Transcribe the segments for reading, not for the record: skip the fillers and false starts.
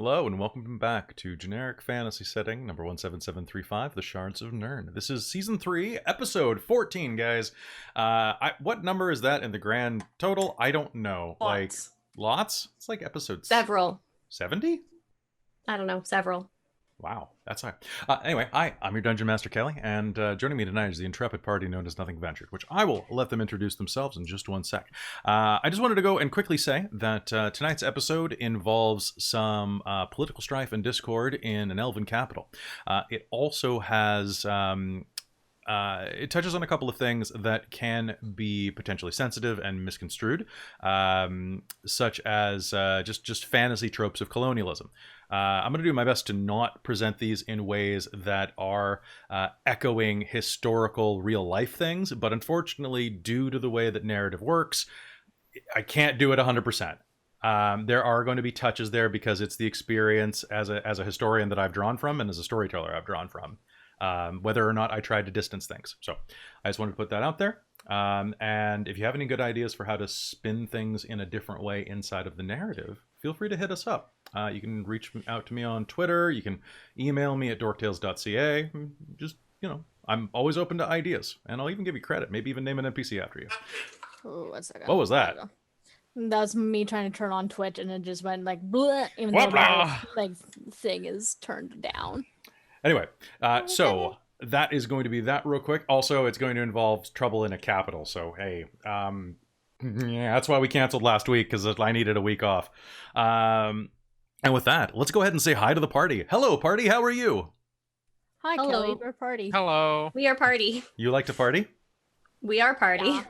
Hello and welcome back to Generic Fantasy Setting number 17735, The Shards of Nyrn. This is Season 3, Episode 14, guys. What number is that in the grand total? I don't know. Lots. Lots? It's like episode... Several. 70? I don't know, several. Wow, that's high. Anyway, I'm your Dungeon Master, Kelly, and joining me tonight is the intrepid party known as Nothing Ventured, which I will let them introduce themselves in just one sec. I just wanted to go and quickly say that tonight's episode involves some political strife and discord in an elven capital. It also has... it touches on a couple of things that can be potentially sensitive and misconstrued, such as just fantasy tropes of colonialism. I'm going to do my best to not present these in ways that are echoing historical real-life things, but unfortunately, due to the way that narrative works, I can't do it 100%. There are going to be touches there because it's the experience as a historian that I've drawn from and as a storyteller I've drawn from. Whether or not I tried to distance things. So I just wanted to put that out there. And if you have any good ideas for how to spin things in a different way inside of the narrative, feel free to hit us up. You can reach out to me on Twitter. You can email me at dorktales.ca. Just, I'm always open to ideas. And I'll even give you credit. Maybe even name an NPC after you. Oh, 1 second. What was that? That's me trying to turn on Twitch and it just went like bleh, even Whoop, though the thing is turned down. Anyway, so that is going to be that real quick. Also, it's going to involve trouble in a capital. So, hey, yeah, that's why we canceled last week, because I needed a week off. And with that, let's go ahead and say hi to the party. Hello, party. How are you? Hi, Hello. Kelly. We're party. Hello. We are party. You like to party? We are party. Yeah.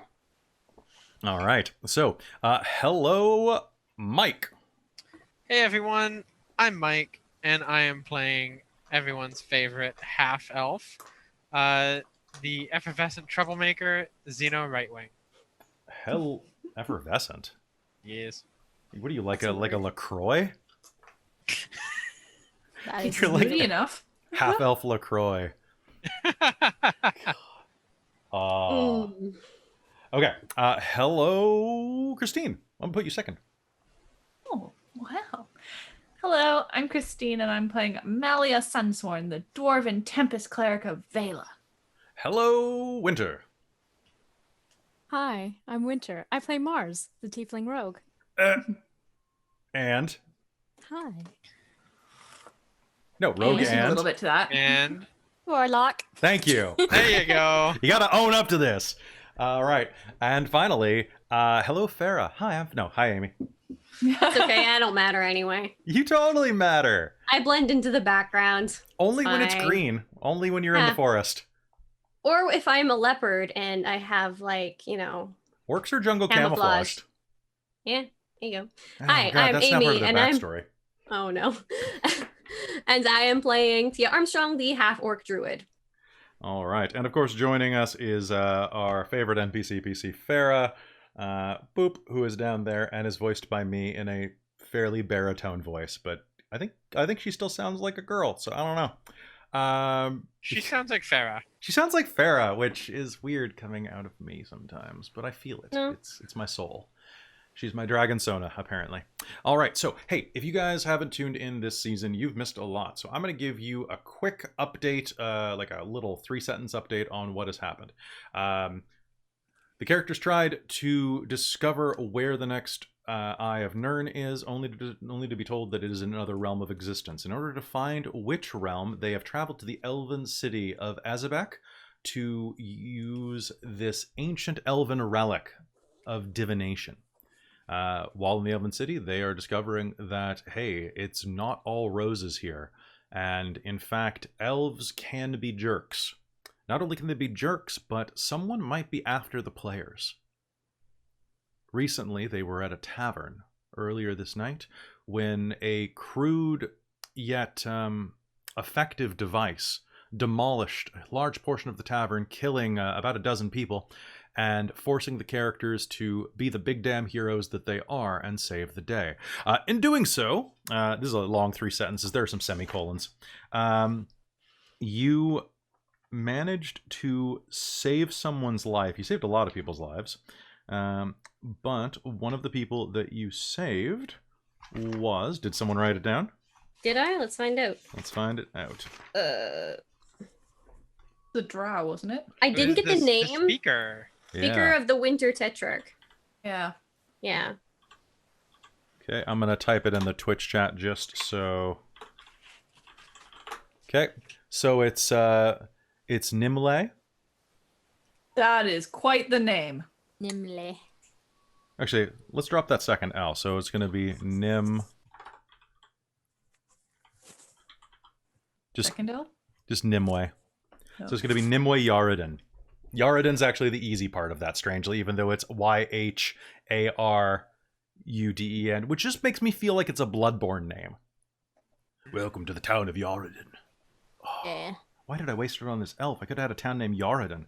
All right. So, hello, Mike. Hey everyone, I'm Mike, and I am playing everyone's favorite half-elf, the effervescent troublemaker, Xeno Rightwing. Hell, effervescent. Yes. What are you, like a LaCroix? That is You're like Moody enough. half elf LaCroix. Oh. Okay. Hello, Christine. I'm gonna put you second. Oh, wow. Hello, I'm Christine, and I'm playing Malia Sunsworn, the Dwarven Tempest Cleric of Vela. Hello, Winter. Hi, I'm Winter. I play Mars, the Tiefling Rogue. And Hi. no, Rogue Adding a and. little bit to that. And Warlock. Thank you. there you go. You gotta own up to this. All right. And finally, hello, Farah. Hi, Amy. It's okay, I don't matter anyway. You totally matter. I blend into the background. Only when it's Fine. green. Only when you're in the Ah. forest. Or if I'm a leopard and I have Orcs are jungle Camouflaged. camouflaged. yeah, there you go. Oh, Hi, God, I'm that's not part Amy, of their and I'm- backstory. Oh no. And I am playing Tia Armstrong, the half-orc druid. All right. And of course, joining us is our favorite NPC PC, Farah. Boop, who is down there and is voiced by me in a fairly baritone voice, but I think she still sounds like a girl, so I don't know. She sounds like Farah. She sounds like Farah, which is weird coming out of me sometimes, but I feel it. No. It's my soul. She's my dragon Sona, apparently. All right, so, hey, if you guys haven't tuned in this season, you've missed a lot. So I'm going to give you a quick update, like a little 3-sentence update on what has happened. The characters tried to discover where the next Eye of Nyrn is, only to be told that it is in another realm of existence. In order to find which realm, they have traveled to the elven city of Azabek to use this ancient elven relic of divination. While in the Elven City, they are discovering that, hey, it's not all roses here. And in fact, elves can be jerks. Not only can they be jerks, but someone might be after the players. Recently, they were at a tavern earlier this night when a crude yet effective device demolished a large portion of the tavern, killing about a dozen people, and forcing the characters to be the big damn heroes that they are and save the day. In doing so, this is a long 3 sentences, there are some semicolons, you managed to save someone's life. You saved a lot of people's lives, but one of the people that you saved was... Did someone write it down? Did I? Let's find out. Let's find it out. Uh, The drow, wasn't it? I didn't get the name. Speaker. Speaker of the Winter Tetrarch. Yeah. Yeah. Okay, I'm gonna type it in the Twitch chat just so. Okay, so it's Nimle. That is quite the name. Nimble. Actually, let's drop that second L. So it's gonna be Nim. Second L? Just Nimue. Oh. So it's gonna be Nimue Yaradin. Yaradin's actually the easy part of that, strangely, even though it's Yaruden, which just makes me feel like it's a Bloodborne name. Welcome to the town of Yaradin. Yeah. Why did I waste it on this elf? I could have had a town named Yaradin.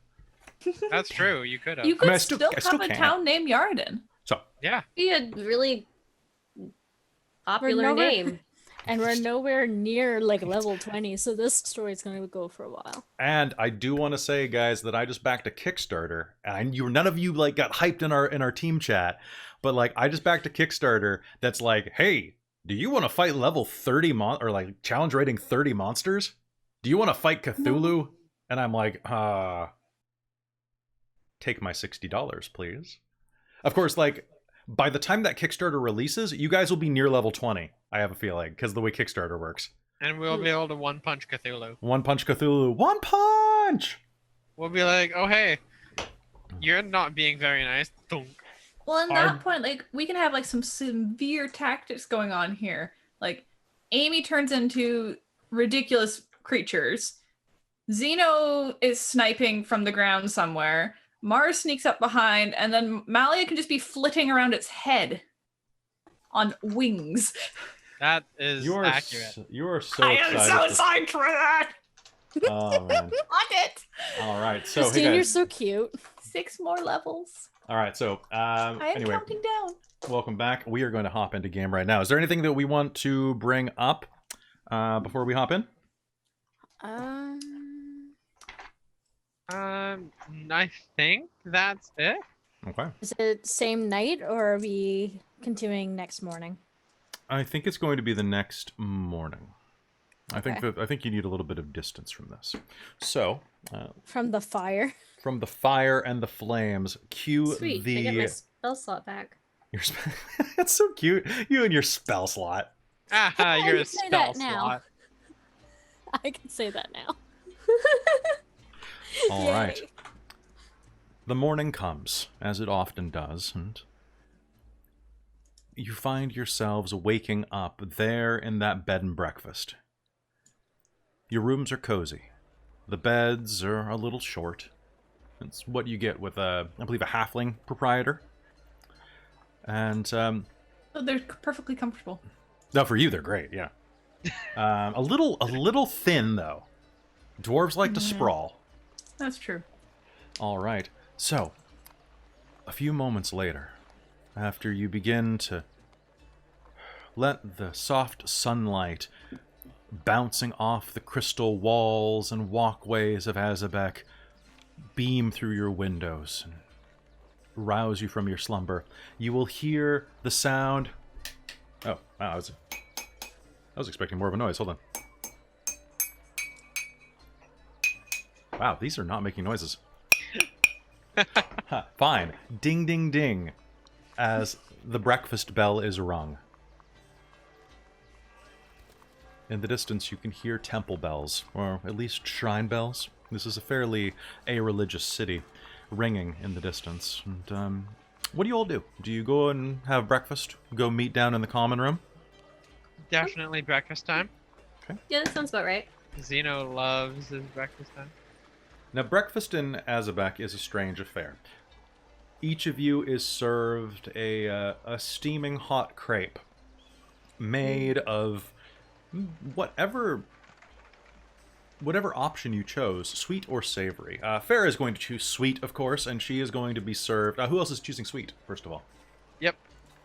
That's true. You could have. You could I still still have a can. town named Yarden. So, Yeah. Be a really popular nowhere- name. And we're nowhere near like level 20, so this story's gonna go for a while. and I do want to say, guys, that I just backed a Kickstarter, and none of you like got hyped in our team chat, but like I just backed a Kickstarter that's like, hey, do you want to fight level 30 or like challenge rating 30 monsters? Do you want to fight Cthulhu? And I'm like, take my $60, please. Of course, like by the time that Kickstarter releases, you guys will be near level 20. I have a feeling, because the way Kickstarter works. And we'll be able to one punch Cthulhu. One punch Cthulhu. One punch! We'll be like, oh hey, you're not being very nice. Thunk. Well, at Our- that point, like we can have like some severe tactics going on here. Like Amy turns into ridiculous creatures. Zeno is sniping from the ground somewhere. Mars sneaks up behind, and then Malia can just be flitting around its head on wings. That is You're accurate. You're so I am excited. so psyched for that. Oh man! On it. All right, so Christine, hey you're guys. so cute. 6 more levels. All right, so I am anyway, counting down. welcome back. We are going to hop into game right now. Is there anything that we want to bring up before we hop in? I think that's it. Okay. Is it same night or are we continuing next morning? I think it's going to be the next morning. I think Okay. that I think you need a little bit of distance from this. So, From the fire. from the fire and the flames, cue Sweet. the. I get my spell slot back. Your That's so cute. You and your spell slot. Ah, Oh, you're you a say spell that now. slot. I can say that now. All right. The morning comes, as it often does, and you find yourselves waking up there in that bed and breakfast. Your rooms are cozy. The beds are a little short. It's what you get with I believe, a halfling proprietor. And So they're perfectly comfortable. no, for you they're great, yeah. A little thin though. Dwarves like to sprawl. That's true. All right. So, a few moments later, after you begin to let the soft sunlight bouncing off the crystal walls and walkways of Azabek beam through your windows and rouse you from your slumber, you will hear the sound. Oh, wow, I was expecting more of a noise. Hold on. Wow, these are not making noises. Fine. Ding, ding, ding, as the breakfast bell is rung. In the distance, you can hear temple bells, or at least shrine bells. This is a fairly a-religious city, ringing in the distance. And what do you all do? Do you go and have breakfast? Go meet down in the common room? Definitely breakfast time. Yeah, that sounds about right. Zeno loves his breakfast time. Now, breakfast in Azabek is a strange affair. Each of you is served a steaming hot crepe made of whatever option you chose, sweet or savory. Farah is going to choose sweet, of course, and she is going to be served... who else is choosing sweet, first of all? Yep.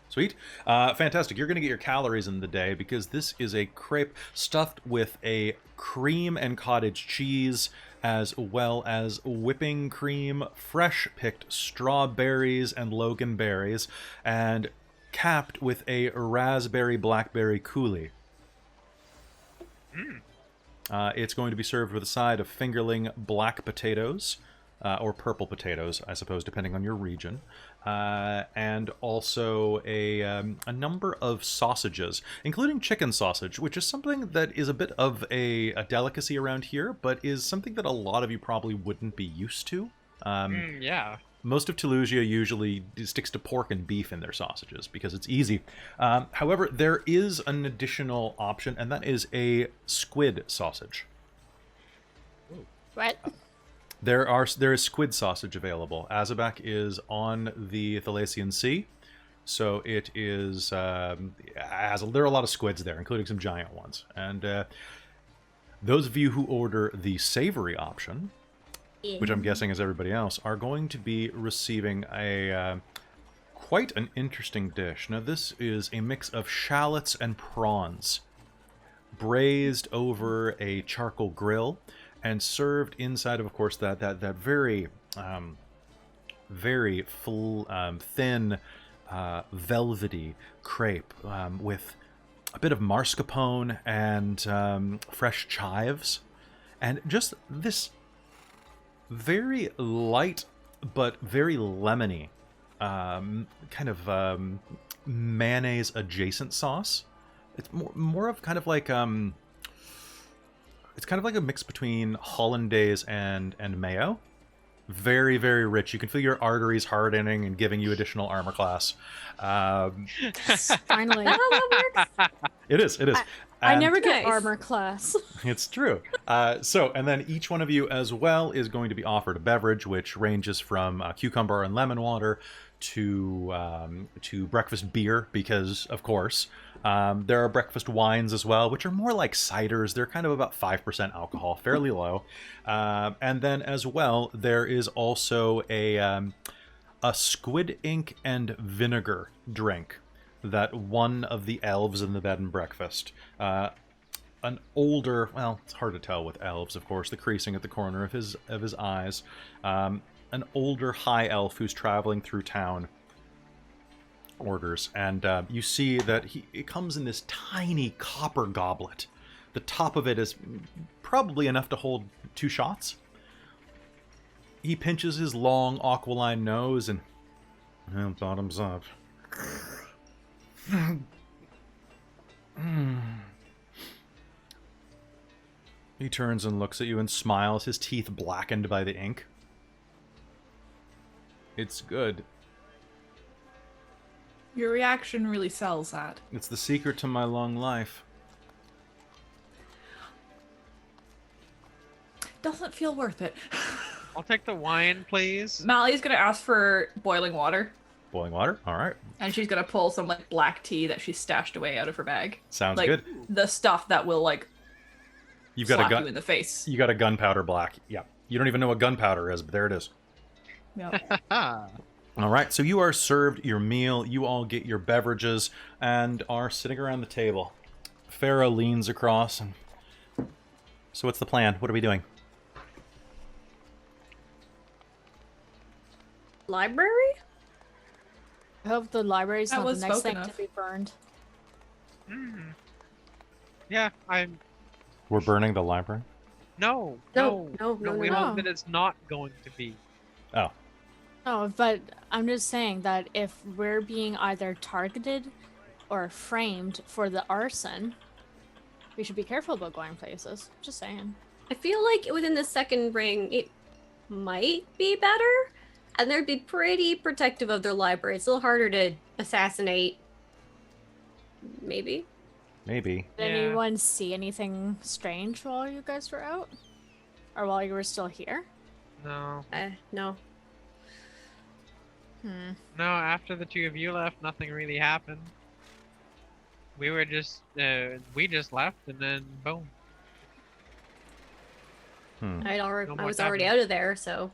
Sweet. Fantastic. You're going to get your calories in the day because this is a crepe stuffed with a cream and cottage cheese, as well as whipping cream, fresh-picked strawberries and loganberries, and capped with a raspberry blackberry coulis. It's going to be served with a side of fingerling black potatoes, or purple potatoes, I suppose, depending on your region, and also a number of sausages, including chicken sausage, which is something that is a bit of a delicacy around here, but is something that a lot of you probably wouldn't be used to. Yeah. Most of Toulousia usually sticks to pork and beef in their sausages because it's easy. However, there is an additional option, and that is a squid sausage. What? There is squid sausage available. Azabak is on the Thalassian Sea, so it is there are a lot of squids there, including some giant ones. And those of you who order the savory option, which I'm guessing is everybody else, are going to be receiving a quite an interesting dish. Now, this is a mix of shallots and prawns, braised over a charcoal grill, and served inside of course, that very, very full, thin, velvety crepe with a bit of mascarpone and fresh chives, and just this very light but very lemony kind of mayonnaise adjacent sauce. It's more of kind of like it's kind of like a mix between hollandaise and mayo. Very, very rich. You can feel your arteries hardening and giving you additional armor class. Finally. Is that how that works? It is. I And- never get Nice. armor class. It's true. And then each one of you as well is going to be offered a beverage, which ranges from cucumber and lemon water to breakfast beer, because, of course, there are breakfast wines as well, which are more like ciders. They're kind of about 5% alcohol, fairly low. And then as well, there is also a squid ink and vinegar drink that one of the elves in the bed and breakfast, an older, well, it's hard to tell with elves, of course, the creasing at the corner of his eyes, an older high elf who's traveling through town orders, and you see that it comes in this tiny copper goblet. The top of it is probably enough to hold 2 shots. He pinches his long aquiline nose and bottoms up. He turns and looks at you and smiles, his teeth blackened by the ink. It's good. Your reaction really sells that. It's the secret to my long life. Doesn't feel worth it. I'll take the wine, please. Mally's gonna ask for boiling water, Boiling water? All right. and she's gonna pull some like black tea that she stashed away out of her bag. Sounds Like good. the stuff that will like You've got slap a you in the face. You got a gunpowder black. Yeah. You don't even know what gunpowder is, but there it is. Yep. All right, so you are served your meal. You all get your beverages and are sitting around the table. Farah leans across and... So what's the plan? What are we doing? Library? I hope the library's That not the was next spoken thing of. to be burned. Yeah, I'm. We're burning the library? No, No, no, no, we no. hope that it's not going to be. Oh. Oh, but I'm just saying that if we're being either targeted or framed for the arson, we should be careful about going places. Just saying. I feel like within the second ring, it might be better, and they'd be pretty protective of their library. It's a little harder to assassinate. Maybe. Maybe. Did Yeah. anyone see anything strange while you guys were out? Or while you were still here? No, No. no. After the 2 of you left, nothing really happened. We were just, we just left, and then boom. I more was already happening. out of there, so.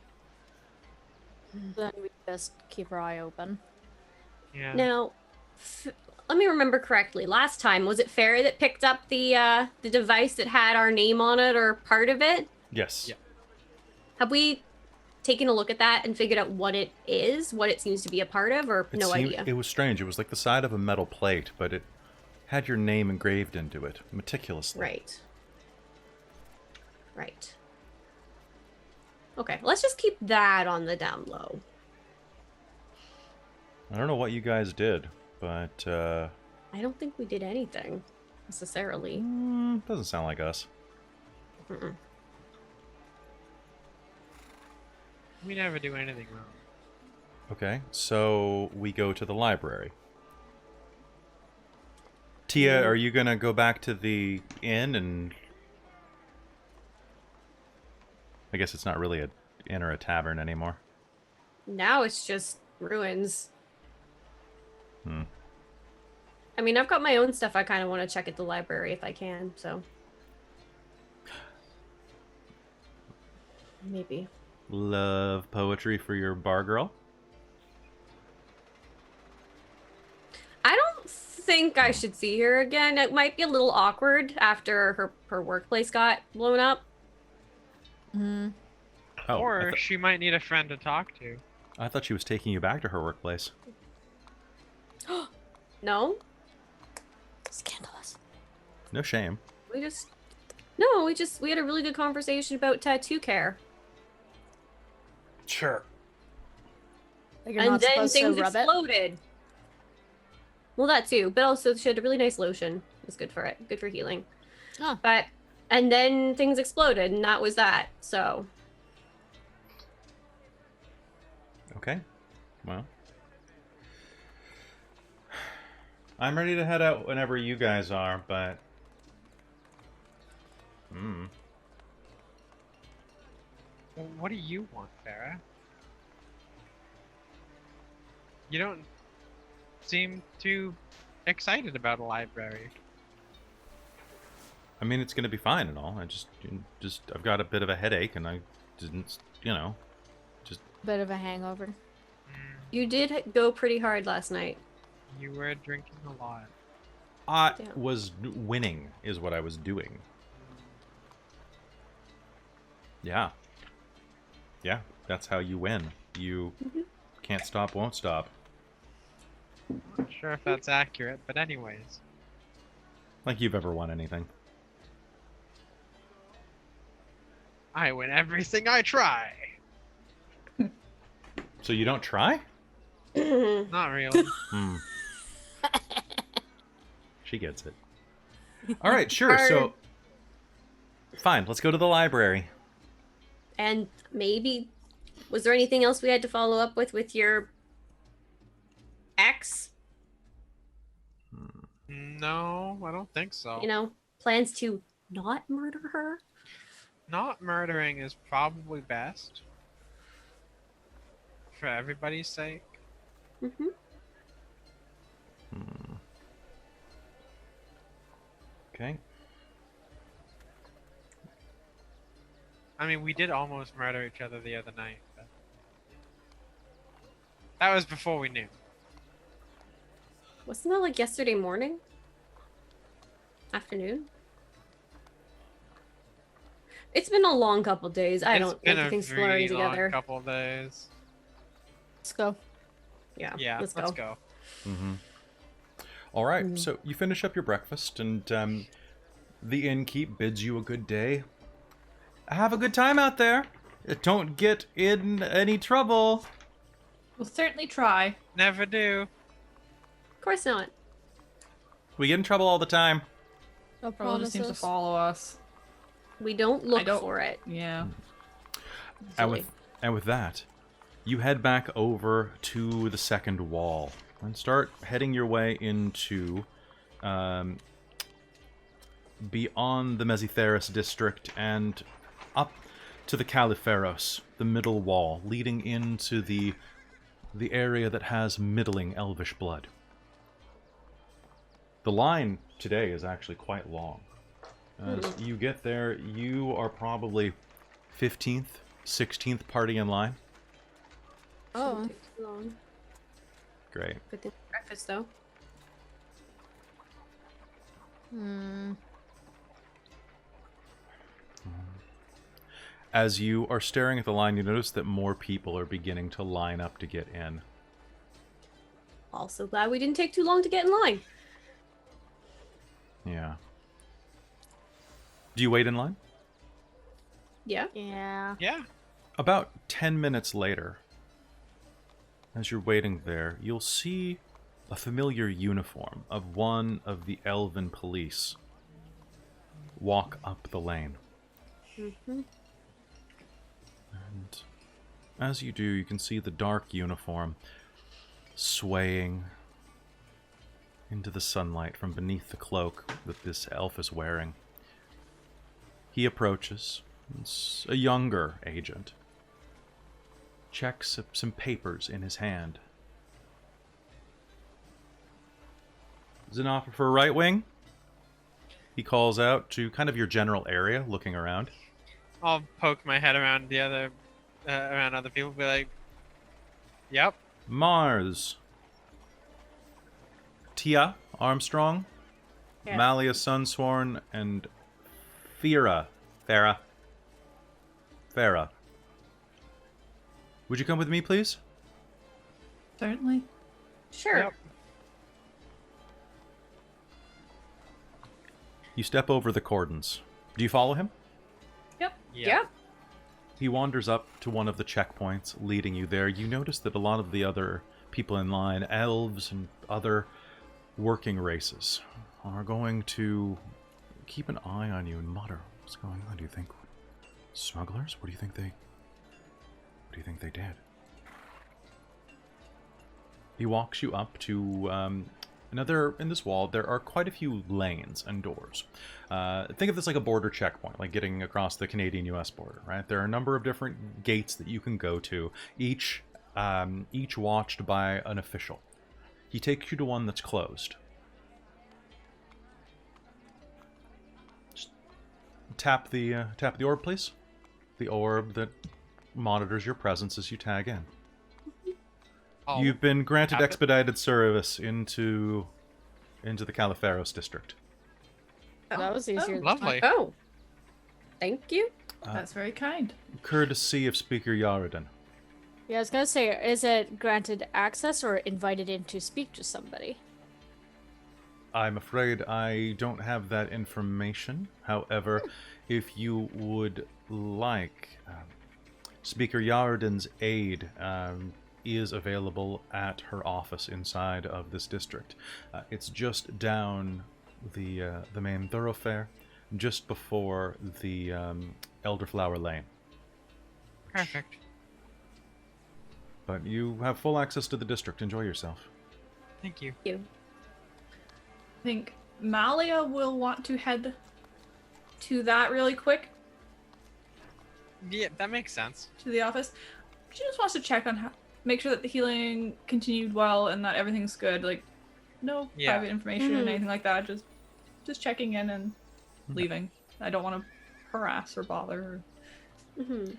Then we just keep our eye open. Yeah. Now, let me remember correctly. Last time, was it Fairy that picked up the device that had our name on it or part of it? Yes. Yeah. Have we taken a look at that and figured out what it is, what it seems to be a part of, or no idea? It was strange. It was like the side of a metal plate, but it had your name engraved into it, meticulously. Right. Right. Okay, let's just keep that on the down low. I don't know what you guys did, but I don't think we did anything necessarily. doesn't sound like us. Mm-mm. We never do anything wrong. Okay, so we go to the library. Tia, are you gonna go back to the inn and... I guess it's not really an inn or a tavern anymore. Now it's just ruins. Hmm. I mean, I've got my own stuff I kind of want to check at the library if I can, so. Maybe. Love poetry for your bar girl? I don't think I should see her again. It might be a little awkward after her workplace got blown up. Mm. Oh, Or she might need a friend to talk to. I thought she was taking you back to her workplace. No? Scandalous. No shame. We had a really good conversation about tattoo care. Sure. Like you're And not then supposed to things rub it? exploded. Well, that too, but also she had a really nice lotion. It's good for it, good for healing. Oh. And then things exploded, and that was that. So Okay. Well. I'm ready to head out whenever you guys are, but... What do you want, Farah? You don't seem too excited about a library. I mean, it's gonna be fine and all. I've got a bit of a headache, and I didn't, Bit of a hangover. you did go pretty hard last night. You were drinking a lot. I Yeah. was winning, is what I was doing. Yeah. Yeah, that's how you win. You can't stop, won't stop. Not sure if that's accurate, but anyways. Like you've ever won anything. I win everything I try. So you don't try? Not really. She gets it. All right, sure. So, fine. Let's go to the library. And maybe, was there anything else we had to follow up with your ex? No, I don't think so. You know, plans to not murder her? Not murdering is probably best. For everybody's sake. Mm-hmm. Okay. I mean, we did almost murder each other the other night. But... that was before we knew. Wasn't that like yesterday morning? Afternoon? It's been a long couple days. I don't been a everything's really blurring long together. couple of days. Let's go. Yeah, Let's go. All right. So you finish up your breakfast, and the innkeep bids you a good day. Have a good time out there. Don't get in any trouble. We'll certainly try. Never do. Of course not. We get in trouble all the time. No Probably just seems to promises. follow us. We don't look don't- for it. Yeah. Silly. And with that, you head back over to the second wall and start heading your way into beyond the Mezitheris district and up to the Califeros, the middle wall, leading into the area that has middling elvish blood. The line today is actually quite long. As you get there, you are probably 15th, 16th party in line. Oh. Shouldn't take too long. Great. Good thing for breakfast though. As you are staring at the line, you notice that more people are beginning to line up to get in. Also glad we didn't take too long to get in line. Yeah. Do you wait in line? Yeah. Yeah. Yeah. About 10 minutes later, as you're waiting there, you'll see a familiar uniform of one of the elven police walk up the lane. Mm-hmm. And as you do, you can see the dark uniform swaying into the sunlight from beneath the cloak that this elf is wearing. He approaches. It's a younger agent. Checks some papers in his hand. Xenopher for Rightwing? He calls out to kind of your general area, looking around. I'll poke my head around the other, around other people, be like, "Yep." Mars. Tia Armstrong. Yeah. Malia Sunsworn, and Farah. Would you come with me, please? Certainly. Sure. Yep. You step over the cordons. Do you follow him? Yeah. He wanders up to one of the checkpoints, leading you there. You notice that a lot of the other people in line, elves and other working races, are going to keep an eye on you and mutter, "What's going on? Do you think smugglers? What do you think they did?" He walks you up to another. In this wall, there are quite a few lanes and doors. Think of this like a border checkpoint, like getting across the Canadian-U.S. border, right? There are a number of different gates that you can go to, each watched by an official. He takes you to one that's closed. Just tap the orb, please. The orb that monitors your presence as you tag in. I'll You've been granted tap it. expedited service into the Califeros district. That was easier. than Lovely. Oh. Thank you. That's very kind. Courtesy of Speaker Yaredin. Yeah, I was gonna say, is it granted access or invited in to speak to somebody? I'm afraid I don't have that information. However, if you would like, Speaker Yaredin's aid is available at her office inside of this district. It's just down the main thoroughfare, just before the Elderflower Lane. Perfect. But you have full access to the district. Enjoy yourself. Thank you. You. I think Malia will want to head to that really quick, Yeah, that makes sense. to the office. She just wants to check on how, make sure that the healing continued well and that everything's good. Like, no Yeah. private information Mhm. and anything like that. Just checking in and leaving. I don't want to harass or bother her. Mm-hmm.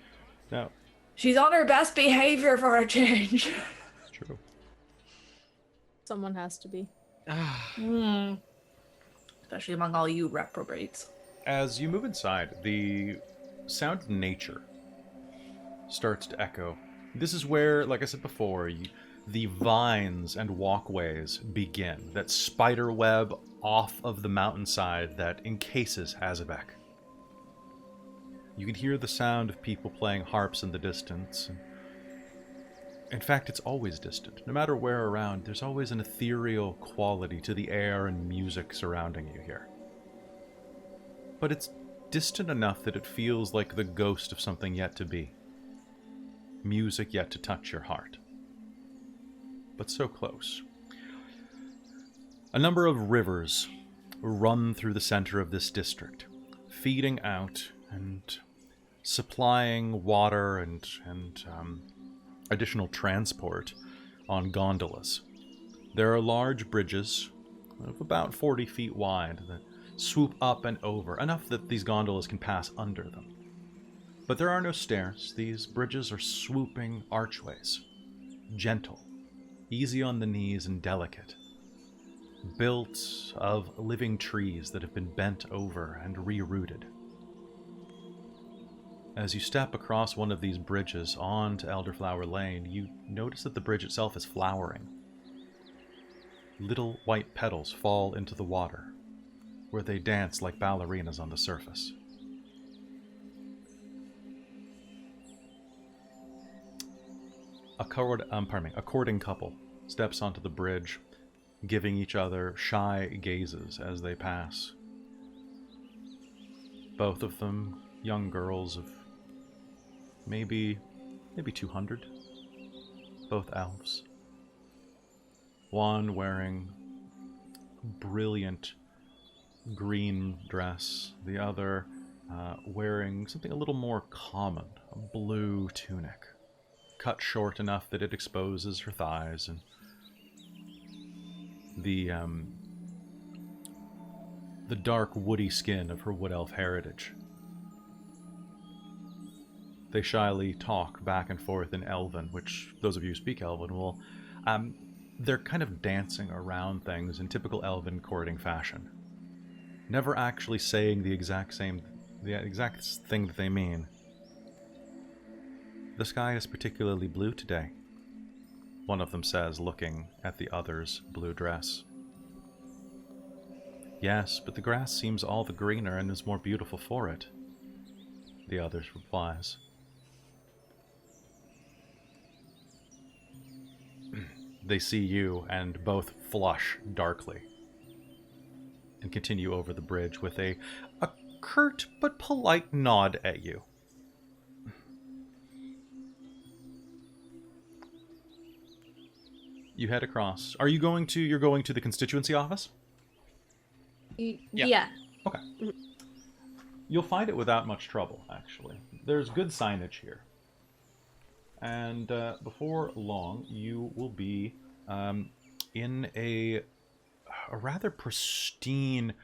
Now, She's on her best behavior for a change. it's true. Someone has to be. Especially among all you reprobates. As you move inside, the sound of nature starts to echo. This is where, like I said before, the vines and walkways begin. That spider web off of the mountainside that encases Hazabek. You can hear the sound of people playing harps in the distance. In fact, it's always distant. No matter where around, there's always an ethereal quality to the air and music surrounding you here. But it's distant enough that it feels like the ghost of something yet to be. Music yet to touch your heart. But so close. A number of rivers run through the center of this district, feeding out and supplying water and additional transport on gondolas. There are large bridges of about 40 feet wide that swoop up and over, enough that these gondolas can pass under them. But there are no stairs. These bridges are swooping archways, gentle, easy on the knees and delicate, built of living trees that have been bent over and rerouted. As you step across one of these bridges onto Elderflower Lane, you notice that the bridge itself is flowering. Little white petals fall into the water, where they dance like ballerinas on the surface. a courting couple steps onto the bridge, giving each other shy gazes as they pass. Both of them young girls of maybe 200. Both elves. One wearing brilliant green dress, the other wearing something a little more common, a blue tunic, cut short enough that it exposes her thighs, and the dark woody skin of her wood elf heritage. They shyly talk back and forth in Elven, which those of you who speak Elven will... they're kind of dancing around things in typical Elven courting fashion. Never actually saying the exact thing that they mean. The sky is particularly blue today, one of them says, looking at the other's blue dress. Yes, but the grass seems all the greener and is more beautiful for it, the other replies. They see you and both flush darkly and continue over the bridge with a curt but polite nod at you. You head across. You're going to the constituency office? Yeah. Okay. You'll find it without much trouble, actually. There's good signage here. And before long, you will be in a rather pristine...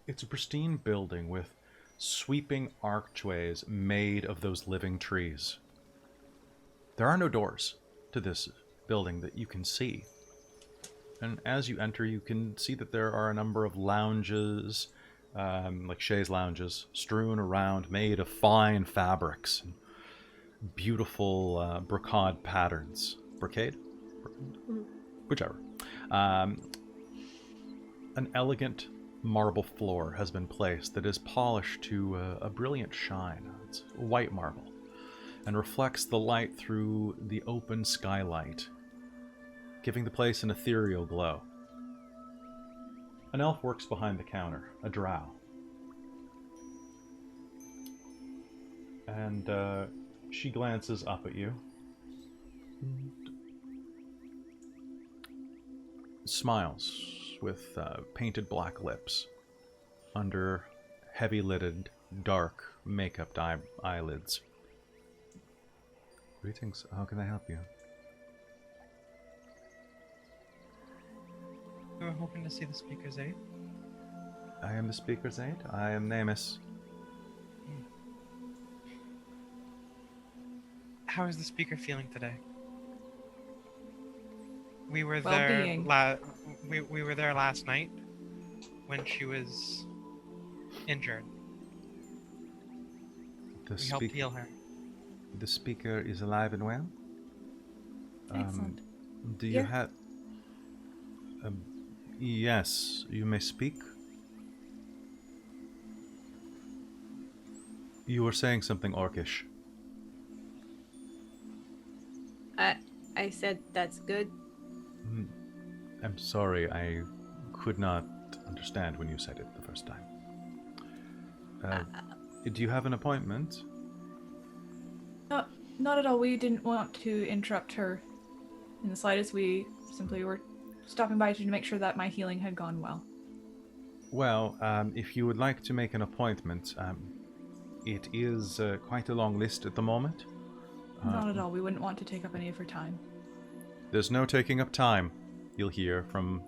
It's a pristine building with sweeping archways made of those living trees. There are no doors to this building that you can see. And as you enter, you can see that there are a number of lounges, like chaise lounges, strewn around, made of fine fabrics and beautiful brocade patterns. Brocade? Whichever. An elegant marble floor has been placed that is polished to a brilliant shine. It's white marble and reflects the light through the open skylight, giving the place an ethereal glow. An elf works behind the counter, a drow. And she glances up at you. Smiles with painted black lips under heavy-lidded, dark, makeup eyelids. Greetings. How can I help you? We were hoping to see the speaker's aide. I am the speaker's aide. I am Namus. How is the speaker feeling today? We were Well-being. there. We were there last night when she was injured. We helped heal her. The speaker is alive and well. Excellent. Do you Here. have? Yes, you may speak. You were saying something orcish. I said that's good. I'm sorry, I could not understand when you said it the first time. Do you have an appointment? Not at all. We didn't want to interrupt her in the slightest. We simply were stopping by to make sure that my healing had gone well. Well, if you would like to make an appointment, it is quite a long list at the moment. Not at all. We wouldn't want to take up any of her time. There's no taking up time, you'll hear from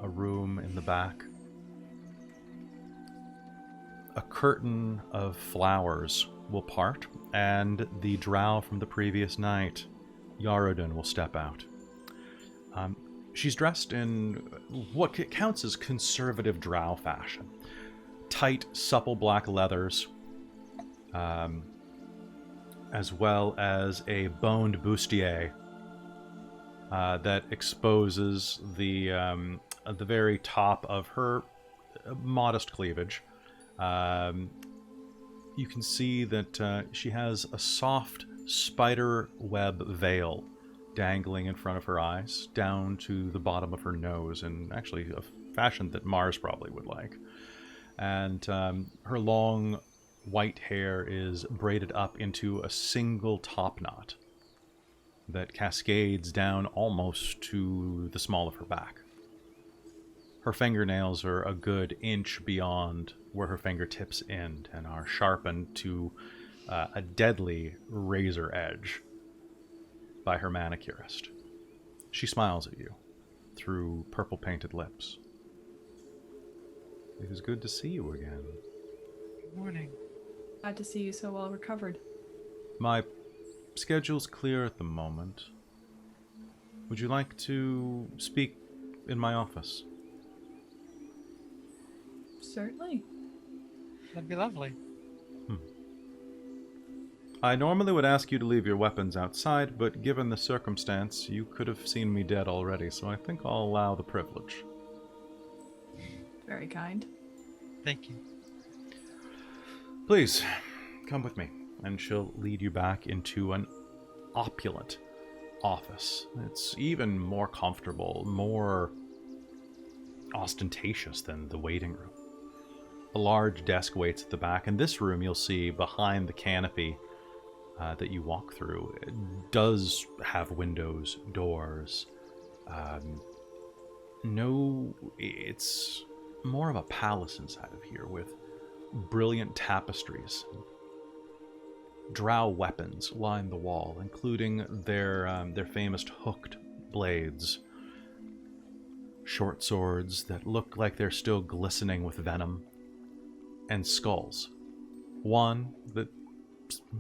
a room in the back. A curtain of flowers will part, and the drow from the previous night, Yarodin, will step out. She's dressed in what counts as conservative drow fashion. Tight, supple black leathers, as well as a boned bustier that exposes the very top of her modest cleavage. you can see that she has a soft spider web veil dangling in front of her eyes, down to the bottom of her nose, and actually a fashion that Mars probably would like. And her long white hair is braided up into a single top knot that cascades down almost to the small of her back. Her fingernails are a good inch beyond where her fingertips end and are sharpened to a deadly razor edge by her manicurist. She smiles at you through purple-painted lips. It is good to see you again. Good morning. Glad to see you so well recovered. My schedule's clear at the moment. Would you like to speak in my office? Certainly. That'd be lovely. I normally would ask you to leave your weapons outside, but given the circumstance, you could have seen me dead already, so I think I'll allow the privilege. Very kind. Thank you. Please, come with me, and she'll lead you back into an opulent office. It's even more comfortable, more ostentatious than the waiting room. A large desk waits at the back, and this room you'll see behind the canopy that you walk through. It does have windows, doors. It's more of a palace inside of here with brilliant tapestries. Drow weapons line the wall, including their famous hooked blades. Short swords that look like they're still glistening with venom. And skulls. One that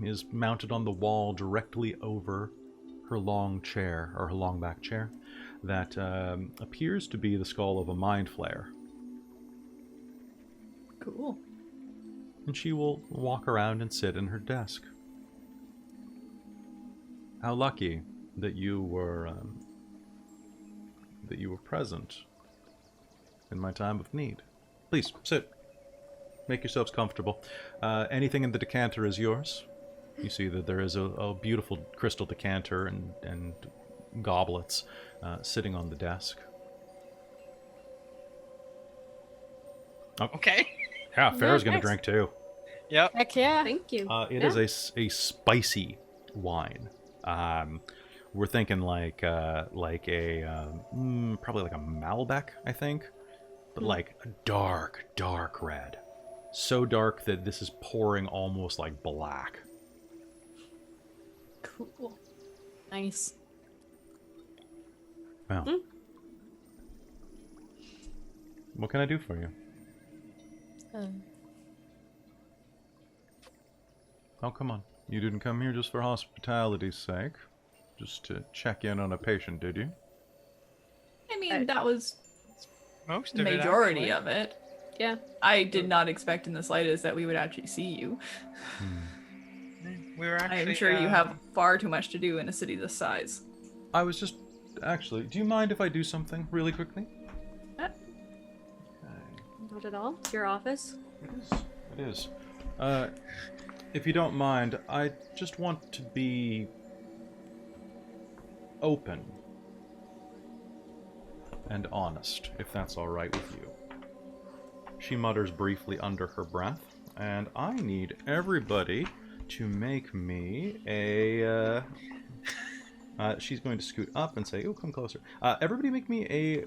is mounted on the wall directly over her long chair, or her long back chair, that appears to be the skull of a mind flayer. Cool. And she will walk around and sit in her desk. How lucky that you were present in my time of need. Please, sit. Make yourselves comfortable. Anything in the decanter is yours. You see that there is a beautiful crystal decanter and goblets sitting on the desk. Okay. Yeah, Farrah's going to nice. drink too. Yep. Heck yeah. Thank you. It is a spicy wine. We're thinking like a probably like a Malbec, I think, but like a dark red. So dark that this is pouring almost like black. Cool. Nice. Well, what can I do for you? Oh, come on. You didn't come here just for hospitality's sake. Just to check in on a patient, did you? I mean, that was Most the of it. majority actually. of it. Yeah. I did not expect in the slightest that we would actually see you. We were actually. I'm sure you have far too much to do in a city this size. I was just... Actually, do you mind if I do something really quickly? Uh. Okay. Not at all. It's your office. It is. If you don't mind, I just want to be open and honest, if that's all right with you. She mutters briefly under her breath, and I need everybody to make me a... she's going to scoot up and say, "Oh, come closer." Everybody make me a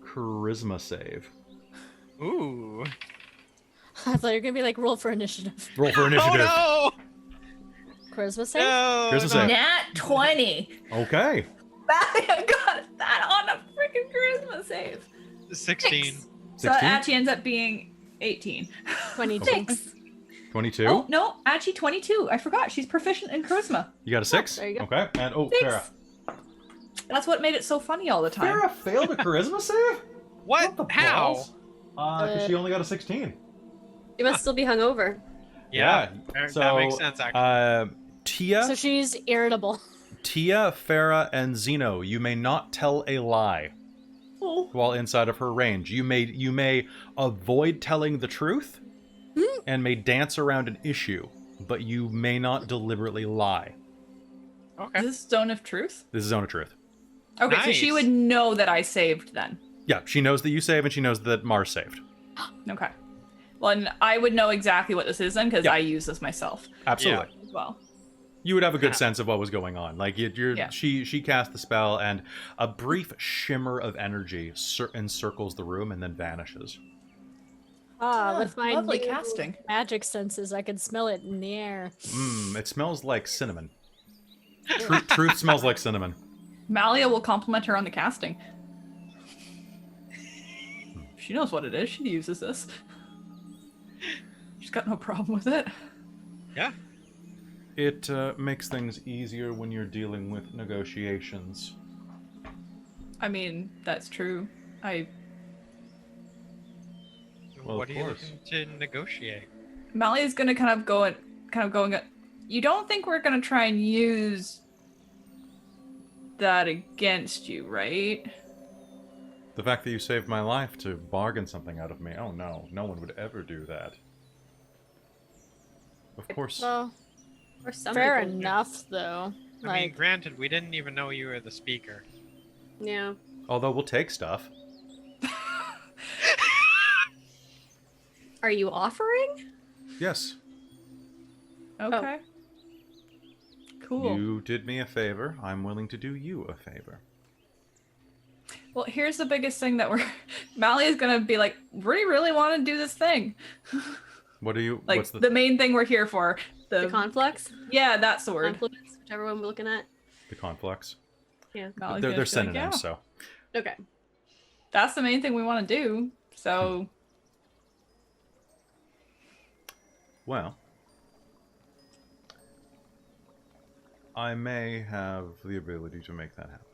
charisma save. Ooh. I thought you were gonna be like roll for initiative. Roll for initiative. Oh Charisma save? no! Charisma save. Nat 20. Okay. I got that on a freaking charisma save. 16. So that actually ends up being 18. 22. Thanks. 22. Oh, no, actually 22. I forgot. She's proficient in charisma. You got a 6? there you go. Okay. And Thanks. Farrah. That's what made it so funny all the time. Farrah failed a charisma save? What? the How? balls? Because she only got a 16. You must still be hungover. Yeah. So, that makes sense, actually. Tia, So she's irritable. Farrah, and Zeno, you may not tell a lie Oh. while inside of her range. You may avoid telling the truth and may dance around an issue, but you may not deliberately lie. Okay. Is this Zone of Truth? This is Zone of Truth. Okay, so she Nice. would know that I saved then. Yeah, she knows that you save, and she knows that Mars saved. Okay. Well, and I would know exactly what this is then, because Yeah. I use this myself Absolutely. as well. You would have a good Yeah. sense of what was going on. Like Yeah. she cast the spell, and a brief shimmer of energy encircles the room and then vanishes. With my lovely new casting. magic senses, I can smell it in the air. It smells like cinnamon. Truth smells like cinnamon. Malia will compliment her on the casting. She knows what it is. She uses this. She's got no problem with it. Yeah. It makes things easier when you're dealing with negotiations. I mean, that's true. Well, What of are you course. looking to negotiate? Malia's gonna kind of going. You don't think we're gonna try and use that against you, right? The fact that you saved my life to bargain something out of me, oh no, no one would ever do that. Of course. Well, Or some fair people do. enough, though. I mean, Like, granted, we didn't even know you were the speaker. Yeah. Although we'll take stuff. Are you offering? Yes. Okay. Cool. You did me a favor. I'm willing to do you a favor. Well, here's the biggest thing that Malia's gonna be like, we really want to do this thing. What are you? Like what's the main thing we're here for. The conflux? Yeah, that's the word. Confluence? Whichever one we're looking at. the conflux? Yeah. Malia's They're gonna be like, synonyms, yeah, so. Okay. that's the main thing we want to do. So Well, I may have the ability to make that happen.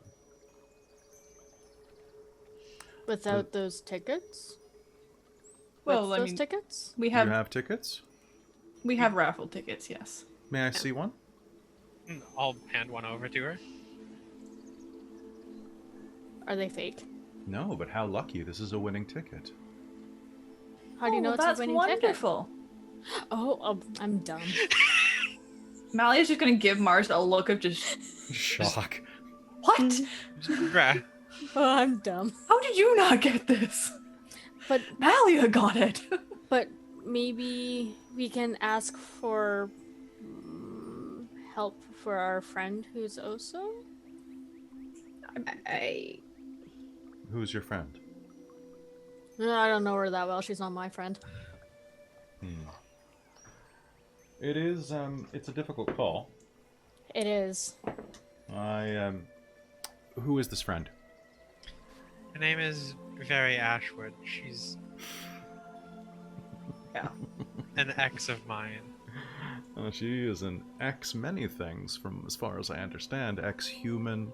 without those tickets? Well, With I those mean, tickets? we You have have tickets? raffle tickets, yes. May I see one? I'll hand one over to her. Are they fake? No, but how lucky. This is a winning ticket. How do you know it's that's a winning ticket? wonderful. Oh, I'm dumb. Malia's just gonna give Mars a look of just Shock. what? Bruh. Oh, I'm dumb. How did you not get this? But Malia got it. But maybe we can ask for help for our friend who's also. I Who's your friend? I don't know her that well. She's not my friend. It is, it's a difficult call. It is. Who is this friend? Her name is Very Ashwood. She's Yeah. an ex of mine. She is an ex-many things, from as far as I understand. Ex-human,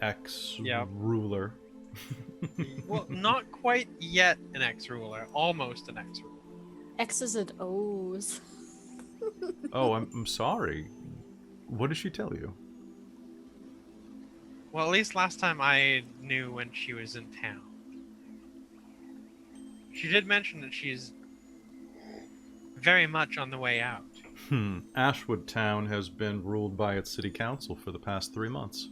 ex-ruler. Well, not quite yet an ex-ruler. Almost an ex-ruler. X's and O's. Oh, I'm sorry. What did she tell you? Well, at least last time I knew when she was in town. She did mention that she's very much on the way out. Ashwood Town has been ruled by its city council for the past 3 months.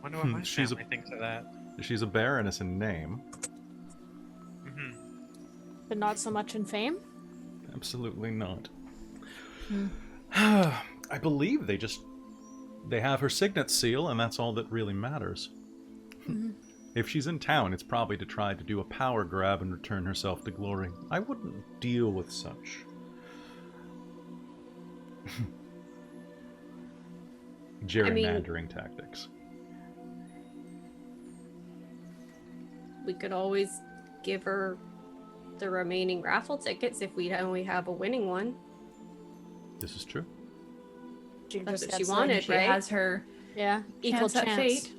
Wonder what my She's family thinks of that. She's a baroness in name. Hmm. But not so much in fame? Absolutely not. I believe they have her signet seal, and that's all that really matters. If she's in town, it's probably to try to do a power grab and return herself to glory. I wouldn't deal with such gerrymandering tactics. we could always give her the remaining raffle tickets if we only have a winning one. This is true. She That's just what she gets, like, wanted, She right? has her Yeah, equal chance at chance. fate.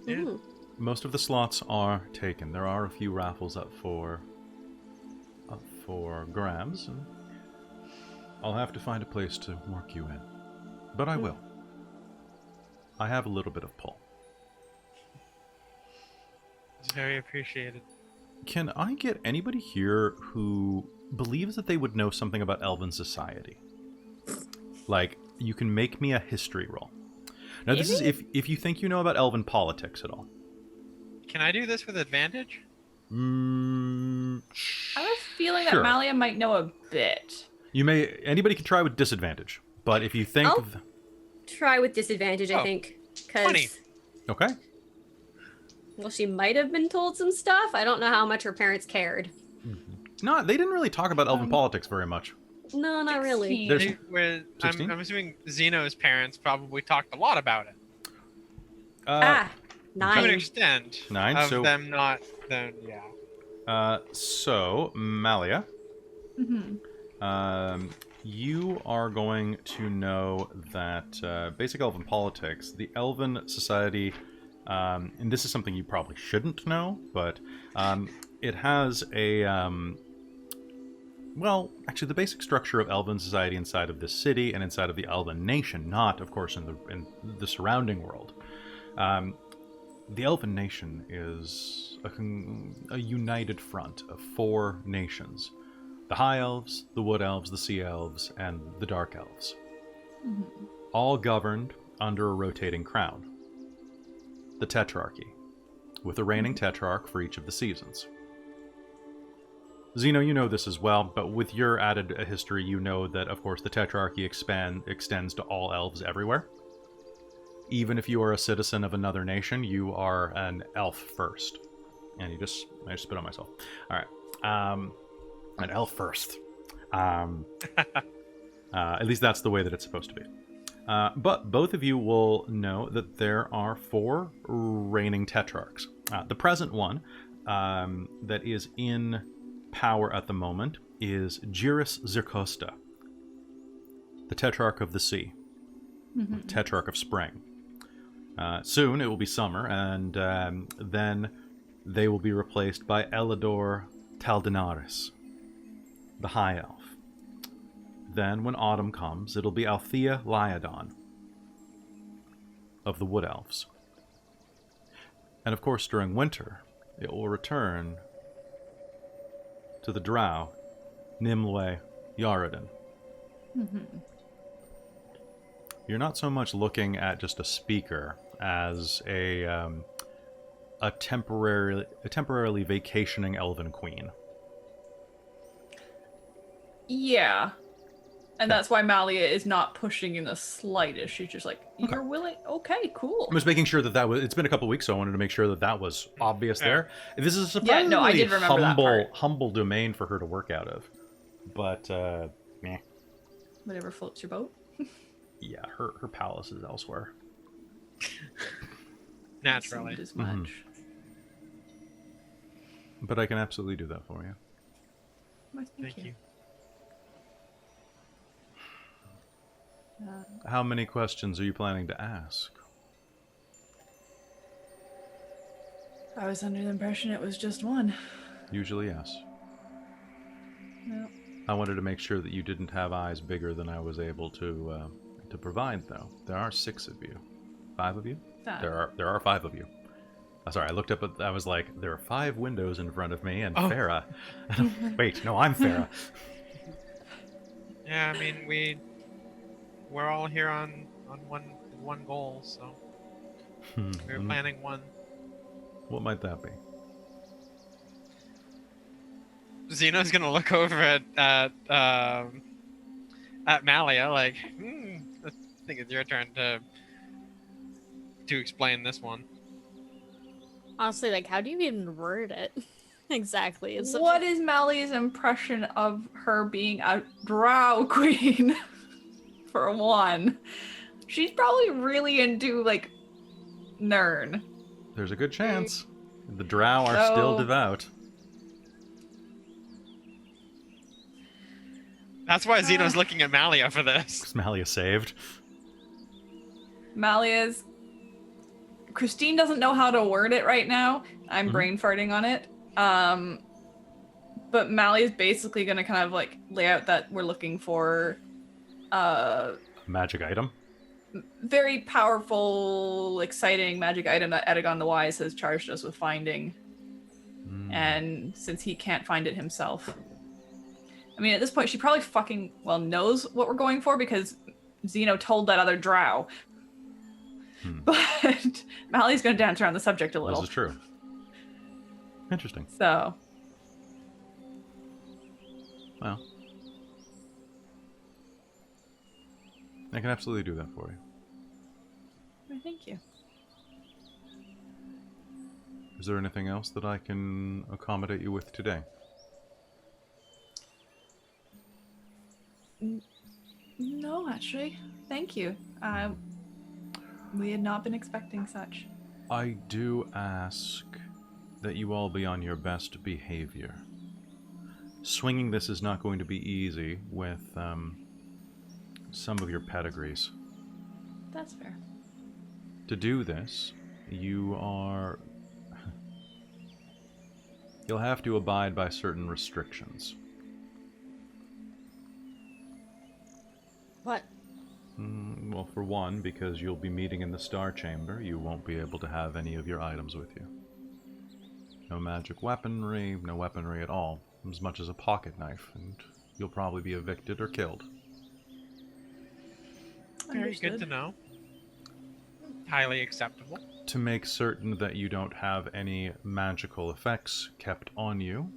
Yeah. Ooh. Most of the slots are taken. There are a few raffles up for grabs. And I'll have to find a place to work you in. But I will. I have a little bit of pull. It's very appreciated. Can I get anybody here who believes that they would know something about Elven society? Like, you can make me a history roll. Now, this is if you think you know about Elven politics at all. Can I do this with advantage? I have a feeling that Sure. Malia might know a bit. You may. Anybody can try with disadvantage, but if you think, I'll try with disadvantage, I Oh, think. 20. Because, okay, well, she might have been told some stuff. I don't know how much her parents cared. no, they didn't really talk about Elven politics very much. No, not really. 16. There's- I'm 16? assuming Zeno's parents probably talked a lot about it. Uh, To an 9. extent. 9, Of so- them not, then, yeah. So Malia, Mhm. you are going to know that basic Elven politics, the Elven society, and this is something you probably shouldn't know, but it has a well, actually, the basic structure of Elven society inside of this city and inside of the Elven nation, not, of course, in the surrounding world. The Elven nation is a united front of 4 nations. The High Elves, the Wood Elves, the Sea Elves, and the Dark Elves. All governed under a rotating crown. The Tetrarchy, with a reigning Tetrarch for each of the seasons. Zeno, you know this as well, but with your added history, you know that, of course, the Tetrarchy extends to all elves everywhere. Even if you are a citizen of another nation, you are an elf first. And I just spit on myself. All right. An elf first. At least that's the way that it's supposed to be. But both of you will know that there are 4 reigning tetrarchs. The present one that is in power at the moment is Jiris Zircosta, the tetrarch of the sea, tetrarch of spring. Soon it will be summer, and then they will be replaced by Elidor Taldinaris, the High Elf. Then, when autumn comes, it'll be Althea Lyodon of the Wood Elves. And of course, during winter, it will return to the Drow, Nimue Yaredin. You're not so much looking at just a speaker as a temporarily vacationing elven queen. Yeah. And that's why Malia is not pushing in the slightest. She's just like, you're willing? Okay, cool. I'm just making sure that was. It's been a couple weeks, so I wanted to make sure that was obvious there. This is a surprisingly Yeah, no, I did remember that part. humble domain for her to work out of. But, meh. Whatever floats your boat. Yeah, her palace is elsewhere. Naturally. Assumed as much. But I can absolutely do that for you. Why, Thank you. How many questions are you planning to ask? I was under the impression it was just one. Usually, yes. No. I wanted to make sure that you didn't have eyes bigger than I was able to provide, though. There are 6 of you. 5 of you? That. There are 5 of you. Sorry, I looked up I was like, there are 5 windows in front of me, and Oh. Farah. Wait, no, I'm Farah. Yeah, I mean, we're all here on one goal, so we're planning one. What might that be? Xeno's gonna look over at Malia like, I think it's your turn to explain this one. Honestly, like, how do you even word it? Exactly. It's such What is Malia's impression of her being a drow queen? For one. She's probably really into, like, Nyrn. There's a good chance. The drow are still devout. That's why Xeno's looking at Malia for this. Malia saved. Malia's... Christine doesn't know how to word it right now. I'm brain farting on it. But Malia's basically going to kind of, like, lay out that we're looking for... Magic item. very powerful, exciting magic item that Edagon the Wise has charged us with finding. And since he can't find it himself, I mean, at this point, she probably fucking well knows what we're going for because Zeno told that other drow. But Mally's going to dance around the subject a little. This is true. Interesting. So, Well, I can absolutely do that for you. well, thank you. Is there anything else that I can accommodate you with today? No, actually, thank you. We had not been expecting such. I do ask that you all be on your best behavior. Swinging this is not going to be easy with some of your pedigrees. That's fair. To do this, you'll have to abide by certain restrictions. What? Well, for one, because you'll be meeting in the Star Chamber, you won't be able to have any of your items with you. No magic weaponry, no weaponry at all, as much as a pocket knife, and you'll probably be evicted or killed. Very good Understood. to know. Highly acceptable. To make certain that you don't have any magical effects kept on you,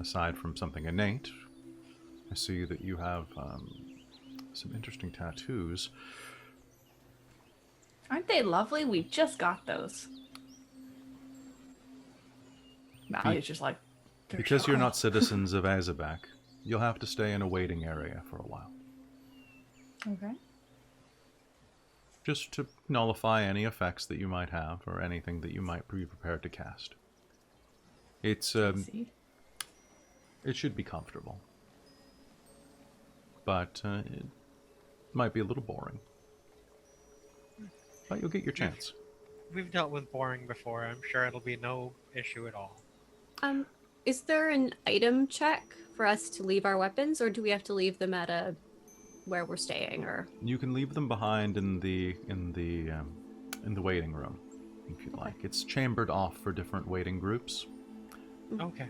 aside from something innate, I see that you have some interesting tattoos. Aren't they lovely? We just got those. Mally's just like, "They're Because you're so not citizens of Azabak, you'll have to stay in a waiting area for a while. cool." Okay. Just to nullify any effects that you might have, or anything that you might be prepared to cast. It's, See? it should be comfortable. But, it might be a little boring. But you'll get your chance. We've dealt with boring before. I'm sure it'll be no issue at all. Is there an item check for us to leave our weapons, or do we have to leave them at where we're staying? Or You can leave them behind in the waiting room, if you'd like. It's chambered off for different waiting groups. Okay.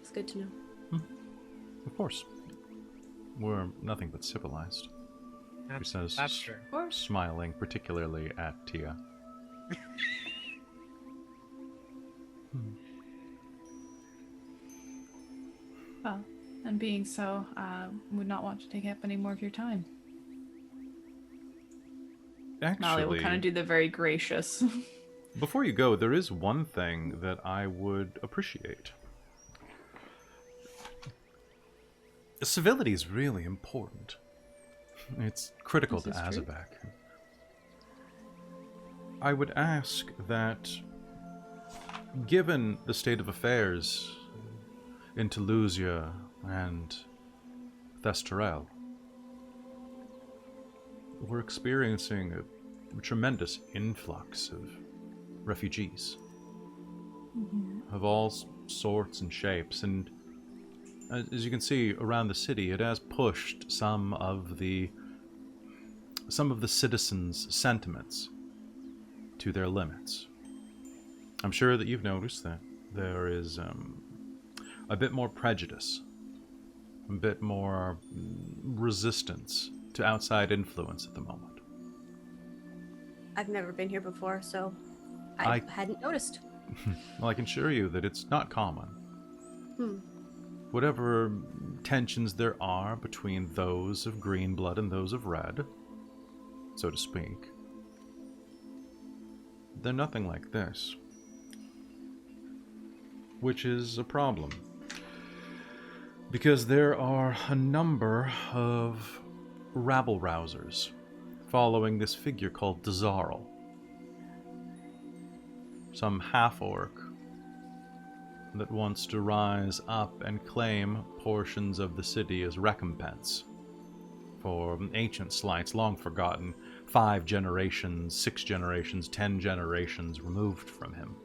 it's good to know. Of course. We're nothing but civilized. He says, That's true. Of course. smiling particularly at Tia. Well, and being so, would not want to take up any more of your time. Mally will Actually, kind of do the very gracious. before you go, there is one thing that I would appreciate. Civility is really important. It's critical This to is true. Azabak. I would ask that, given the state of affairs in Toulousia and Thestorel, we're experiencing a tremendous influx of refugees of all sorts and shapes, and as you can see around the city, it has pushed some of the citizens' sentiments to their limits. I'm sure that you've noticed that there is a bit more prejudice, a bit more resistance to outside influence at the moment. I've never been here before, so I hadn't noticed. Well, I can assure you that it's not common. Hmm. Whatever tensions there are between those of green blood and those of red, so to speak, they're nothing like this. Which is a problem. Because there are a number of rabble-rousers following this figure called Dazarl. Some half-orc that wants to rise up and claim portions of the city as recompense for ancient slights long forgotten, 5 generations, 6 generations, 10 generations removed from him.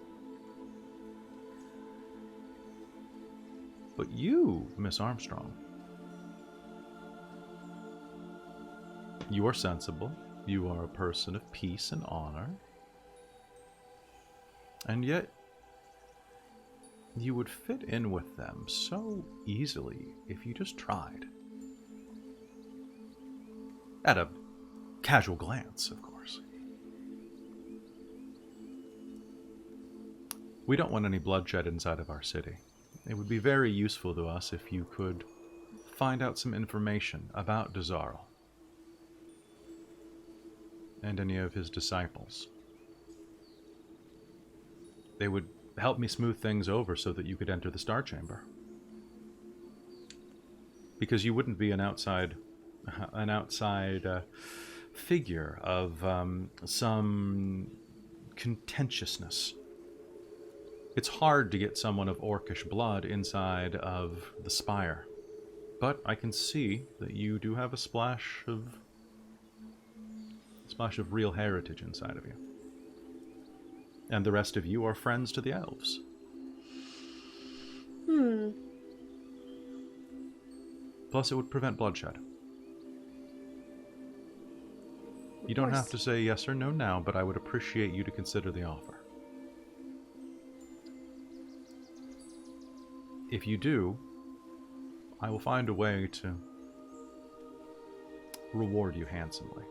But you, Miss Armstrong, you are sensible, you are a person of peace and honor, and yet you would fit in with them so easily if you just tried. At a casual glance, of course. We don't want any bloodshed inside of our city. It would be very useful to us if you could find out some information about Dazarl and any of his disciples. They would help me smooth things over so that you could enter the Star Chamber. Because you wouldn't be an outside figure of some contentiousness. It's hard to get someone of orcish blood inside of the Spire. But I can see that you do have a splash of real heritage inside of you. And the rest of you are friends to the elves. Plus, it would prevent bloodshed. You don't have to say yes or no now, but I would appreciate you to consider the offer. If you do, I will find a way to reward you handsomely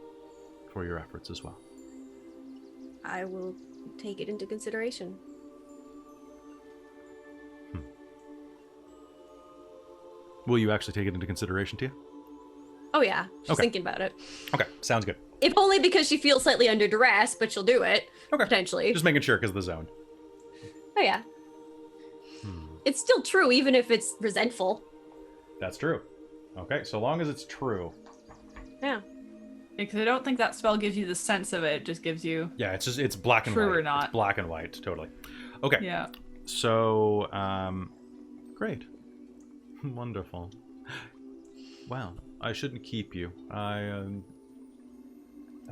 for your efforts as well. I will take it into consideration. Will you actually take it into consideration, Tia? Oh yeah, she's Okay. thinking about it. Okay, sounds good. If only because she feels slightly under duress, but she'll do it. Okay. Potentially. Just making sure because of the zone. Oh yeah. It's still true, even if it's resentful. That's true. Okay, so long as it's true. Yeah. Because I don't think that spell gives you the sense of it. It just gives you. Yeah, it's black and True white. or not. It's black and white, totally. Okay. Yeah. So, great. Wonderful. Well, I shouldn't keep you. I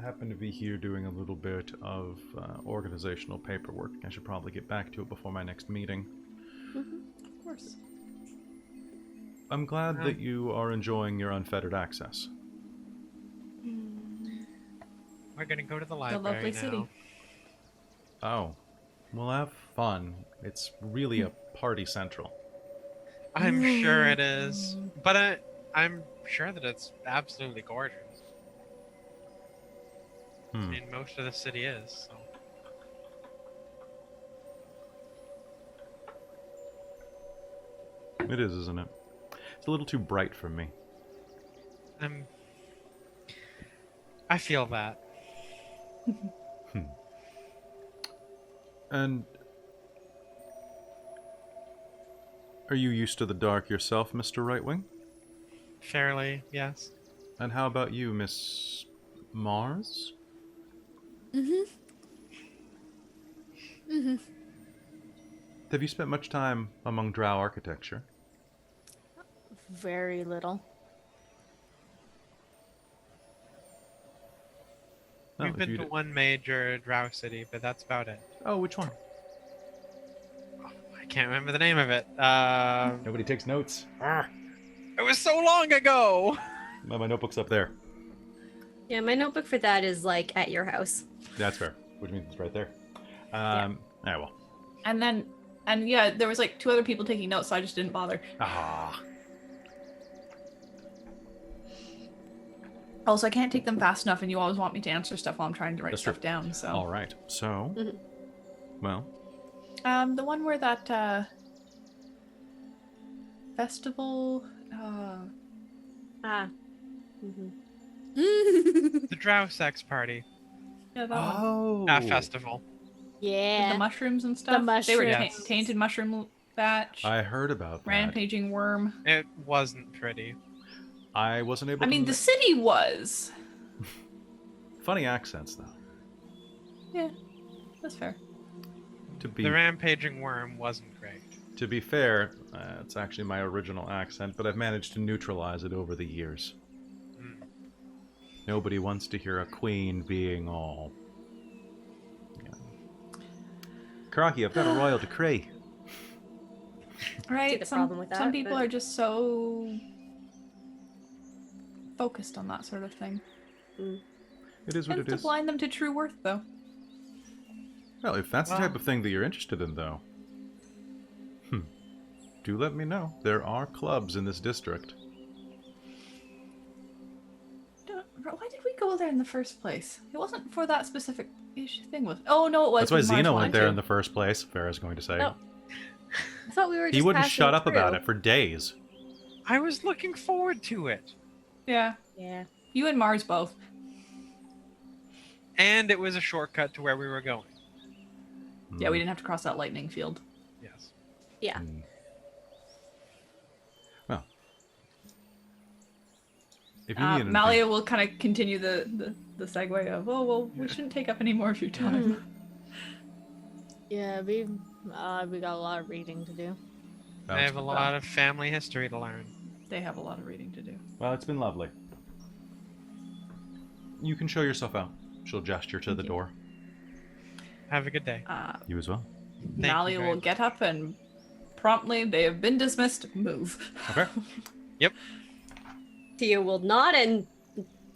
happen to be here doing a little bit of organizational paperwork. I should probably get back to it before my next meeting. Of course. I'm glad that you are enjoying your unfettered access. We're gonna go to the The library lovely now. city. Oh. Well, have fun. It's really a party central. I'm sure it is, but I'm sure that it's absolutely gorgeous. I mean, most of the city is. So. It is, isn't it? It's a little too bright for me. I feel that. And are you used to the dark yourself, Mr. Rightwing? Fairly, yes. And how about you, Miss Mars? Have you spent much time among Drow architecture? Very little. Oh, We've if been you to did- one major drow city, but that's about it. Oh, which one? I can't remember the name of it. Nobody takes notes. It was so long ago! My notebook's up there. Yeah, my notebook for that is like at your house. That's fair. Which means it's right there. Well. And yeah, there was like 2 other people taking notes, so I just didn't bother. Ah. Also, I can't take them fast enough, and you always want me to answer stuff while I'm trying to write That's stuff true. down. So, All right. So, well, the one where that festival. The drow sex party. Yeah, that one. oh, Festival. With Yeah. the mushrooms and stuff. They were mushrooms. tainted mushroom batch. I heard about that. Rampaging worm. It wasn't pretty. I wasn't able. I mean, to the city was. funny accents though. Yeah, that's fair. To be The rampaging worm wasn't great. to be fair, it's actually my original accent, but I've managed to neutralize it over the years. Nobody wants to hear a queen being all. Karaki, I've got a royal decree. Right. the Some problem with some that, people but- are just so focused on that sort of thing. It is what Tends it to is. blind them to true worth, though. Well, if that's the Well- type of thing that you're interested in, though. do let me know. There are clubs in this district. Why did we go there in the first place? It wasn't for that specific thing. Oh no, it was. That's why because Mars Xeno wanted went there to. in the first place, Farrah's going to say. No. I thought we were just He wouldn't passing shut up about through. it for days. I was looking forward to it. Yeah, Yeah. you and Mars both. And it was a shortcut to where we were going. Yeah, we didn't have to cross that lightning field. Yes. Yeah. Well. If you need anything... Malia will kind of continue the segue of, oh, well, we shouldn't take up any more of your time. Yeah, we got a lot of reading to do. I have a lot of family history to learn. They have a lot of reading to do. Well, it's been lovely. You can show yourself out. She'll gesture to the door. Have a good day. You as well. Thank you Malia very will much. get up and promptly, they have been dismissed, move. Okay. Tia will nod and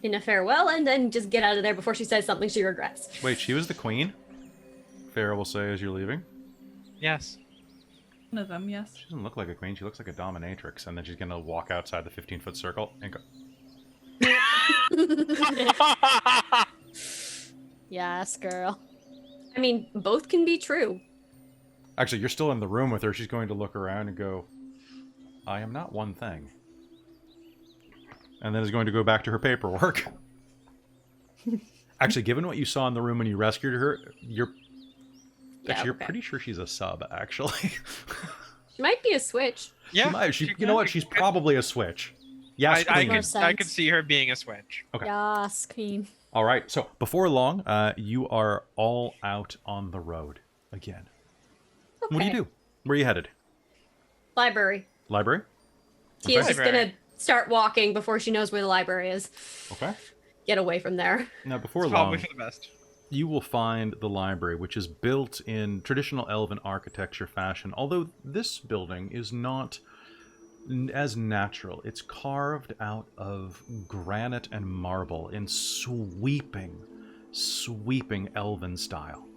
in a farewell and then just get out of there before she says something she regrets. Wait, she was the queen? Farrah will say as you're leaving. Yes. One of them, yes. She doesn't look like a queen. She looks like a dominatrix. And then she's going to walk outside the 15-foot circle and go... Yes, girl. I mean, both can be true. Actually, you're still in the room with her. She's going to look around and go, I am not one thing. And then is going to go back to her paperwork. Actually, given what you saw in the room when you rescued her, you're Okay. pretty sure she's a sub, actually. She might be a switch. Yeah. You know what? She's probably a switch. Yes, I queen. I could see her being a switch. Okay. Yes, queen. All right. So before long, you are all out on the road again. Okay. What do you do? Where are you headed? Library. Library? Tia's just Library. gonna start walking before she knows where the library is. Okay. Get away from there. Now, before It's long, probably for the best. you will find the library, which is built in traditional elven architecture fashion, although this building is not as natural. It's carved out of granite and marble in sweeping elven style.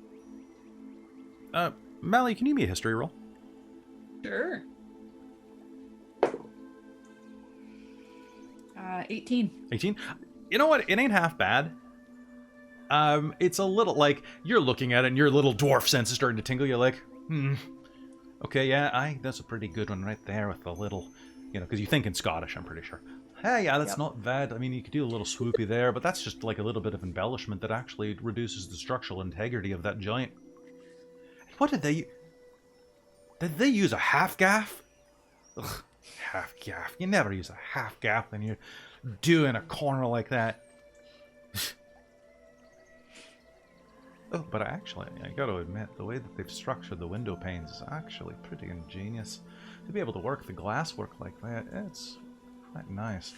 Mally, can you give me a history roll? Sure. 18. 18? You know what? It ain't half bad. It's a little like you're looking at it and your little dwarf sense is starting to tingle. You're like, okay, yeah, that's a pretty good one right there with the little, because you think in Scottish, I'm pretty sure. Hey, yeah, that's not bad. I mean, you could do a little swoopy there, but that's just like a little bit of embellishment that actually reduces the structural integrity of that joint. What did they use a half gaff? Ugh, half gaff. You never use a half gaff when you're doing a corner like that. Oh, but I gotta admit, the way that they've structured the window panes is actually pretty ingenious. To be able to work the glass work like that, it's quite nice.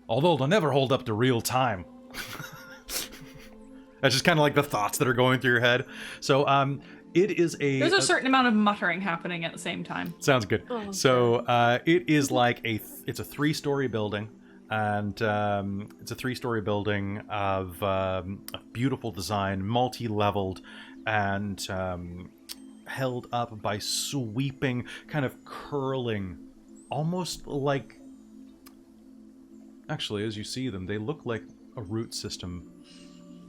Although they'll never hold up to real time. That's just kind of like the thoughts that are going through your head. So, it is There's a certain amount of muttering happening at the same time. Sounds good. Oh, So, it is like it's a 3-story building. And it's a 3-story building of a beautiful design, multi-leveled, and held up by sweeping, kind of curling, almost like... Actually, as you see them, they look like a root system,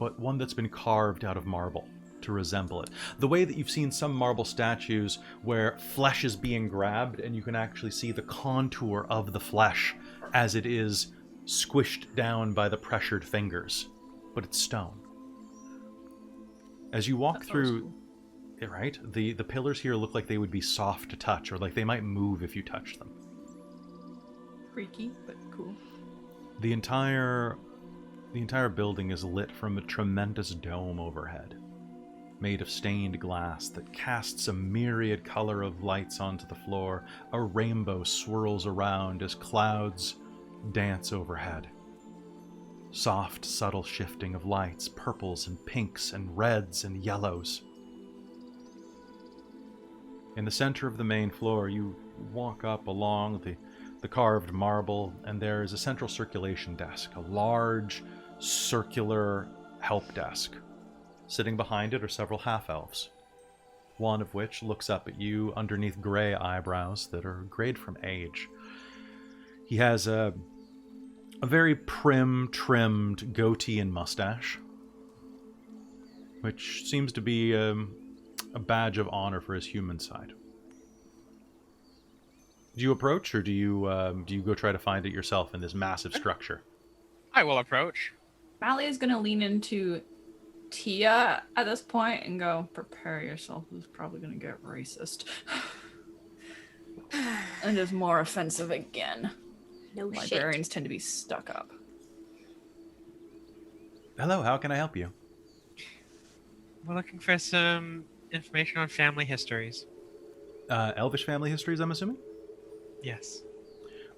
but one that's been carved out of marble to resemble it. The way that you've seen some marble statues where flesh is being grabbed and you can actually see the contour of the flesh as it is squished down by the pressured fingers, but it's stone. As you walk through, right, the pillars here look like they would be soft to touch, or like they might move if you touch them. Freaky, but cool. The entire building is lit from a tremendous dome overhead, made of stained glass that casts a myriad color of lights onto the floor. A rainbow swirls around as clouds dance overhead. Soft, subtle shifting of lights, purples and pinks and reds and yellows. In the center of the main floor, you walk up along the carved marble, and there is a central circulation desk, a large, circular help desk. Sitting behind it are several half-elves, one of which looks up at you underneath gray eyebrows that are grayed from age. He has a very prim, trimmed goatee and mustache, which seems to be a badge of honor for his human side. Do you approach, or do you go try to find it yourself in this massive structure? I will approach. Mally is gonna lean into Tia at this point and go, prepare yourself, who's probably gonna get racist. And is more offensive again. No shit. Librarians tend to be stuck up. Hello, how can I help you? We're looking for some information on family histories. Elvish family histories, I'm assuming? Yes.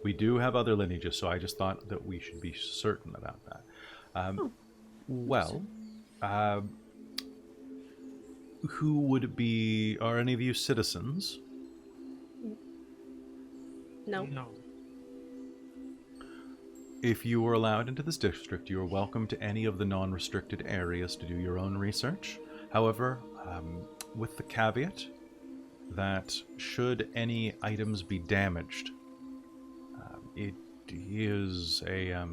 We do have other lineages, so I just thought that we should be certain about that. Well, who would it be? Are any of you citizens? No. No. If you were allowed into this district, you are welcome to any of the non-restricted areas to do your own research. However, with the caveat that should any items be damaged, it is a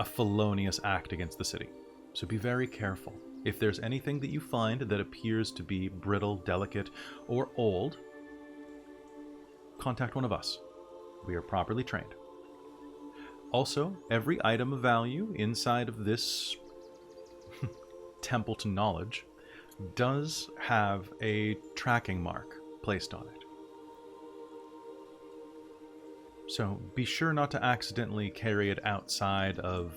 felonious act against the city. So be very careful. If there's anything that you find that appears to be brittle, delicate, or old, contact one of us. We are properly trained. Also, every item of value inside of this temple to knowledge does have a tracking mark placed on it. So be sure not to accidentally carry it outside of,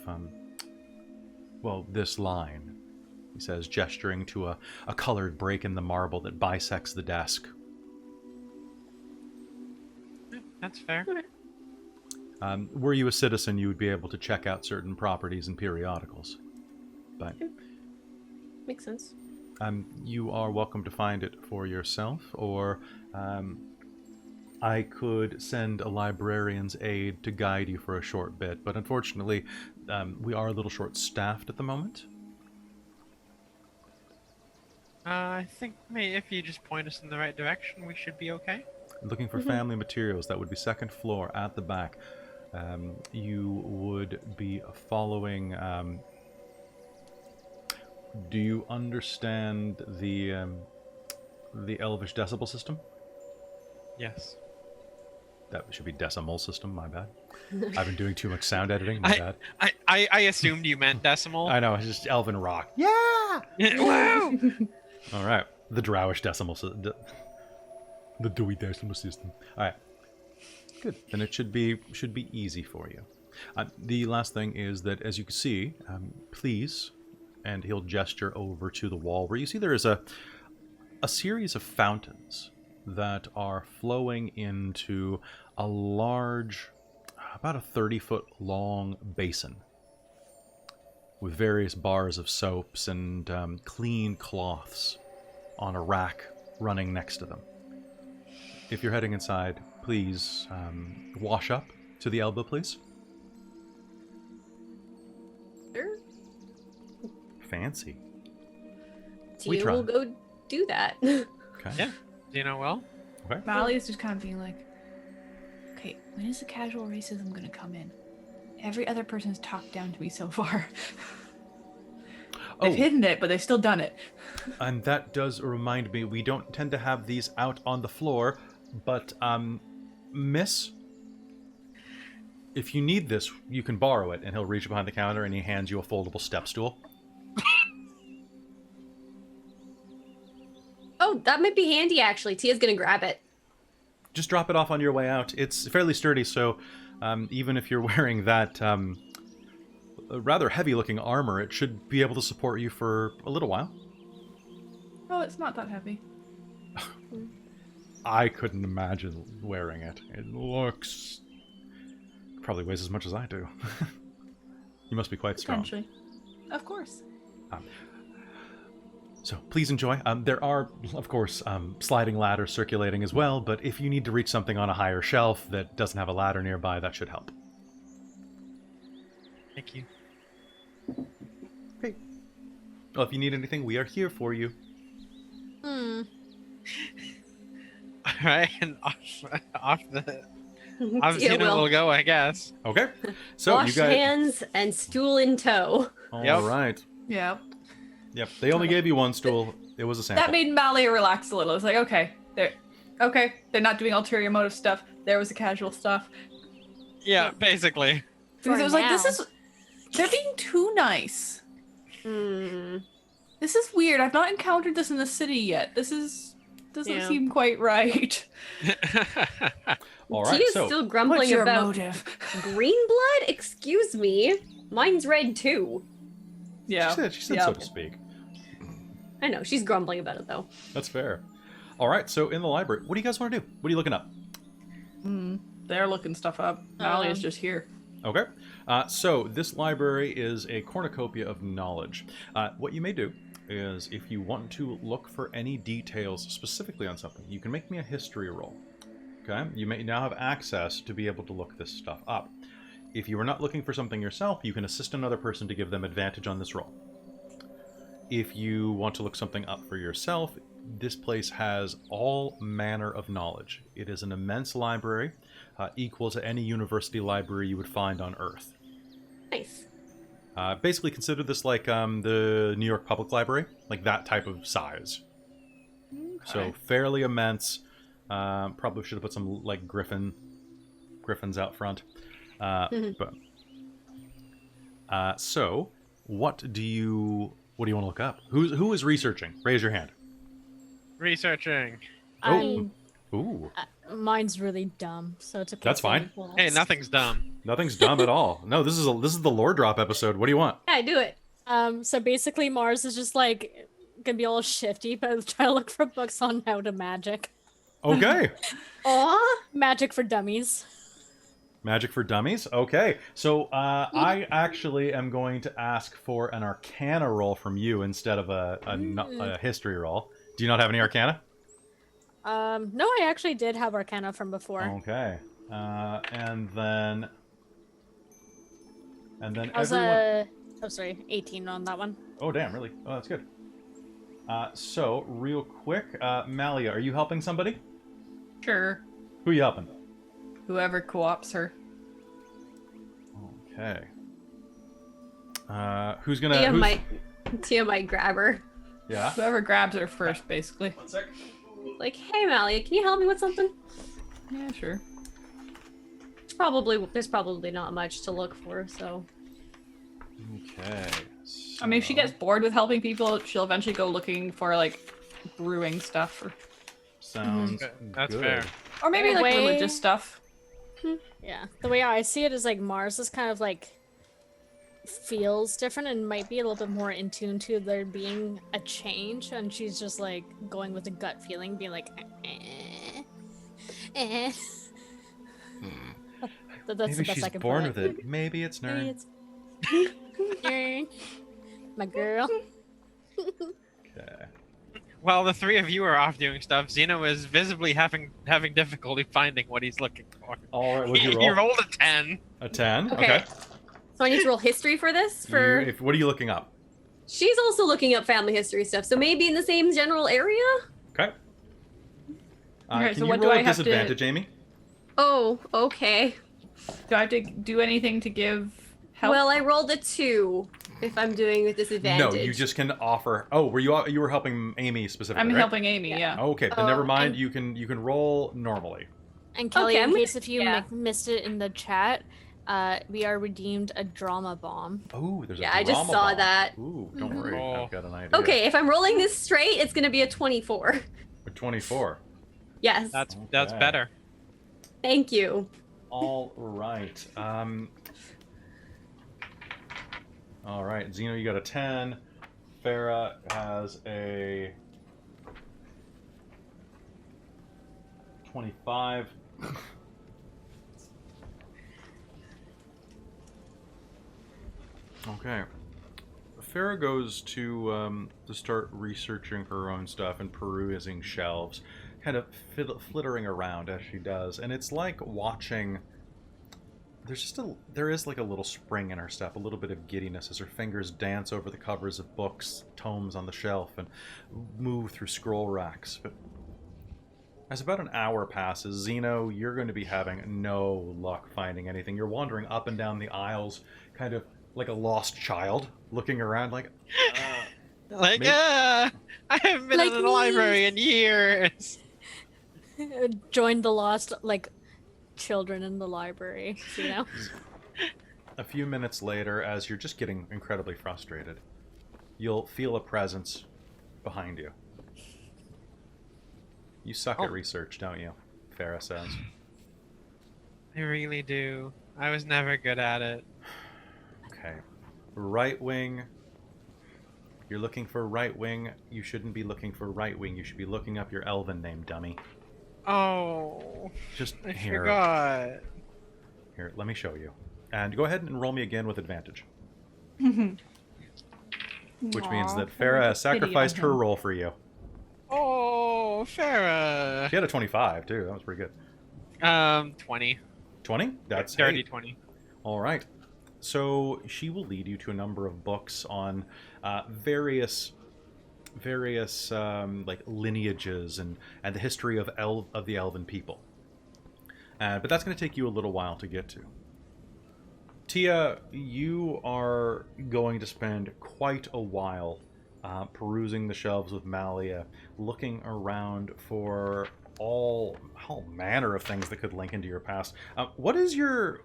this line, he says, gesturing to a colored break in the marble that bisects the desk. Yeah, that's fair. Were you a citizen, you would be able to check out certain properties and periodicals. But Makes sense. you are welcome to find it for yourself, or I could send a librarian's aide to guide you for a short bit. But unfortunately, we are a little short-staffed at the moment. I think maybe if you just point us in the right direction, we should be okay. Looking for family materials, that would be second floor at the back. You would be following... do you understand the Elvish decibel system? Yes. That should be decimal system, my bad. I've been doing too much sound editing, my bad. I assumed you meant decimal. I know, it's just Elven rock. Yeah! Woo! All right, the Drowish decimal system. The Dewey decimal system. All right, good. Then it should be easy for you. The last thing is that, as you can see, please, and he'll gesture over to the wall where you see there is a series of fountains that are flowing into a large, about a 30-foot long basin with various bars of soaps and clean cloths on a rack running next to them. If you're heading inside, please wash up to the elbow, please. Sure. Fancy. Tia will go do that. Okay. Yeah. Do you know well? Okay. Mally is just kind of being like, okay, when is the casual racism gonna come in? Every other person's talked down to me so far. They've hidden it, but they've still done it. And that does remind me, we don't tend to have these out on the floor, but, miss, if you need this, you can borrow it. And he'll reach behind the counter and he hands you a foldable step stool. Oh, that might be handy, actually. Tia's gonna grab it. Just drop it off on your way out. It's fairly sturdy, so even if you're wearing that rather heavy-looking armor, it should be able to support you for a little while. Oh, it's not that heavy. I couldn't imagine wearing it. It looks... probably weighs as much as I do. You must be quite strong. Potentially. Of course. So please enjoy. There are, of course, sliding ladders circulating as well, but if you need to reach something on a higher shelf that doesn't have a ladder nearby, that should help. Thank you. Great. Well, if you need anything, we are here for you. Hmm. All right, and off Tia Xena will will go, I guess. Okay. So wash you guys. hands and stool in tow. All right. Yeah. Yep. They only gave you one stool. It was a sample. That made Malia relax a little. It's like, okay, they're not doing ulterior motive stuff. There was the casual stuff. Yeah, basically. Because For it was like, now. they're being too nice. Hmm. This is weird. I've not encountered this in the city yet. Doesn't Yeah. seem quite right. All right. Tia's So still What's grumbling your about motive? green blood. Excuse me, mine's red too. Yeah. she said yeah. so to speak. I know she's grumbling about it though. That's fair. All right. So in the library, what do you guys want to do? What are you looking up? They're looking stuff up. Malia's just here. Okay. So this library is a cornucopia of knowledge. What you may do is, if you want to look for any details specifically on something, you can make me a history roll. Okay? You may now have access to be able to look this stuff up. If you are not looking for something yourself, you can assist another person to give them advantage on this roll. If you want to look something up for yourself, this place has all manner of knowledge. It is an immense library, equal to any university library you would find on Earth. Nice. Basically, consider this like the New York Public Library, like that type of size. So fairly immense. Probably should have put some like griffins out front. So what do you want to look up? Who is researching? Raise your hand. Researching. I'm- Ooh, Mine's really dumb, so it's okay. That's if I fine. last. Hey, nothing's dumb. nothing's dumb at all. No, this is the lore drop episode. What do you want? Yeah, do it. So basically, Mars is just like gonna be all shifty, but try to look for books on how to magic. Okay. Aw. Magic for dummies. Magic for dummies? Okay. So I actually am going to ask for an Arcana roll from you instead of a history roll. Do you not have any Arcana? No, I actually did have Arcana from before. Okay. And then I was everyone... oh sorry, 18 on that one. Oh, damn, really? Oh, that's good. So, real quick, Malia, are you helping somebody? Sure. Who are you helping? Whoever co-ops her. Okay. Who's gonna... Tia might grab her. Yeah? Whoever grabs her first, basically. 1 sec. Like, hey Malia, can you help me with something? Yeah, sure. There's probably not much to look for, so. Okay. I mean, if she so- gets bored with helping people, she'll eventually go looking for, like, brewing stuff. Sounds That's good. fair. Or maybe, like, Way- religious stuff. Yeah, the way I see it is like Mars is kind of like feels different and might be a little bit more in tune to there being a change, and she's just like going with a gut feeling, being like, That's Maybe the best she's I can born put with it. Maybe it's Maybe Nyrn. it's Nyrn. My girl. Okay. While the three of you are off doing stuff, Xeno is visibly having difficulty finding what he's looking for. All right, what'd you He roll? rolled a 10. A 10? Okay. So I need to roll history for this? What are you looking up? She's also looking up family history stuff, so maybe in the same general area? Okay. Okay, Can so you what do roll I a have to- disadvantage, Amy? Oh, okay. Do I have to do anything to give help? Well, I rolled a 2 if I'm doing with disadvantage. No, you just can offer. Oh, you were helping Amy specifically? I'm right? helping Amy, yeah. Okay, then Oh, never mind. and- You can roll normally. And Kelly, Okay, in I'm gonna- case if you yeah. missed it in the chat, we are redeemed a drama bomb. Oh, there's a Yeah, I just drama saw bomb. that. Ooh, don't worry. Oh. I've got an idea. Okay, if I'm rolling this straight, it's gonna be a 24. A 24. Yes. That's Okay. better. Thank you. All right. All right, Xeno, you got a 10. Farah has a 25. Okay. Farah goes to start researching her own stuff and perusing shelves, kind of flittering around as she does, and it's like watching there is like a little spring in her step, a little bit of giddiness as her fingers dance over the covers of books, tomes on the shelf, and move through scroll racks. But as about an hour passes, Zeno, you're going to be having no luck finding anything. You're wandering up and down the aisles, kind of like a lost child, looking around like... Like, maybe- I haven't been Like in the me. library in years. Join the lost, like, children in the library, you know? A few minutes later, as you're just getting incredibly frustrated, you'll feel a presence behind you. You suck at research, don't you? Farah says. I really do. I was never good at it. Okay. Rightwing. You're looking for Rightwing. You shouldn't be looking for Rightwing. You should be looking up your elven name, dummy. Oh, Just I here. forgot. Here, let me show you. And go ahead and roll me again with advantage. Which means that Farah has sacrificed her roll for you. Oh, Farah. She had a 25, too. That was pretty good. 20. 20? That's dirty hey. 20. All right. So she will lead you to a number of books on various like lineages and the history of the elven people. But that's going to take you a little while to get to. Tia, you are going to spend quite a while perusing the shelves with Malia, looking around for all manner of things that could link into your past. What's your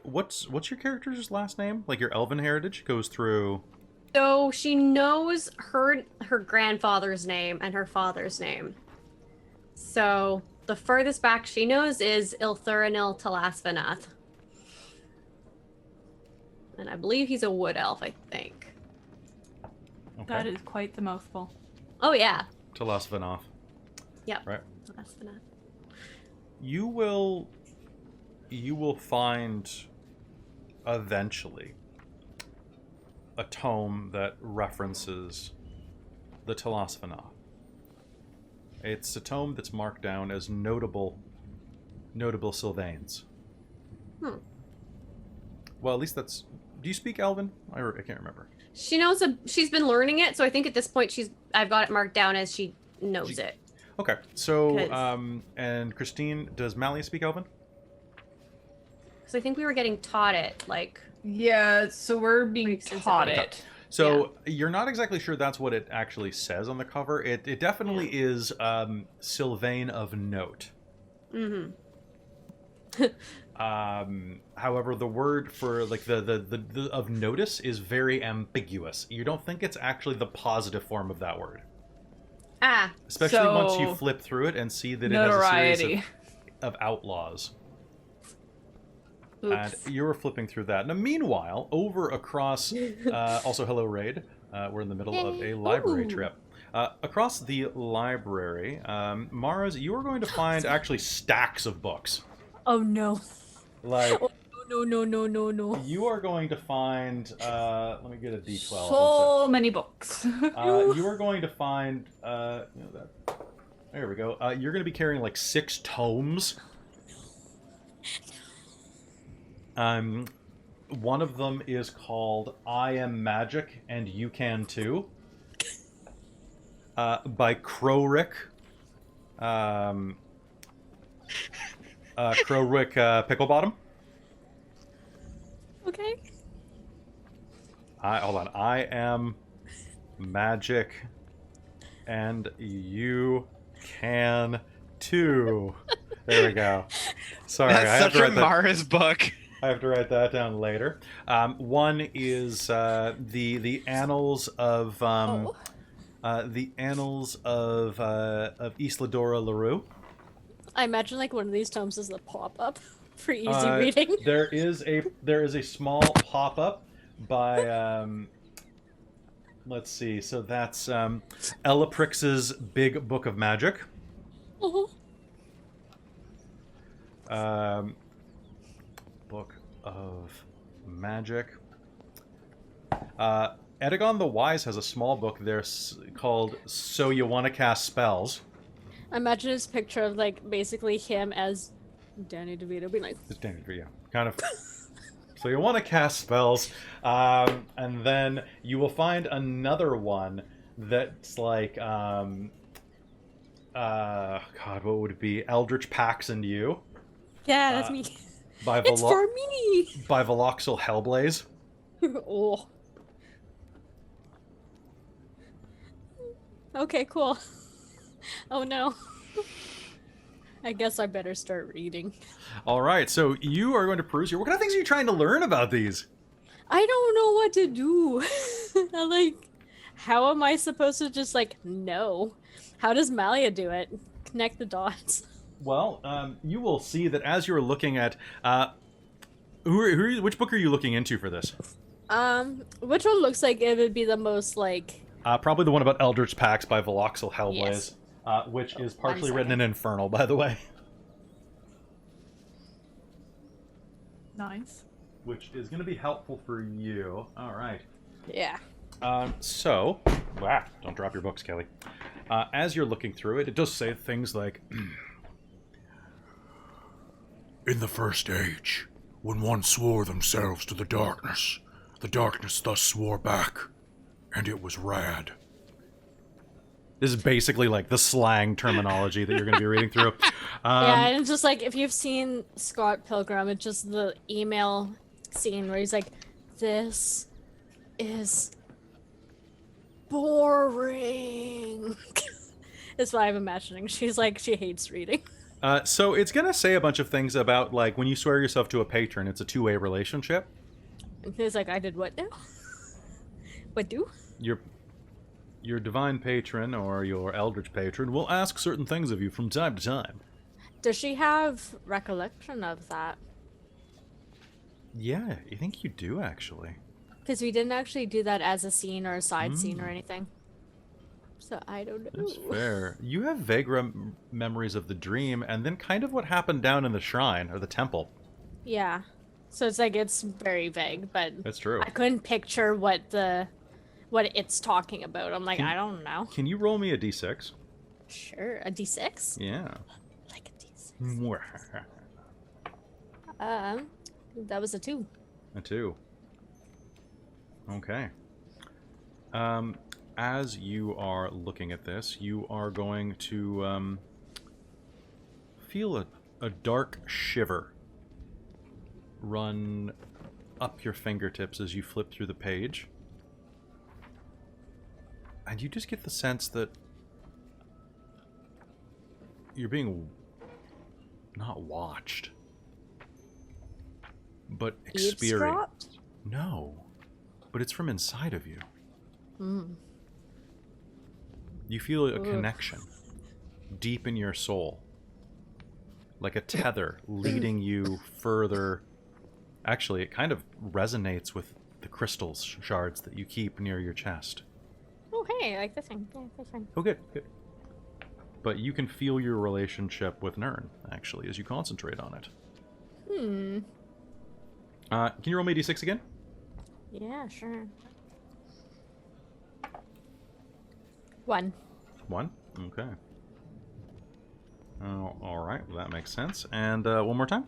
character's last name? Like your elven heritage goes through. So she knows her grandfather's name and her father's name. So the furthest back she knows is Ilthuranil Talasvanath. And I believe he's a wood elf, I think. Okay. That is quite the mouthful. Oh yeah. Talasvanath. Yep. Right. Talasvanath. You will find eventually a tome that references the Talasvanath. It's a tome that's marked down as notable Sylvains. Well, at least that's... Do you speak Elven? I can't remember. She knows she's been learning it, so I think at this point I've got it marked down as she knows it. Okay, so 'Cause- and Christine, does Malia speak Elven? So I think we were getting taught it, like... Yeah, so we're being Extensively. taught it. So you're not exactly sure that's what it actually says on the cover. It definitely is Sylvain of note. Mm-hmm. However, the word for like the of notice is very ambiguous. You don't think it's actually the positive form of that word. Ah. Especially once you So, flip through it and see that it has a series notoriety. of outlaws. Oops. And you were flipping through that. Now, meanwhile, over across, also hello Raid, we're in the middle of a library Ooh. trip. Across the library, Mars, you are going to find actually stacks of books. Oh no. Like, No. you are going to find, let me get a D12. So many books. You are going to find, there we go. You're going to be carrying like 6 tomes. One of them is called I Am Magic and You Can Too, by Crowrick. Crowrick Picklebottom. Okay. Hold on. I Am Magic and You Can Too. There we go. Sorry, I That's have such to a write that. Mara's book. I have to write that down later. One is the annals of Isla Dora LaRue. I imagine like one of these tomes is a pop-up for easy reading. There is a small pop up by let's see. So that's Ella Prix's Big Book of Magic. Book of Magic. Edagon the Wise has a small book there called So You Wanna Cast Spells. I imagine his picture of like basically him as Danny DeVito being like, It's Danny DeVito. Kind of. So you want to cast spells, and then you will find another one that's like, God, what would it be? Eldritch Pax into you. Yeah, that's me. By It's for me. by Veloxel Hellblaze. Oh. Okay, cool. Oh no. I guess I better start reading. All right, so you are going to peruse here. What kind of things are you trying to learn about these? I don't know what to do. Like, how am I supposed to just like know? How does Malia do it? Connect the dots. Well, you will see that as you're looking at, which book are you looking into for this? Which one looks like it would be the most like? Probably the one about Eldritch Pax by Veloxel Hellblaze, Yes. which is partially written in Infernal, by the way. Nice. Which is going to be helpful for you. All right. Yeah. So, don't drop your books, Kelly. As you're looking through it, it does say things like, In the first age, when one swore themselves to the darkness thus swore back, and it was rad. this is basically like the slang terminology that you're going to be reading through. Yeah, and it's just like if you've seen Scott Pilgrim, it's just the email scene where he's like, "This is boring." That's what I'm imagining. She's like, she hates reading. So it's going to say a bunch of things about, like, when you swear yourself to a patron, it's a two-way relationship. And he's like, I did what now? What do? Your divine patron or your eldritch patron will ask certain things of you from time to time. Does she have recollection of that? Yeah, I think you do, actually. Because we didn't actually do that as a scene or a side scene or anything. So I don't know. That's fair. You have vague memories of the dream, and then kind of what happened down in the shrine, or the temple. Yeah. So it's like, it's very vague, but That's true. I couldn't picture what it's talking about. I'm like, I don't know. Can you roll me a d6? Sure. A D6? Yeah. Like a D6. That was a 2. A 2. Okay. As you are looking at this, you are going to feel a dark shiver run up your fingertips as you flip through the page. And you just get the sense that you're being not watched, but experienced. Eavesdropped? No, but it's from inside of you. Hmm. You feel a connection deep in your soul, like a tether leading you further. Actually, it kind of resonates with the crystal shards that you keep near your chest. Oh, hey, I like this thing. Yeah, this thing. Oh, good, good. But you can feel your relationship with Nyrn, actually, as you concentrate on it. Hmm. Can you roll me a d6 again? Yeah, sure. 1. 1? Okay. Oh, all right, well, that makes sense. And one more time.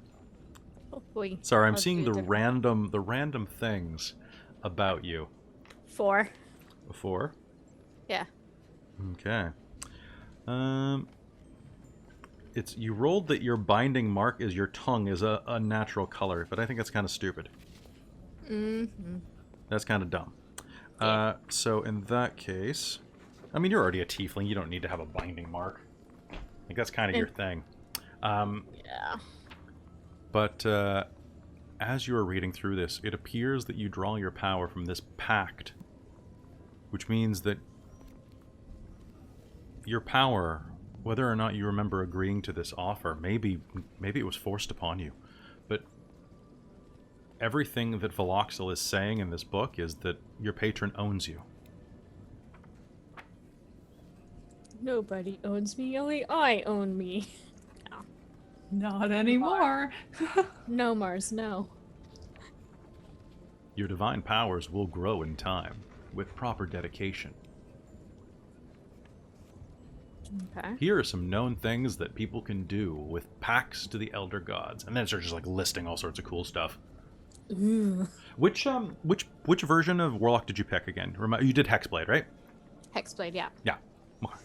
Oh boy. Sorry, I'm I'll seeing do the it. random things about you. 4. 4. Yeah. Okay. It's you rolled that your binding mark is your tongue is a natural color, but I think that's kind of stupid. Mm-hmm. That's kind of dumb. Yeah. So in that case, I mean, you're already a tiefling. You don't need to have a binding mark. Like that's kind of your thing. Yeah. But as you are reading through this, it appears that you draw your power from this pact, which means that your power, whether or not you remember agreeing to this offer, maybe it was forced upon you, but everything that Veloxel is saying in this book is that your patron owns you. Nobody owns me, only I own me. Not anymore. No, Mars, no. Your divine powers will grow in time, with proper dedication. Okay. Here are some known things that people can do with pacts to the elder gods. And then it's just like listing all sorts of cool stuff. Ooh. Which version of Warlock did you pick again? You did Hexblade, right? Hexblade, yeah. Yeah. Okay.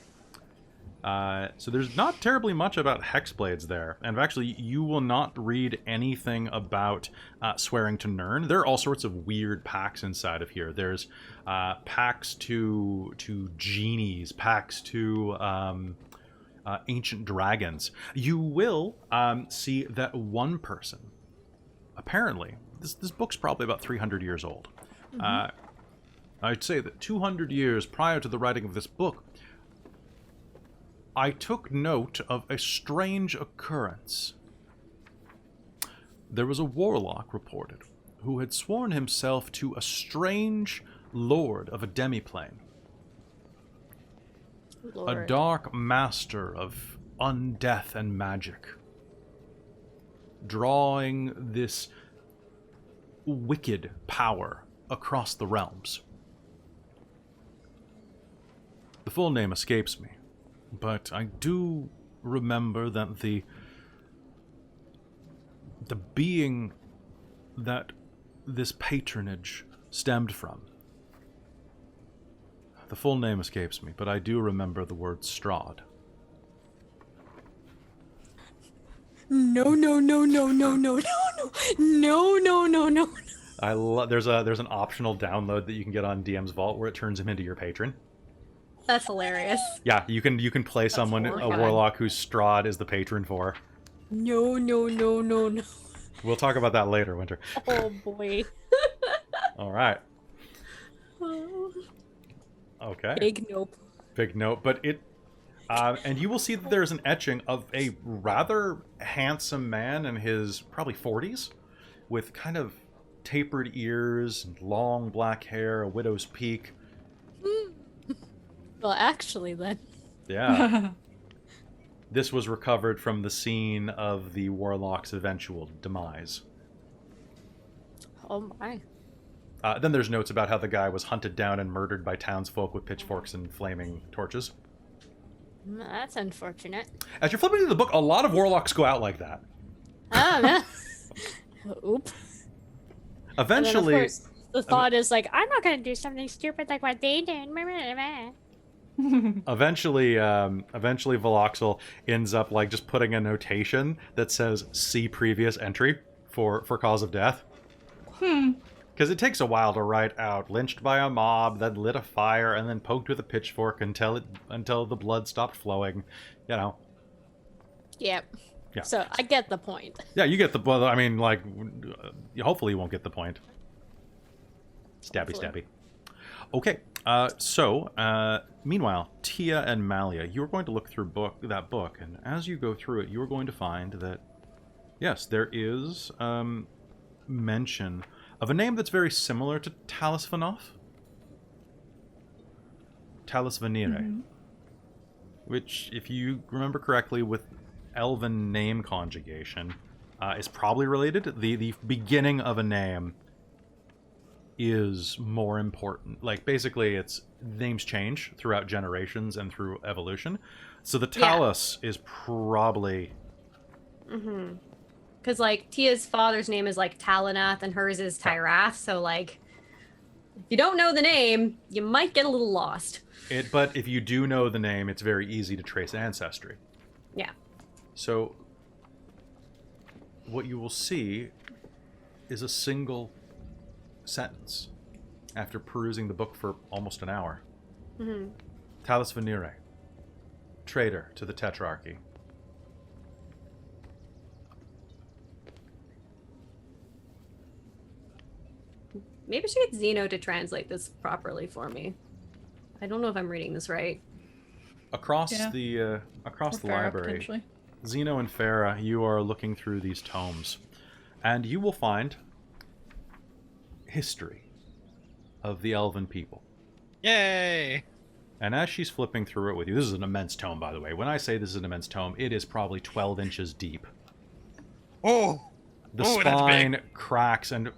So there's not terribly much about Hexblades there. And actually, you will not read anything about swearing to Nyrn. There are all sorts of weird pacts inside of here. There's pacts to genies, pacts to ancient dragons. You will see that one person, apparently, this book's probably about 300 years old. I'd say that 200 years prior to the writing of this book, I took note of a strange occurrence. There was a warlock reported who had sworn himself to a strange lord of a demiplane. Lord. A dark master of undeath and magic, drawing this wicked power across the realms. The full name escapes me, but I do remember that the being that this patronage stemmed from. The full name escapes me, but I do remember the word Strahd. No. There's an optional download that you can get on DM's Vault where it turns him into your patron. That's hilarious. Yeah, you can play someone, a horrifying. warlock whose Strahd is the patron for. No. We'll talk about that later, Winter. Oh boy. All right. Okay. Big nope. Big note, but it... and you will see that there's an etching of a rather handsome man in his probably 40s with kind of tapered ears and long black hair, a widow's peak. Well, actually, then. Yeah. This was recovered from the scene of the warlock's eventual demise. Oh my. Then there's notes about how the guy was hunted down and murdered by townsfolk with pitchforks and flaming torches. That's unfortunate. As you're flipping through the book, a lot of warlocks go out like that. Oh, no. Oop. Eventually... And then, of course, the thought is like, I'm not going to do something stupid like what they did. Eventually Veloxel ends up like just putting a notation that says "see previous entry" for cause of death. Because it takes a while to write out lynched by a mob, then lit a fire, and then poked with a pitchfork until the blood stopped flowing. You know. Yep. Yeah. So I get the point. Yeah, you get the. Well, I mean, like, hopefully you won't get the point. Stabby, Hopefully. stabby. Okay. Meanwhile, Tia and Malia, you're going to look through that book, and as you go through it, you're going to find that, yes, there is mention of a name that's very similar to Talis Vanoff. Talis Vanire. Which, if you remember correctly, with Elven name conjugation, is probably related. The beginning of a name is more important. Like, basically, it's names change throughout generations and through evolution. So the Talis is probably... Because, like, Tia's father's name is, like, Talanath and hers is Tyrath. So, like, if you don't know the name, you might get a little lost. But if you do know the name, it's very easy to trace ancestry. Yeah. So what you will see is a single sentence after perusing the book for almost an hour. Talis Vanire, traitor to the Tetrarchy. Maybe I should get Zeno to translate this properly for me. I don't know if I'm reading this right. Across Yeah. the library, Potentially. Zeno and Farah, you are looking through these tomes, and you will find history of the Elven people. Yay! And as she's flipping through it with you, this is an immense tome, by the way. When I say this is an immense tome, it is probably 12 inches deep. Oh! The Oh, that's spine big. cracks, and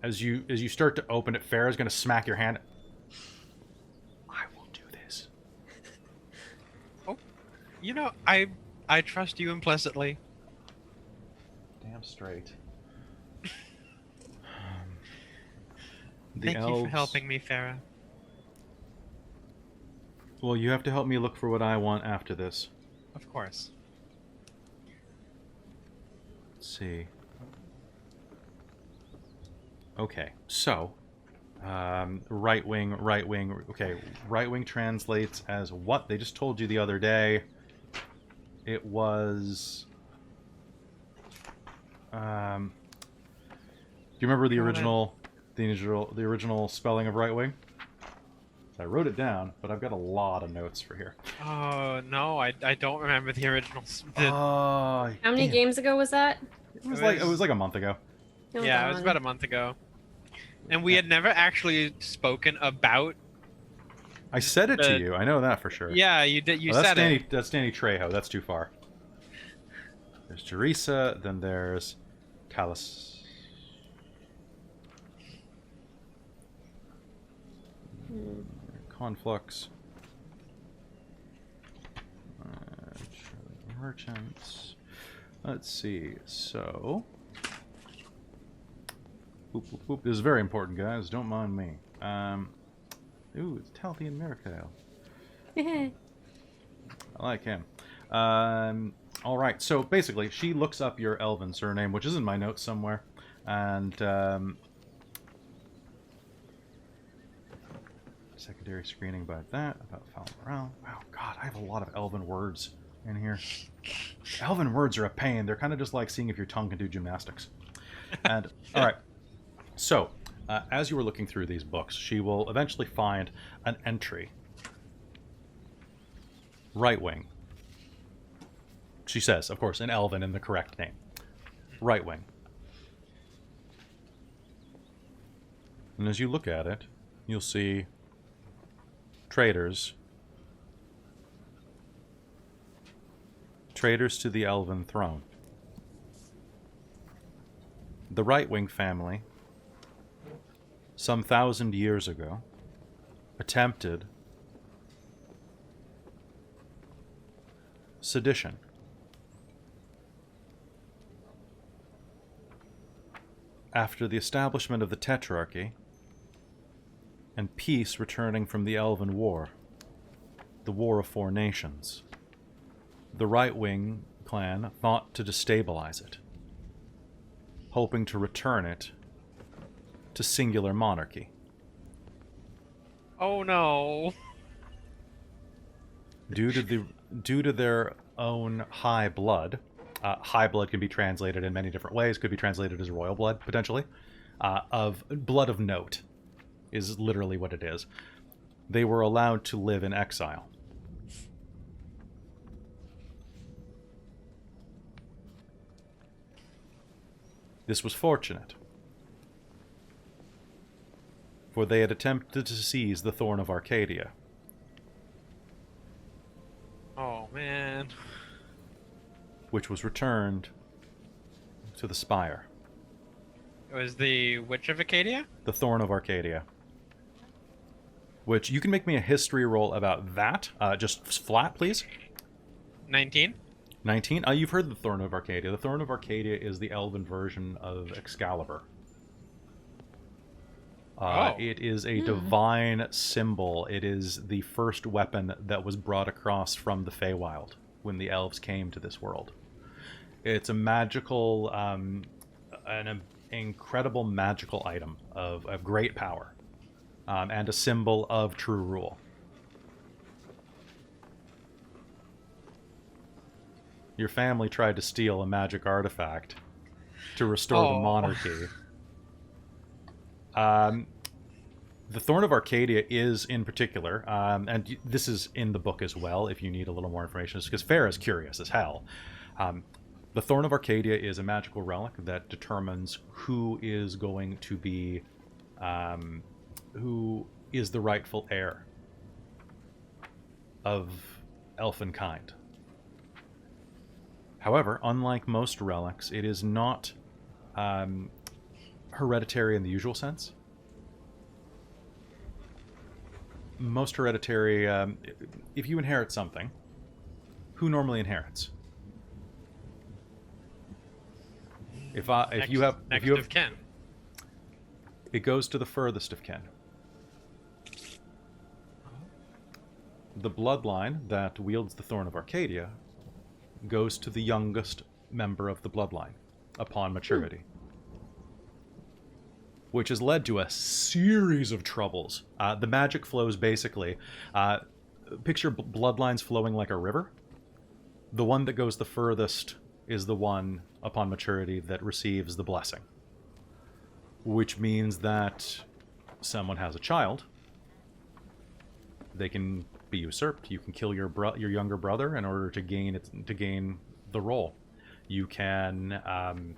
as you start to open it, Farah's going to smack your hand. I will do this. You know, I trust you implicitly. Damn straight. The Thank you elves... for helping me, Farah. Well, you have to help me look for what I want after this. Of course. Let's see. Okay, so... Rightwing. Okay, Rightwing translates as what? They just told you the other day. It was... do you remember the original spelling of Rightwing? I wrote it down, but I've got a lot of notes for here. Oh, no, I don't remember the originals. Oh, How many games ago was that? it was like a month ago. Hold Yeah, it was on. about a month ago. And we had never actually spoken about... I said it to you. I know that for sure. Yeah, you did. You that's said Danny, it. That's Danny Trejo. That's too far. There's Teresa, then there's Callus. Conflux. Merchants. Let's see. So... Boop, boop, boop. This is very important, guys. Don't mind me. Ooh, it's Talthian Miracle. I like him. Alright, so basically, she looks up your elven surname, which is in my notes somewhere, and, secondary screening about that, about foul morale. Wow, God, I have a lot of elven words in here. Elven words are a pain. They're kind of just like seeing if your tongue can do gymnastics. And, alright, so, as you were looking through these books, she will eventually find an entry. Rightwing. She says, of course, in Elven in the correct name. Rightwing. And as you look at it, you'll see traitors. Traitors to the Elven throne. The Rightwing family, some 1,000 years ago, attempted sedition. After the establishment of the Tetrarchy and peace returning from the Elven War, the War of Four Nations, the Rightwing clan thought to destabilize it, hoping to return it to singular monarchy. Oh, no. Due to their own high blood can be translated in many different ways. Could be translated as royal blood, potentially. Of blood of note is literally what it is. They were allowed to live in exile. This was fortunate, for they had attempted to seize the Thorn of Arcadia. Oh, man. Which was returned to the Spire. It was the Witch of Acadia? The Thorn of Arcadia. Which, you can make me a history roll about that. Just flat, please. 19. 19? You've heard the Thorn of Arcadia. The Thorn of Arcadia is the elven version of Excalibur. It is a divine symbol. It is the first weapon that was brought across from the Feywild when the elves came to this world. It's a magical, an incredible magical item of great power, and a symbol of true rule. Your family tried to steal a magic artifact to restore the monarchy. The Thorn of Arcadia is, in particular, and this is in the book as well, if you need a little more information, because Farah's curious as hell. The Thorn of Arcadia is a magical relic that determines who is going to be, who is the rightful heir of elfenkind. However, unlike most relics, it is not hereditary in the usual sense. Most hereditary, if you inherit something, who normally inherits? If you have Kin. It goes to the furthest of kin. The bloodline that wields the Thorn of Arcadia goes to the youngest member of the bloodline upon maturity. Which has led to a series of troubles. The magic flows basically. Picture bloodlines flowing like a river. The one that goes the furthest is the one upon maturity that receives the blessing. Which means that someone has a child. They can be usurped. You can kill your younger brother in order to gain the role. You can.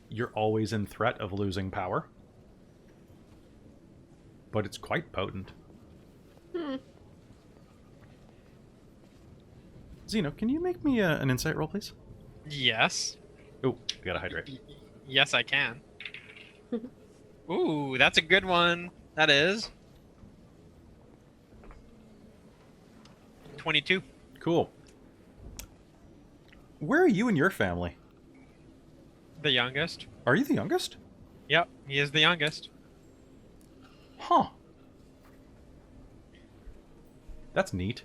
You're always in threat of losing power, but it's quite potent. Zeno, can you make me an insight roll, please? Yes. Oh, I gotta hydrate. Yes, I can. Ooh, that's a good one. That is 22. Cool. Where are you and your family? The youngest. Are you the youngest? Yep, he is the youngest. Huh. That's neat.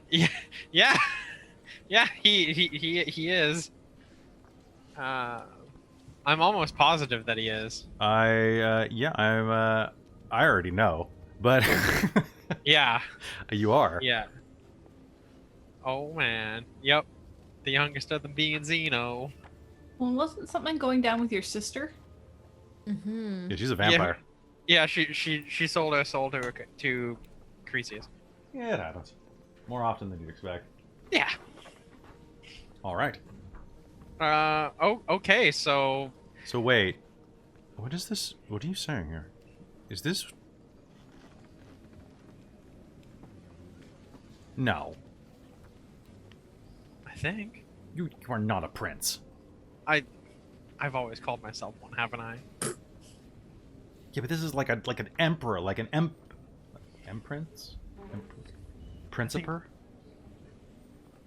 Yeah, yeah, yeah. He is. I'm almost positive that he is. I already know, but Yeah. you are. Yeah. Oh man. Yep. The youngest of them being Zeno. Well, wasn't something going down with your sister? Mm-hmm. Yeah, she's a vampire. Yeah. She sold her soul to Cresius. Yeah, it happens. More often than you'd expect. Yeah. All right. Oh. Okay. So. So wait, what is this? What are you saying here? Is this? No, I think you are not a prince. I've always called myself one, haven't I? Yeah, but this is like an emperor, like an empress, principer.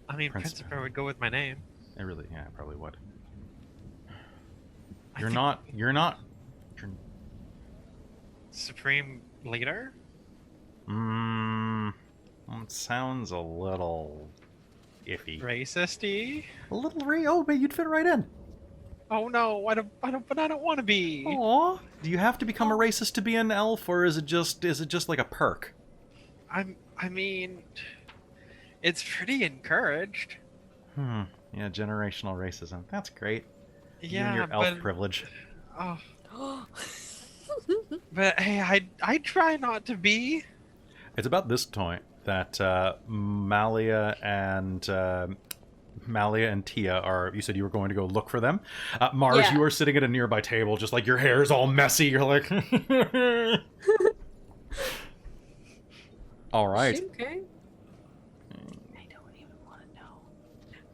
I mean, Principal. Principal would go with my name. It really, yeah, it probably would. I You're think- not. You're Supreme Leader? It sounds a little iffy. Racist-y? A little oh, but you'd fit right in. Oh no, I don't want to be. Aw. Do you have to become a racist to be an elf, or is it just like a perk? I mean, it's pretty encouraged. Yeah, generational racism. That's great. You Yeah, and your elf but privilege. oh, but hey, I try not to be. It's about this point that Malia and Tia are. You said you were going to go look for them. Mars, Yeah. you are sitting at a nearby table, just like your hair's all messy. You're like, all right. Okay. I don't even want to know.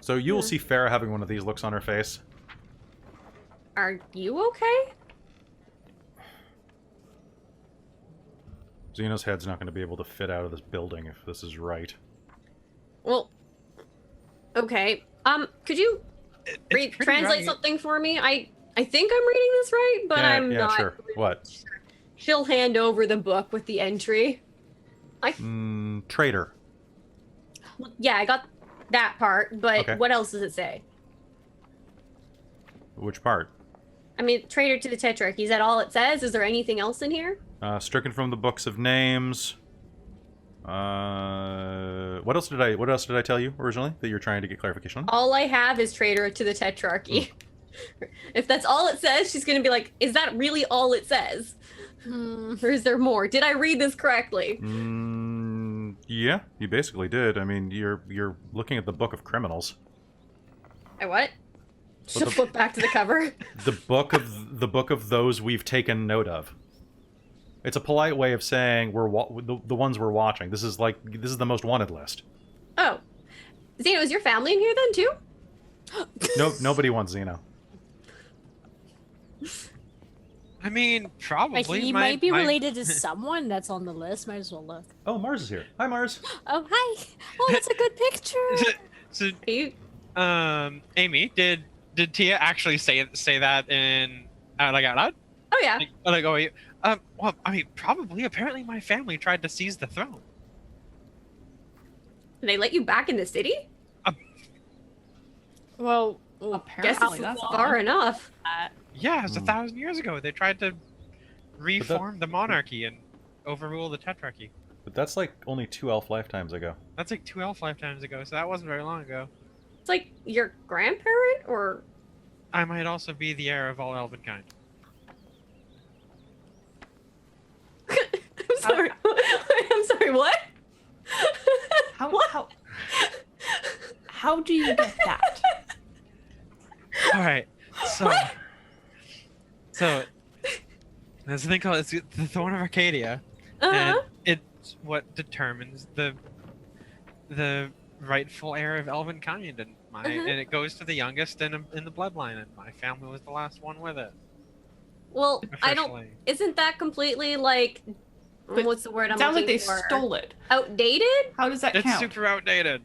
So you will see Farah having one of these looks on her face. Are you okay? Xeno's head's not going to be able to fit out of this building if this is right. Well, okay. Could you It's pretty translate right. something for me? I think I'm reading this right, but I'm yeah, not. sure. What? She'll hand over the book with the entry. Traitor. Yeah, I got that part, but Okay. what else does it say? Which part? I mean, traitor to the Tetrarchy. Is that all it says? Is there anything else in here? Stricken from the books of names. What else did I tell you originally that you're trying to get clarification on? All I have is traitor to the Tetrarchy. If that's all it says, she's gonna be like, "Is that really all it says, or is there more? Did I read this correctly?" Yeah, you basically did. I mean, you're looking at the Book of Criminals. I what? She'll the- flip back to the cover. The book of those we've taken note of. It's a polite way of saying the ones we're watching. This is the most wanted list. Oh, Zeno, is your family in here then too? No, nobody wants Xeno. I mean, probably. Like he might be related to someone that's on the list. Might as well look. Oh, Mars is here. Hi, Mars. Oh hi! Oh, that's a good picture. So, Are you? Amy, did Tia actually say that in out loud? Oh yeah. Like, oh, you, well, I mean, probably. Apparently, my family tried to seize the throne. They let you back in the city? Well, Guess Apparently, it's that's far odd. enough. Yeah, it was Hmm. 1,000 years ago. They tried to reform the monarchy and overrule the tetrarchy. But that's like only 2 elf lifetimes ago. That's like 2 elf lifetimes ago, so that wasn't very long ago. It's like your grandparent, or I might also be the heir of all elvenkind. I'm sorry. I'm sorry. What? How do you get that? All right, so there's a thing called the Thorn of Arcadia, and it's what determines the rightful heir of elvenkind, and and it goes to the youngest in the bloodline, and my family was the last one with it. Well, I don't. Officially. Isn't that completely like? But What's the word I'm Sounds like looking they for? stole it. Outdated? How does that It's count? super outdated.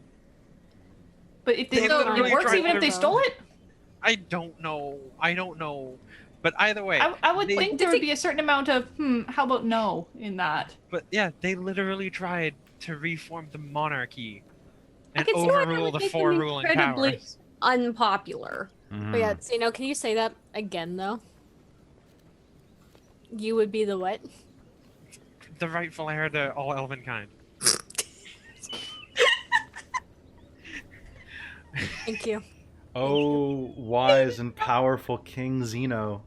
But if they, They so literally it works tried even to- if they stole it. I don't know. But either way, I would they- think there would be a certain amount of how about no in that. But yeah, they literally tried to reform the monarchy and can see why that overrule would the make them 4 ruling incredibly- powers. Unpopular. But yeah, Zeno, can you say that again though? You would be the what? The rightful heir to all elvenkind. Thank you. Oh, wise and powerful King Zeno.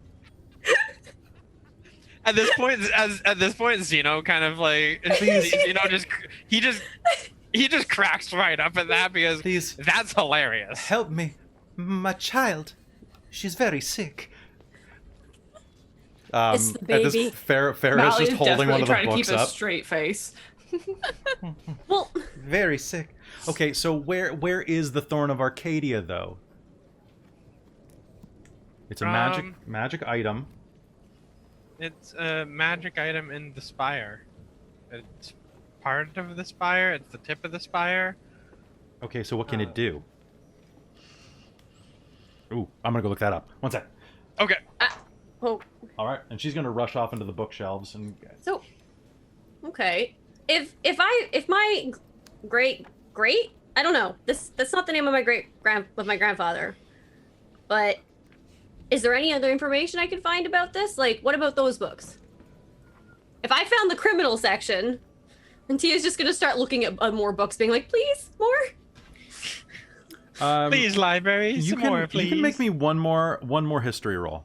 At this point, Zeno kind of like Zeno he just cracks right up at that because Please that's hilarious. help me. My child. She's very sick. It's the At this, baby. Ferris Mally just is holding one desperately of the trying to keep books a up. straight face. Well, Very sick. Okay, so where is the Thorn of Arcadia, though? It's a magic item. It's a magic item in the spire. It's part of the spire. It's the tip of the spire. Okay, so what can it do? Ooh, I'm gonna go look that up. One sec. Okay. oh, All right, and she's gonna rush off into the bookshelves and. so okay. If my great I don't know. That's not the name of my my grandfather. But is there any other information I could find about this? Like, what about those books? If I found the criminal section, and Tia's just gonna start looking at more books, being like, please, more. Please, library, You some can more, please. you can make me one more history roll.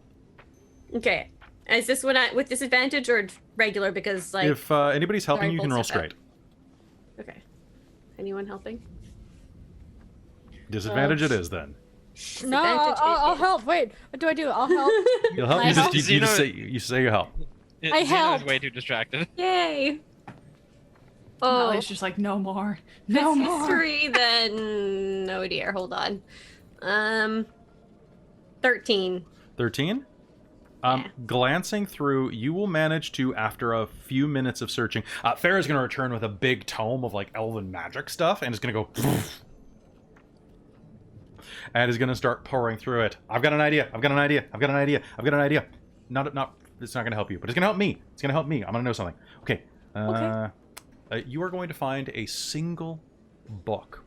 Okay. Is this one with disadvantage or regular? Because like, If anybody's helping, Sorry, you can roll bullshit straight. okay. Anyone helping? Disadvantage it is then. No, I'll help. Wait, what do I do? I'll help. You'll help. I help? You just say you help. I Zeno's helped. way too distracted. Yay. Oh, Mally's just like no more, no no more. history. Then oh dear. Hold on. 13. 13. Yeah. Glancing through, you will manage to, after a few minutes of searching, Farrah's going to return with a big tome of like elven magic stuff, and is going to go, and is going to start pouring through it. I've got an idea. I've got an idea. I've got an idea. I've got an idea. Not. It's not going to help you, but it's going to help me. It's going to help me. I'm going to know something. Okay. You are going to find a single book,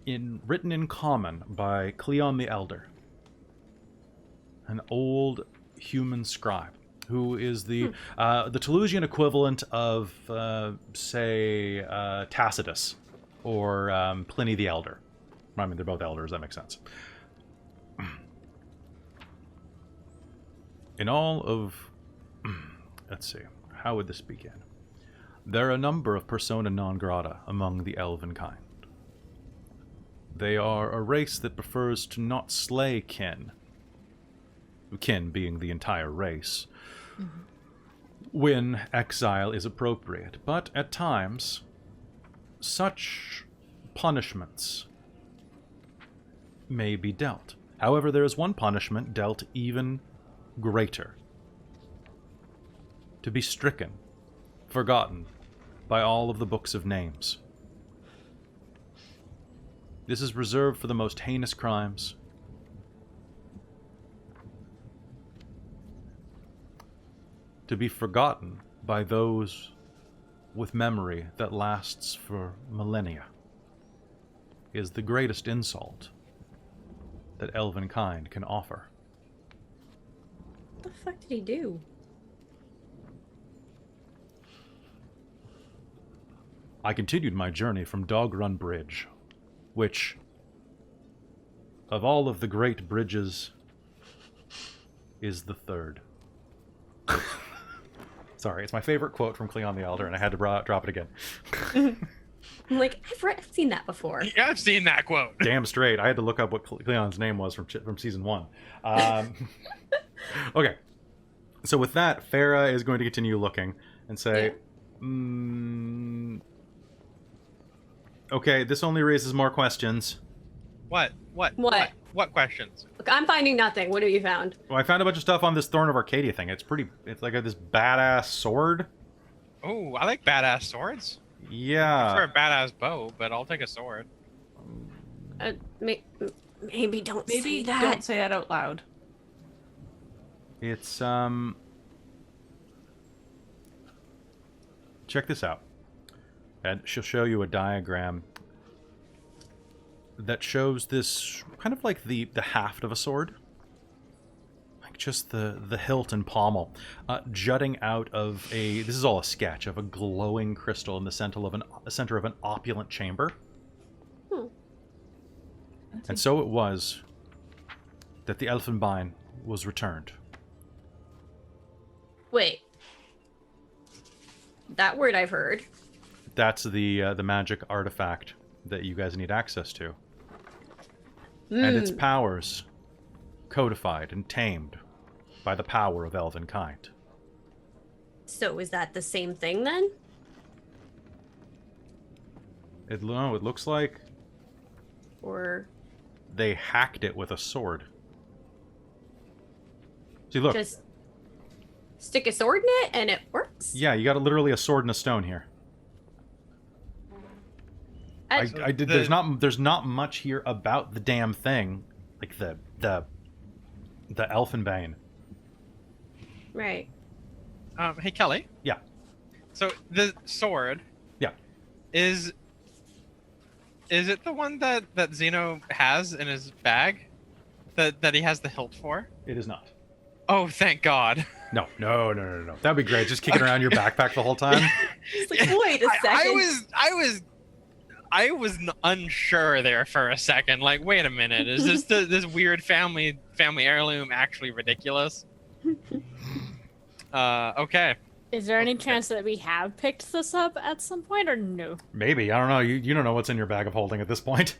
written in common by Cleon the Elder, an old human scribe who is the Toulousian equivalent of, say, Tacitus or Pliny the Elder. I mean, they're both elders. That makes sense. In all of, let's see, how would this begin? There are a number of persona non grata among the elven kind. They are a race that prefers to not slay kin, kin being the entire race, when exile is appropriate. But at times, such punishments may be dealt. However, there is one punishment dealt even greater. To be stricken, forgotten by all of the books of names. This is reserved for the most heinous crimes. to be forgotten by those with memory that lasts for millennia is the greatest insult that elven kind can offer. What the fuck did he do? I continued my journey from Dog Run Bridge, which, of all of the great bridges, is the third. Sorry, it's my favorite quote from Cleon the Elder, and I had to drop it again. I'm like, I've seen that before. Yeah, I've seen that quote. Damn straight. I had to look up what Cleon's name was from season 1. Okay. So with that, Farah is going to continue looking and say, okay, this only raises more questions. What? What? What questions? Look, I'm finding nothing. What have you found? Well, I found a bunch of stuff on this Thorn of Arcadia thing. It's like this badass sword. Oh, I like badass swords. Yeah. For a badass bow, but I'll take a sword. Maybe don't say that. Don't say that out loud. It's, check this out. And she'll show you a diagram that shows this kind of like the haft of a sword. Like just the hilt and pommel. Jutting out of this is all a sketch of a glowing crystal in the center of an opulent chamber. And so it was that the Elfenbein was returned. Wait. That word I've heard. That's the magic artifact that you guys need access to. And its powers codified and tamed by the power of elven kind. So is that the same thing then? It looks like Or they hacked it with a sword. See, look. just stick a sword in it and it works? Yeah, you got literally a sword and a stone here. I did. There's not much here about the damn thing, like the Elfenbane. Right. Hey Kelly. Yeah. So the sword. Yeah. Is it the one that Zeno has in his bag? That he has the hilt for? It is not. Oh, thank God. No. That'd be great. Just kicking around your backpack the whole time. It's like, wait a second. I was unsure there for a second. Like, wait a minute, is this weird family heirloom actually ridiculous? Okay. Is there any chance that we have picked this up at some point, or no? Maybe. I don't know. You don't know what's in your bag of holding at this point.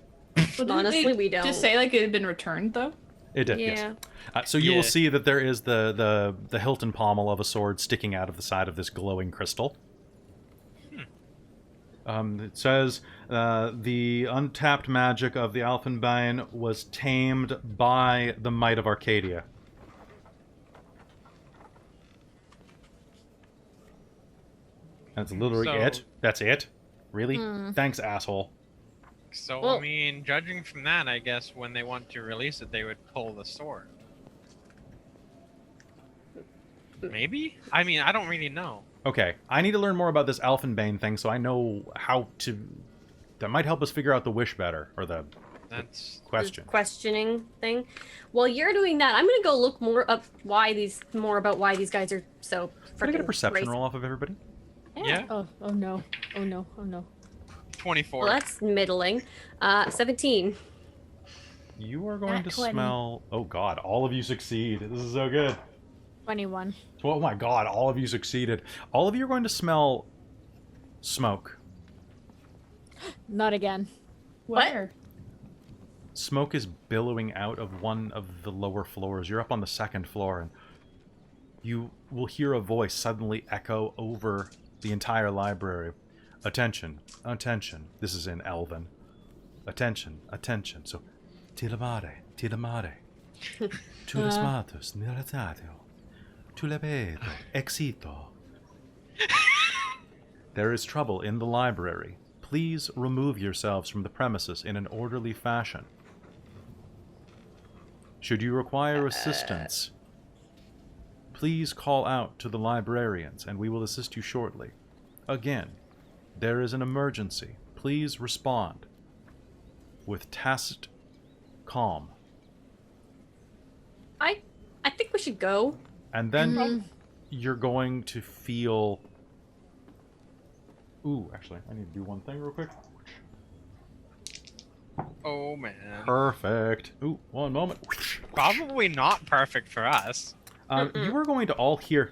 Honestly, we don't. Just say like it had been returned though. It did. Yeah. Yes. So you will see that there is the hilt and pommel of a sword sticking out of the side of this glowing crystal. It says the untapped magic of the Elfenbein was tamed by the might of Arcadia. That's literally it. That's it. Really? Thanks, asshole. So Well- I mean, judging from that, I guess when they want to release it, they would pull the sword. Maybe? I mean, I don't really know. Okay, I need to learn more about this Elfenbane thing so I know how to... That might help us figure out the wish better, or the That's question. Questioning thing. While you're doing that, I'm gonna go look more about why these guys are so Can I get a freaking perception racist. roll off of everybody? Yeah. Oh no. Oh no. 24. Well, that's middling. 17. You are going Nat to 20. smell... Oh god, all of you succeed. This is so good. 21. Oh my god, all of you succeeded. All of you are going to smell smoke. Not again. Where? Smoke is billowing out of one of the lower floors. You're up on the second floor, and you will hear a voice suddenly echo over the entire library. Attention, attention. This is in Elven. Attention, attention. So, tilamare, tilamare. Tulasmatus, niratato. Tulebedo, exito. There is trouble in the library. Please remove yourselves from the premises in an orderly fashion. Should you require assistance, please call out to the librarians, and we will assist you shortly. Again, there is an emergency. Please respond with tacit calm. I think we should go. And then you're going to feel... Ooh, actually, I need to do one thing real quick. Oh man. Perfect. Ooh, one moment. Probably not perfect for us. You are going to all hear...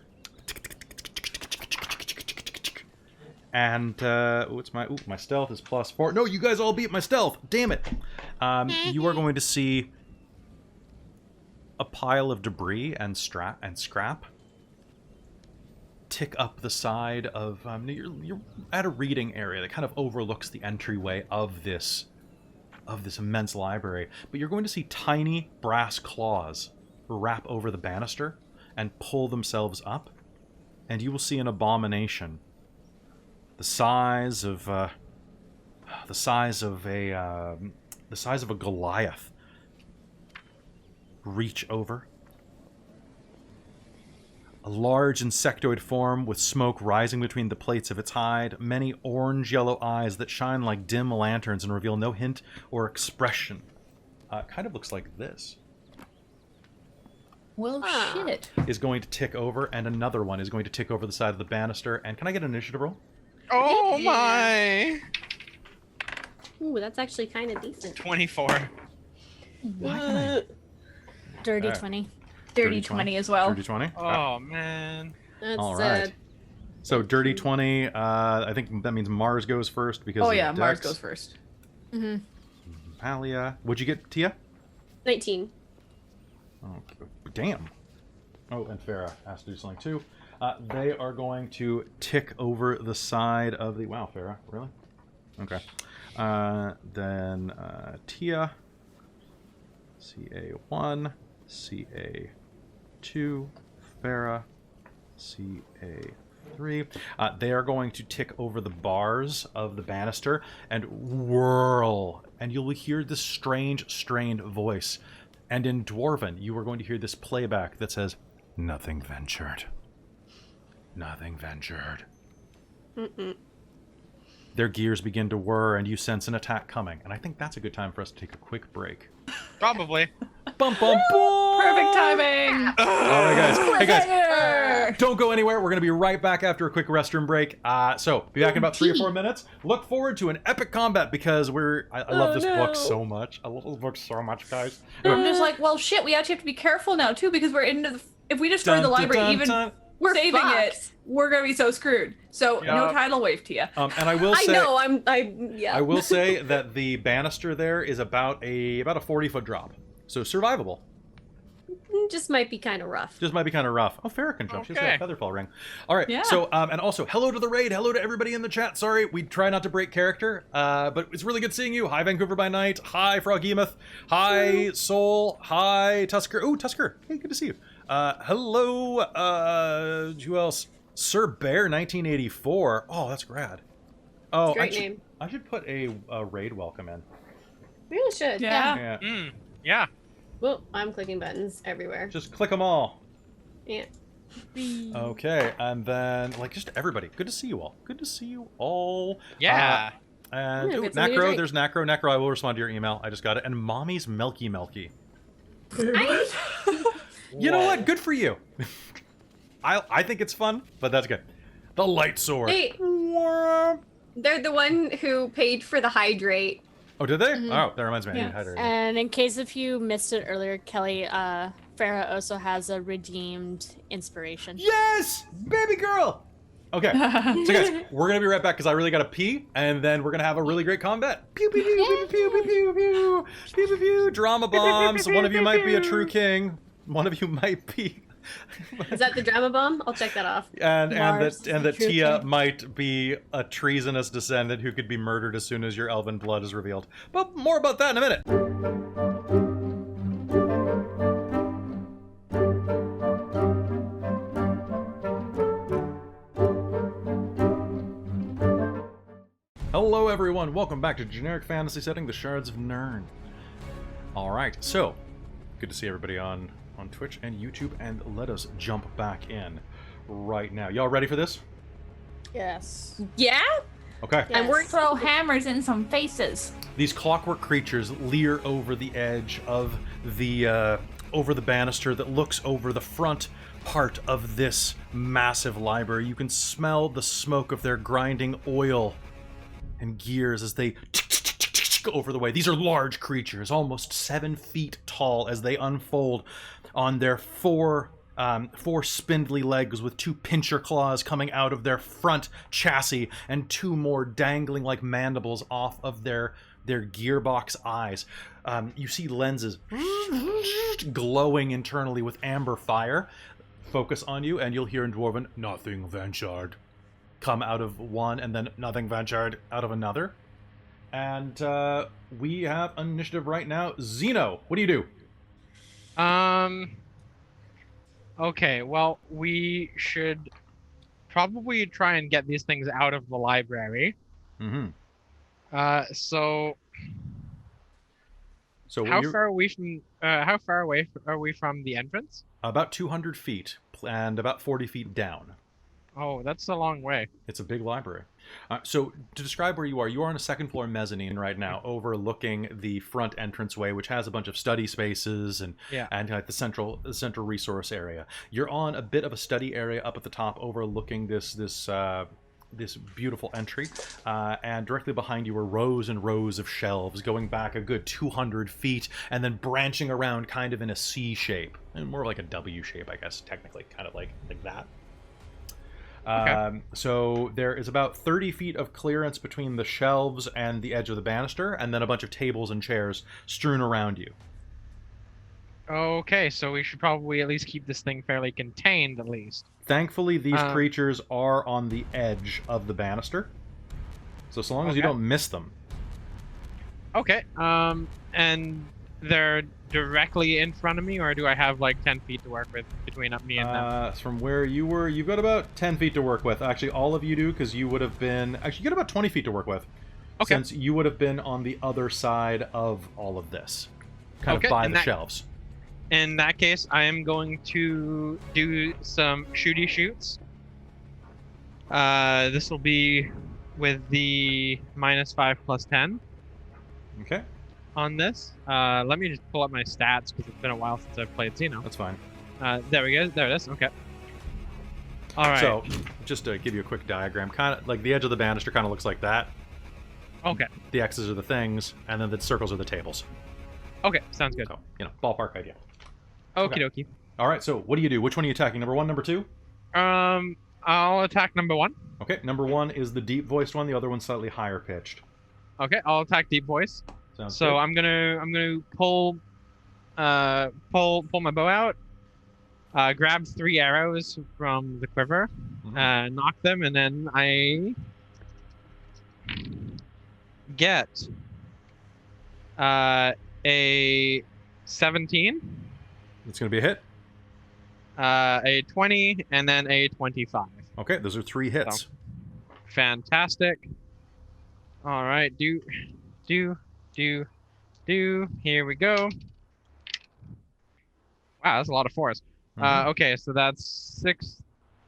And, my stealth is +4. No, you guys all beat my stealth. Damn it. You are going to see a pile of debris and scrap tick up the side of... you're at a reading area that kind of overlooks the entryway of this immense library. But you're going to see tiny brass claws wrap over the banister and pull themselves up. And you will see an abomination the size of a Goliath reach over. A large insectoid form with smoke rising between the plates of its hide, many orange-yellow eyes that shine like dim lanterns and reveal no hint or expression. Kind of looks like this. Well, shit. Is going to tick over, and another one is going to tick over the side of the banister. And can I get an initiative roll? Oh my! Ooh, that's actually kind of decent. 24. Dirty Alright. 20. Dirty 20 as well. Dirty 20? Oh man. That's All right. So dirty 20, I think that means Mars goes first because Oh of yeah, Mars Dex. goes first. Mm-hmm. Alia. What'd you get, Tia? 19. Oh, damn. Oh, and Farah has to do something too. They are going to tick over the side of the... Wow, Farah, really? Okay. Then Tia. CA1. CA2. Farah. CA3. They are going to tick over the bars of the banister and whirl. And you'll hear this strange, strained voice. And in Dwarven, you are going to hear this playback that says, "Nothing ventured. Nothing ventured." Their gears begin to whir, and you sense an attack coming. And I think that's a good time for us to take a quick break. Probably. Bum, bum, boom! Perfect timing. All right, guys. Hey, guys. Cliffhanger! Don't go anywhere. We're going to be right back after a quick restroom break. So, be back in about 3 or 4 minutes. Look forward to an epic combat because I love this book so much. I love this book so much, guys. I'm just like, well, shit. We actually have to be careful now too because we're into the. If we destroy the library, we're saving fucked. it. We're gonna be so screwed. So no tidal wave, Tia. And I will say, yeah. I will say that the banister there is about a 40-foot drop, so survivable. Just might be kind of rough. Just might be kind of rough. Oh, Farrah can jump. She's got a Okay. featherfall ring. All right. Yeah. So, and also, hello to the raid. Hello to everybody in the chat. Sorry, we try not to break character, but it's really good seeing you. Hi, Vancouver by Night. Hi, Froghemoth. Hi, Soul. Hi, Tusker. Ooh, Tusker. Hey, good to see you. Hello. Who else? Sir Bear 1984. Oh, that's rad. Oh, Great name. I should put a raid welcome in. We really should. Yeah. Yeah. Yeah. Well, I'm clicking buttons everywhere. Just click them all. Yeah. Okay, and then, just everybody. Good to see you all. Good to see you all. Yeah. And, Yeah, ooh, get something to Nacro, drink. there's Nacro. Nacro, I will respond to your email. I just got it. And Mommy's Milky Milky. You know what? Good for you. I think it's fun, but that's good. The Light Sword. Hey, they're the one who paid for the hydrate. Oh, did they? Oh, that reminds me. I need Yes. hydrating. And in case if you missed it earlier, Kelly, Farah also has a redeemed inspiration. Yes! Baby girl! Okay, so guys, we're gonna be right back because I really gotta pee, and then we're gonna have a really great combat. Pew pew pew pew pew pew pew pew pew pew pew. Drama bombs. One of you might be a true king. One of you might be. Is that the drama bomb? I'll check that off. And Mars, that true Tia king. might be a treasonous descendant who could be murdered as soon as your elven blood is revealed. But more about that in a minute. Hello everyone, welcome back to Generic Fantasy Setting, the Shards of Nyrn. Alright, so, good to see everybody on on Twitch and YouTube, and let us jump back in right now. Y'all ready for this? Yes. Yeah? Okay. Yes. And we're Throw hammers in some faces. These clockwork creatures leer over the edge of the over the banister that looks over the front part of this massive library. You can smell the smoke of their grinding oil and gears as they go over the way. These are large creatures, almost 7 feet tall, as they unfold on their four spindly legs with 2 pincher claws coming out of their front chassis and 2 more dangling like mandibles off of their gearbox eyes. You see lenses glowing internally with amber fire focus on you, and you'll hear in Dwarven, "Nothing ventured," come out of one, and then "Nothing ventured" out of another. And we have initiative right now. Zeno, what do you do? Okay, well, we should probably try and get these things out of the library. Mm-hmm. So So how you're far away from how far away are we from the entrance? about 200 feet and about 40 feet down. Oh, that's a long way. It's a big library. So to describe where you are on a second floor mezzanine right now, overlooking the front entranceway, which has a bunch of study spaces and Yeah. like the central resource area. You're on a bit of a study area up at the top, overlooking this beautiful entry, and directly behind you are rows and rows of shelves going back a good 200 feet and then branching around kind of in a C shape, and more like a W shape, I guess, technically, kind of like that. Okay. So there is about 30 feet of clearance between the shelves and the edge of the banister, and then a bunch of tables and chairs strewn around you. Okay, so we should probably at least keep this thing fairly contained, at least. Thankfully, these creatures are on the edge of the banister, so long as you Okay. don't miss them. Okay. And they're directly in front of me, or do I have like 10 feet to work with between me and them? From where you were, you've got about 10 feet to work with. Actually, all of you do, because you would have been... Actually, you got about 20 feet to work with. Okay. Since you would have been on the other side of all of this. Kind Okay, of by and the that- shelves. In that case, I am going to do some shooty shoots. This will be with the -5 + 10 Okay, on this. Let me just pull up my stats because it's been a while since I've played Xeno. that's fine. There we go. There it is. Okay. All right. So, just to give you a quick diagram, kind of like the edge of the banister kind of looks like that. Okay. The X's are the things, and then the circles are the tables. Okay. Sounds good. So, ballpark idea. Okie dokie. All right, so what do you do? Which one are you attacking? Number 1, number 2? I'll attack number 1. Okay, number 1 is the deep-voiced one. The other one's slightly higher-pitched. Okay, I'll attack deep voice. Sounds So good. I'm gonna pull my bow out, grab 3 arrows from the quiver, Mhm. knock them, and then I get a 17, It's going to be a hit. a 20, and then a 25. Okay, those are 3 hits. Fantastic. All right, do. Here we go. Wow, that's a lot of 4s. Mhm. Okay, so that's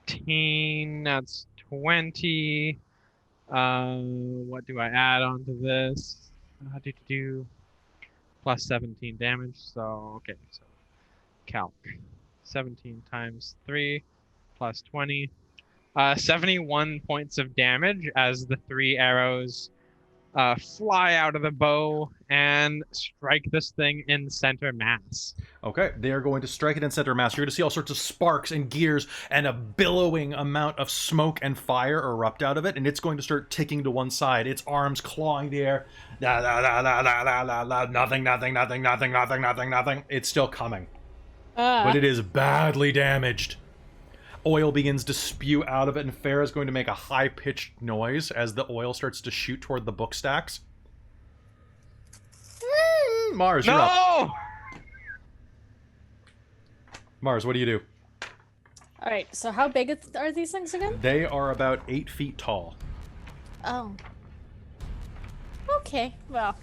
16. That's 20. What do I add onto this? Plus 17 damage. So okay, so calc 17 times 3 plus 20. 71 points of damage as the 3 arrows fly out of the bow and strike this thing in center mass. Okay, they are going to strike it in center mass. You're going to see all sorts of sparks and gears and a billowing amount of smoke and fire erupt out of it, and it's going to start ticking to one side, its arms clawing the air. Nothing. It's still coming, but it is badly damaged. Oil begins to spew out of it, and Farah's going to make a high-pitched noise as the oil starts to shoot toward the book stacks. Mars, you're up. No! Mars, what do you do? All right. So how big are these things again? They are about 8 feet tall. Oh. Okay. Well.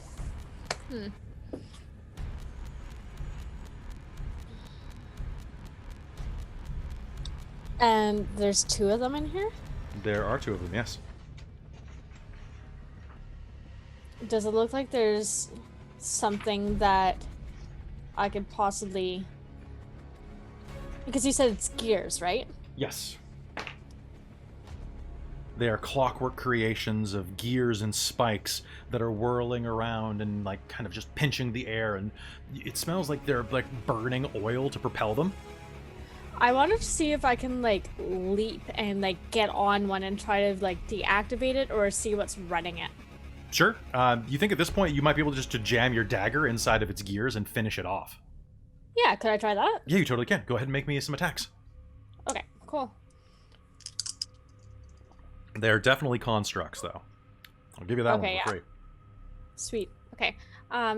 And there's 2 of them in here? There are 2 of them, yes. Does it look like there's something that I could possibly... Because you said it's gears, right? Yes. They are clockwork creations of gears and spikes that are whirling around and like kind of just pinching the air, and it smells like they're like burning oil to propel them. I wanted to see if I can like leap and like get on one and try to like deactivate it or see what's running it. Sure. You think at this point you might be able just to jam your dagger inside of its gears and finish it off? Yeah, could I try that? Yeah, you totally can. Go ahead and make me some attacks. Okay, cool. They're definitely constructs, though. I'll give you that Okay, one for yeah. free. Sweet. Okay.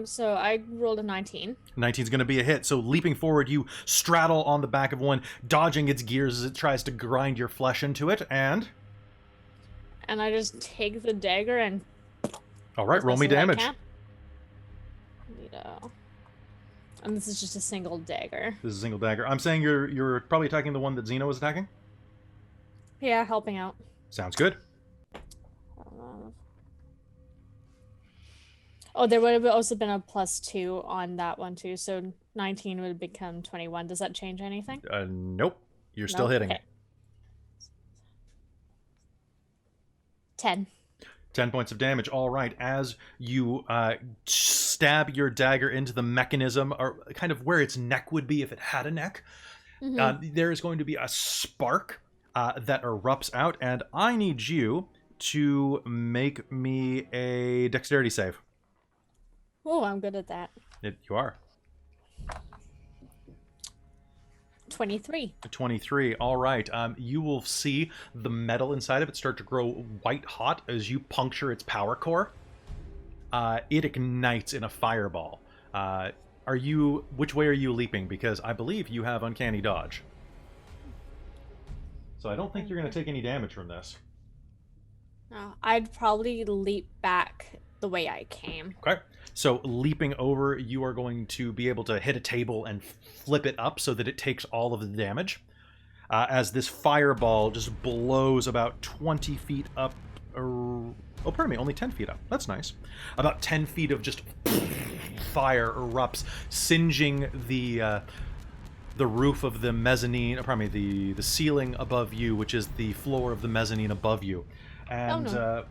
So I rolled a 19. 19's going to be a hit. So leaping forward, you straddle on the back of one, dodging its gears as it tries to grind your flesh into it, and... And I just take the dagger and... All right, roll me as best as I damage. can. Neato. And this is just a single dagger. This is a single dagger. I'm saying you're probably attacking the one that Xeno was attacking? Yeah, helping out. Sounds good. Oh, there would have also been a +2 on that one too, so 19 would become 21. Does that change anything? Nope. You're still No? hitting Okay. it. 10. 10 points of damage. All right. As you stab your dagger into the mechanism, or kind of where its neck would be if it had a neck, there is going to be a spark that erupts out, and I need you to make me a dexterity save. Oh, I'm good at that. You are. 23. 23. All right. You will see the metal inside of it start to grow white hot as you puncture its power core. It ignites in a fireball. Which way are you leaping? Because I believe you have uncanny dodge. So I don't think you're going to take any damage from this. No, I'd probably leap back the way I came. Okay. So leaping over, you are going to be able to hit a table and flip it up so that it takes all of the damage. As this fireball just blows about 20 feet up. Oh, pardon me, only 10 feet up. That's nice. About 10 feet of just fire erupts, singeing the roof of the mezzanine, pardon me, the ceiling above you, which is the floor of the mezzanine above you. And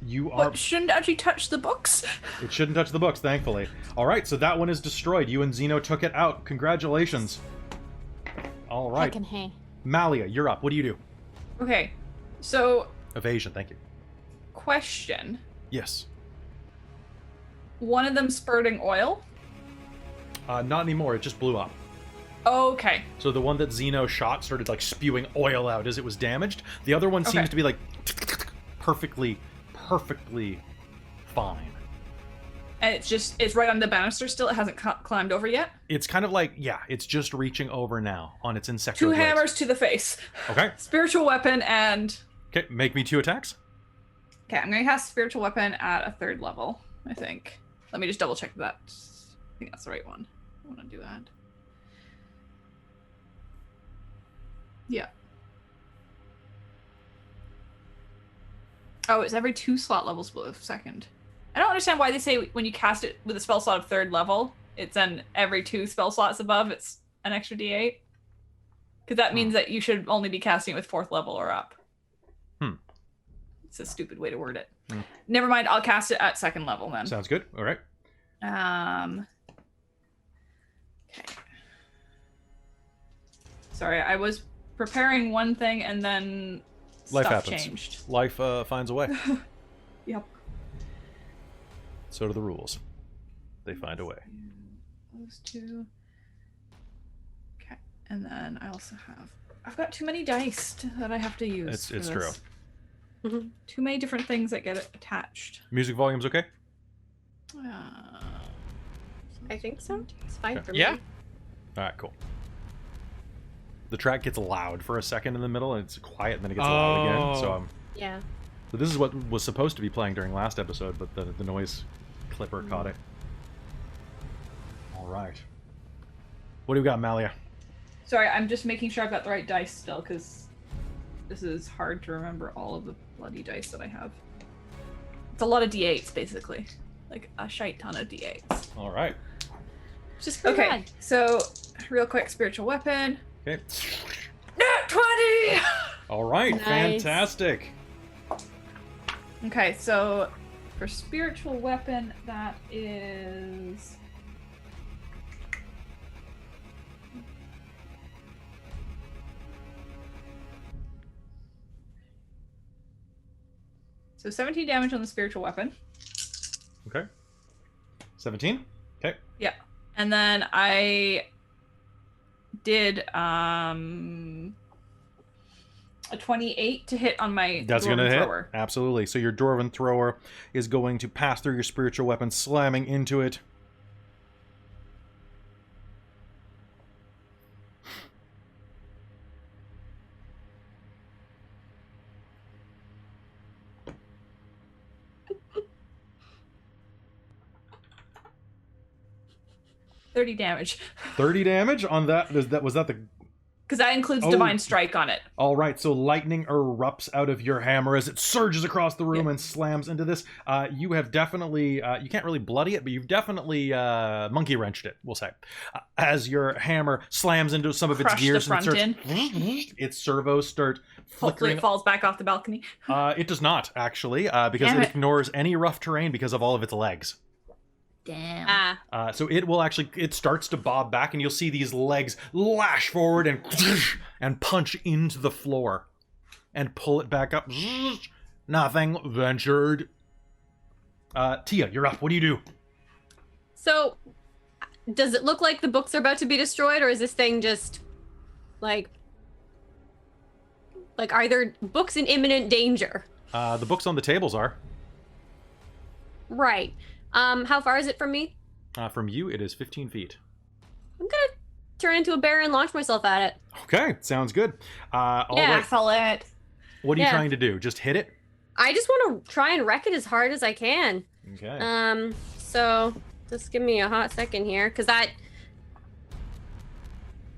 you are... What, shouldn't actually touch the books? It shouldn't touch the books, thankfully. All right, so that one is destroyed. You and Xeno took it out. Congratulations. All right. Heckin' hey. Malia, you're up. What do you do? Okay, so Evasion, thank you. question. Yes. One of them spurting oil? Not anymore. It just blew up. Okay. So the one that Xeno shot started like spewing oil out as it was damaged. The other one seems Okay. to be like perfectly fine. And it's right on the banister still? It hasn't climbed over yet? It's kind of like, yeah, it's just reaching over now on its insectoid 2 legs. hammers to the face. Okay. Spiritual weapon and... Okay, make me 2 attacks. Okay, I'm going to cast spiritual weapon at a 3rd level, I think. Let me just double check that. I think that's the right one. I want to do that. Yeah. Oh, it's every 2 slot levels below 2nd. I don't understand why they say when you cast it with a spell slot of 3rd level, it's then every 2 spell slots above, it's an extra d8. Because that means that you should only be casting it with 4th level or up. It's a stupid way to word it. Never mind, I'll cast it at 2nd level then. Sounds good. All right. Okay. Sorry, I was preparing one thing and then Life stuff happens. changed. Life finds a way. Yep. So do the rules. They find a way. Those 2. Okay, and then I also have... I've got too many dice that I have to use. It's for true. this. Too many different things that get attached. Music volume's okay? I think so. It's fine Okay. for me. Yeah. All right, cool. The track gets loud for a second in the middle, and it's quiet, and then it gets loud again. So, Yeah. so this is what was supposed to be playing during last episode, but the noise clipper caught it. All right. What do we got, Malia? Sorry, I'm just making sure I've got the right dice still, because this is hard to remember all of the bloody dice that I have. It's a lot of d8s, basically. Like, a shite ton of d8s. All right. Just pretty Okay, bad. so, real quick, spiritual weapon. Okay. Nat 20! All right. Nice. Fantastic. Okay, so, for spiritual weapon, that is... So 17 damage on the spiritual weapon. Okay. 17. Okay. Yeah. And then I did a 28 to hit on my That's dwarven going to hit. thrower. Absolutely. So your dwarven thrower is going to pass through your spiritual weapon, slamming into it. $30 damage. 30 damage on that. Was that the... Because that includes Oh. Divine Strike on it. All right, so lightning erupts out of your hammer as it surges across the room and slams into this. You have definitely, you can't really bloody it, but you've definitely monkey wrenched it, we'll say. As your hammer slams into some of its Crush the gears front and its servos start Hopefully flickering. it falls back off the balcony. It does not, actually, because Damn it it. ignores any rough terrain because of all of its legs. Damn. Ah. So it will actually, it starts to bob back, and you'll see these legs lash forward and punch into the floor and pull it back up. Nothing ventured. Tia, you're up. What do you do? So, does it look like the books are about to be destroyed, or is this thing just like are there books in imminent danger? The books on the tables are. Right. How far is it from me? From you, it is 15 feet. I'm gonna turn into a bear and launch myself at it. Okay, sounds good. All Yeah. right. Excellent. What are you Yeah. trying to do? Just hit it? I just want to try and wreck it as hard as I can. Okay. So just give me a hot second here, because that...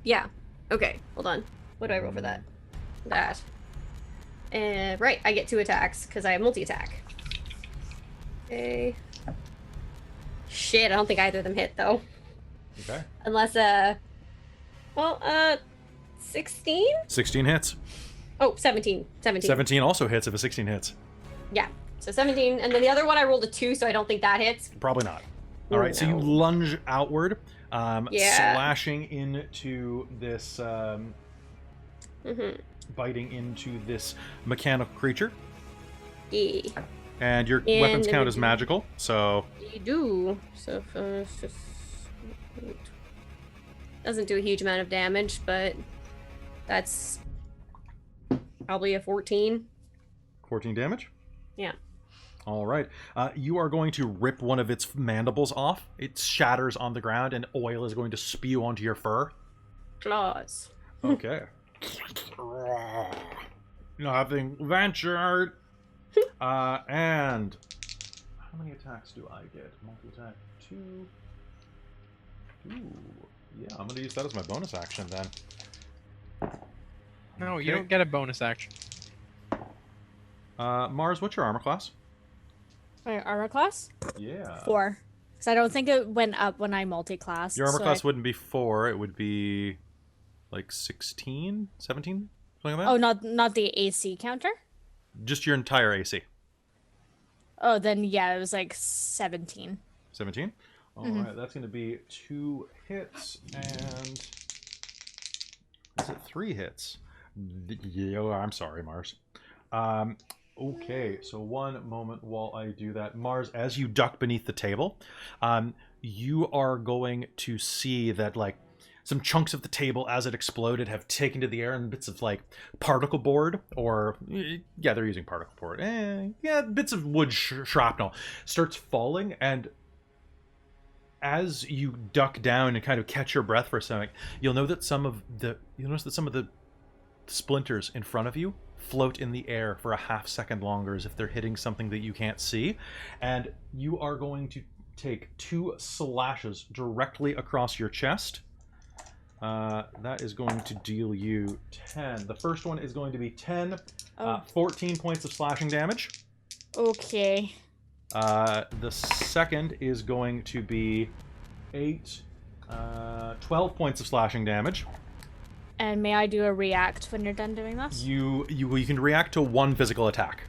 Yeah. Okay, hold on. What do I roll for that? That. Right, I get 2 attacks, because I have multi-attack. Okay. Shit, I don't think either of them hit, though. Okay. Unless, 16? 16 hits. Oh, 17. 17. 17 also hits if a 16 hits. Yeah. So 17, and then the other one I rolled a 2, so I don't think that hits. Probably not. All right, so you No. lunge outward, Yeah. slashing into this, Mm-hmm. biting into this mechanical creature. Yeah. And your And weapons then count we as do- magical, so You do. So it's just doesn't do a huge amount of damage, but that's probably a 14. 14 damage. Yeah. All right. You are going to rip one of its mandibles off. It shatters on the ground, and oil is going to spew onto your fur. Claws. Okay. Nothing ventured. And how many attacks do I get? Multi-attack 2. Ooh. Yeah, I'm gonna use that as my bonus action then. No, you Okay. don't get a bonus action. Mars, what's your armor class? My armor class? Yeah. 4. Because I don't think it went up when I multi-classed. Your armor so class wouldn't be 4. It would be like 16, 17, something like that. Oh, not the AC counter? Just your entire AC. Oh, then yeah, it was like 17. 17. All right, that's going to be 2 hits and is it 3 hits? Yeah, I'm sorry, Mars. Okay, so one moment while I do that. Mars, as you duck beneath the table, you are going to see that like some chunks of the table as it exploded have taken to the air, and bits of like particle board, or yeah, they're using particle board. Yeah, bits of wood shrapnel starts falling, and as you duck down and kind of catch your breath for a second, you'll notice that some of the splinters in front of you float in the air for a half second longer, as if they're hitting something that you can't see, and you are going to take 2 slashes directly across your chest. That is going to deal you 10. The first one is going to be 10, Oh. 14 points of slashing damage. Okay. The second is going to be 8, 12 points of slashing damage. And may I do a react when you're done doing this? You can react to one physical attack.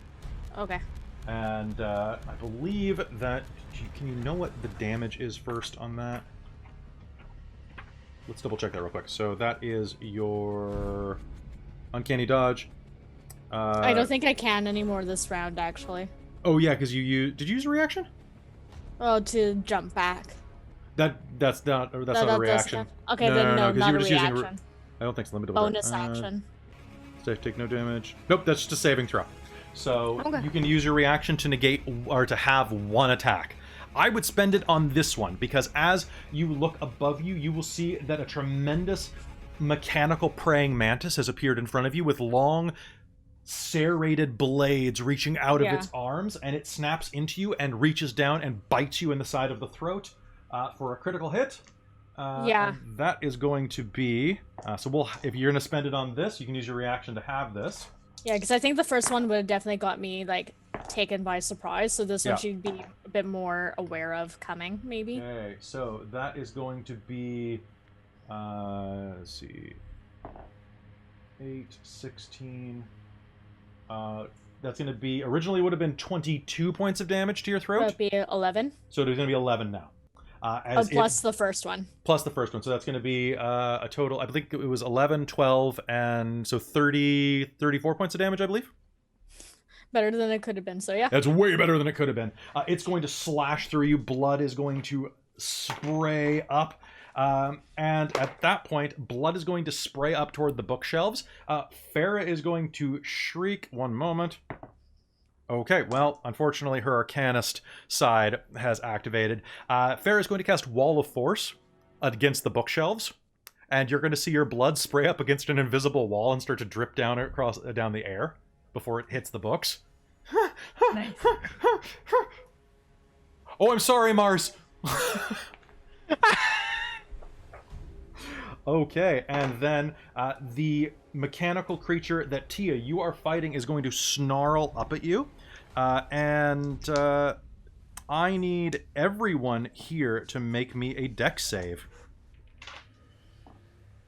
Okay. And I believe that... Can you know what the damage is first on that? Let's double check that real quick. So that is your uncanny dodge. I don't think I can anymore this round, actually. Oh yeah, because did you use a reaction? Oh, to jump back. That's not a reaction. Okay, then no, 'cause not you were a just using reaction. I don't think so. Let me double check. Bonus action. Take no damage. Nope, that's just a saving throw. So Okay. you can use your reaction to negate or to have one attack. I would spend it on this one because as you look above you, you will see that a tremendous mechanical praying mantis has appeared in front of you with long serrated blades reaching out of its arms, and it snaps into you and reaches down and bites you in the side of the throat for a critical hit. Yeah. And that is going to be so if you're going to spend it on this, you can use your reaction to have this. Yeah, because I think the first one would have definitely got me, like, taken by surprise, so this one should be a bit more aware of coming, maybe. Okay, so that is going to be, let's see, 8, 16, that's going to be, originally would have been 22 points of damage to your That throat, would be 11. so there's going to be 11 now. Plus the first one. Plus the first one, so that's going to be a total, I think it was 11, 12, and so 34 points of damage, I believe. Better than it could have been, so yeah. That's way better than it could have been. It's going to slash through you. Blood is going to spray up. And at that point, blood is going to spray up toward the bookshelves. Farah is going to shriek. One moment. Okay, well, unfortunately, her Arcanist side has activated. Farah is going to cast Wall of Force against the bookshelves. And you're going to see your blood spray up against an invisible wall and start to drip down down the air before it hits the books. Nice. Oh, I'm sorry, Mars. Okay, and then the mechanical creature that Tia, you are fighting, is going to snarl up at you. And I need everyone here to make me a dex save.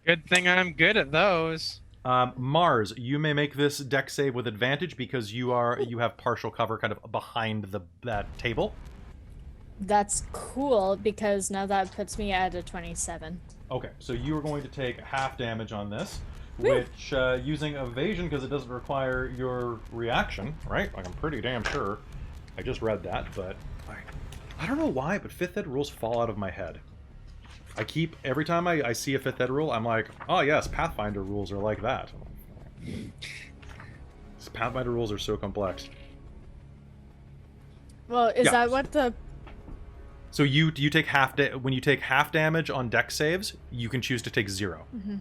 Good thing I'm good at those. Mars, you may make this dex save with advantage because you have partial cover kind of behind that table. That's cool, because now that puts me at a 27. Okay, so you are going to take half damage on this, Woo. which, using evasion, because it doesn't require your reaction, right? Like, I'm pretty damn sure. I just read that, but I don't know why, but 5th ed rules fall out of my head. Every time I see a 5th ed rule, I'm like, oh yes, Pathfinder rules are like that. Pathfinder rules are so complex. Well, is that what the... So you take when you take half damage on dex saves, you can choose to take 0. Mm-hmm.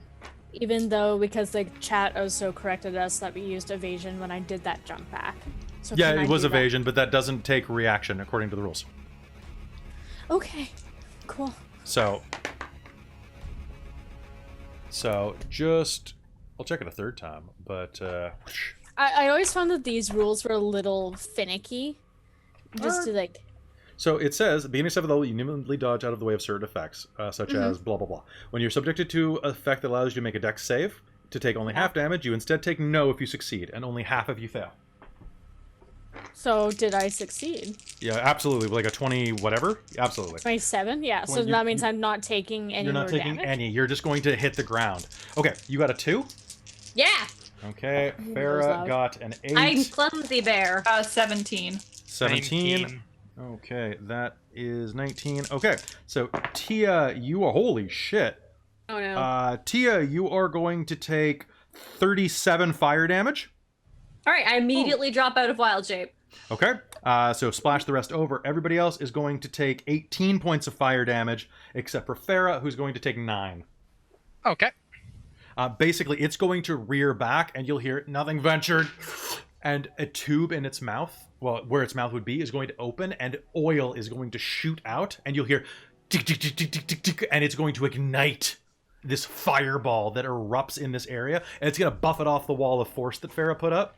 Even though, because the chat also corrected us that we used evasion when I did that jump back. So Yeah, can I it was do that? evasion, but that doesn't take reaction according to the rules. Okay, cool. So just I'll check it a third time, but I always found that these rules were a little finicky. Just to like... So it says, beginning of 7th level, you nimbly dodge out of the way of certain effects, such as blah blah blah. When you're subjected to an effect that allows you to make a dex save, to take only half damage, you instead take no if you succeed, and only half if you fail. So did I succeed? Yeah, absolutely. Like a 20 whatever? Absolutely. 27? Yeah, so that means I'm not taking any You're more not taking damage? any. You're just going to hit the ground. Okay, you got a 2? Yeah, Okay, that was Farah loud. got an 8. I'm clumsy bear. 17. 17. Okay, that is 19. Okay, so Tia, you are... Holy shit. Oh no. Tia, you are going to take 37 fire damage. All right, I immediately drop out of wild shape. Okay, so splash the rest over. Everybody else is going to take 18 points of fire damage, except for Farah, who's going to take 9. Okay. Basically, it's going to rear back, and you'll hear nothing ventured, and a tube in its mouth, well, where its mouth would be, is going to open, and oil is going to shoot out, and you'll hear tick, tick, tick, tick, tick, tick, tick, and it's going to ignite this fireball that erupts in this area, and it's gonna buff it off the wall of force that Farah put up.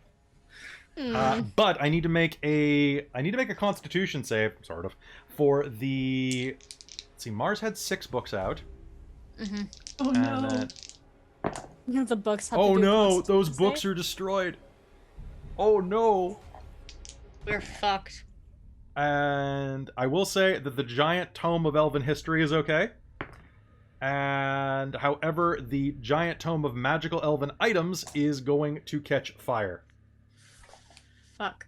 But I need to make a Constitution save, sort of, for the. Let's see, Mars had 6 books out. Oh no. The books have Oh to do no, with those Constitution books save? are destroyed. Oh no. We're fucked. And I will say that the giant tome of Elven history is okay. And however, the giant tome of magical elven items is going to catch fire. Fuck.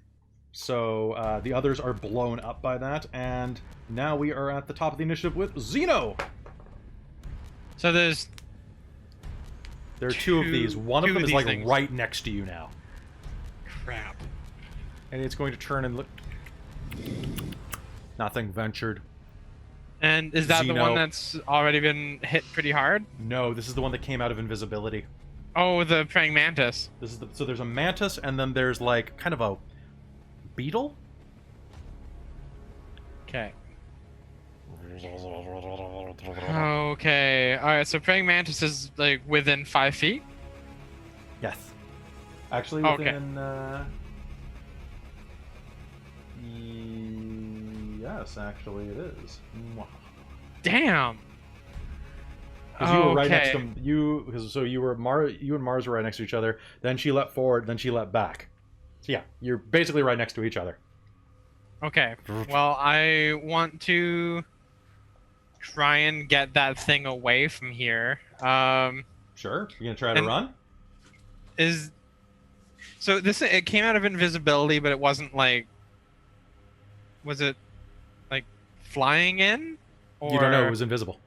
So the others are blown up by that, and now we are at the top of the initiative with Zeno. So There are 2 of these. One of two them of is these like things. right next to you now. crap. And it's going to turn and look. Nothing ventured. And is that the Zeno. one that's already been hit pretty hard? No, this is the one that came out of invisibility. Oh, the praying mantis. This is so there's a mantis, and then there's like kind of a beetle. Okay. Okay. All right. So praying mantis is like within 5 feet. Yes. Actually, Okay. within. Yes, actually, it is. Damn. Because you were right next to Okay. you. Because so you and Mars were right next to each other. Then she leapt forward. Then she leapt back. So yeah, you're basically right next to each other. Okay. Well, I want to try and get that thing away from here. Sure. You gonna try to And- run? Is so this it came out of invisibility, but it wasn't like. Was it like flying in? Or You don't know. It was invisible.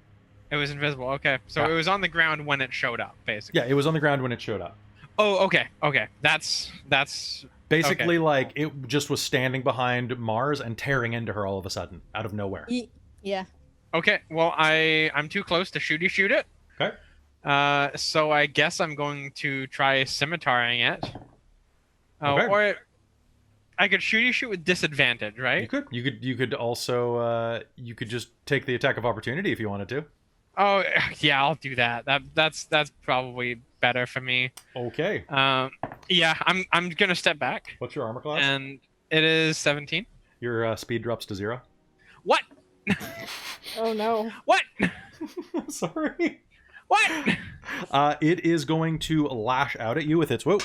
It was invisible. Okay, so Yeah. it was on the ground when it showed up, basically. Yeah, it was on the ground when it showed up. Oh, okay, okay. That's Basically, Okay. like it just was standing behind Mars and tearing into her all of a sudden out of nowhere. Yeah. okay. Well, I'm too close to shoot it. Okay. So I guess I'm going to try scimitaaring it. Oh, Okay. or I could shoot with disadvantage, right? You could also you could just take the attack of opportunity if you wanted to. Oh, yeah, I'll do that. That's probably better for me. Okay. Yeah, I'm gonna step back, What's your armor class? and it is 17. Your speed drops to 0. What? Oh no. What? Sorry. What? It is going to lash out at you with its whoa.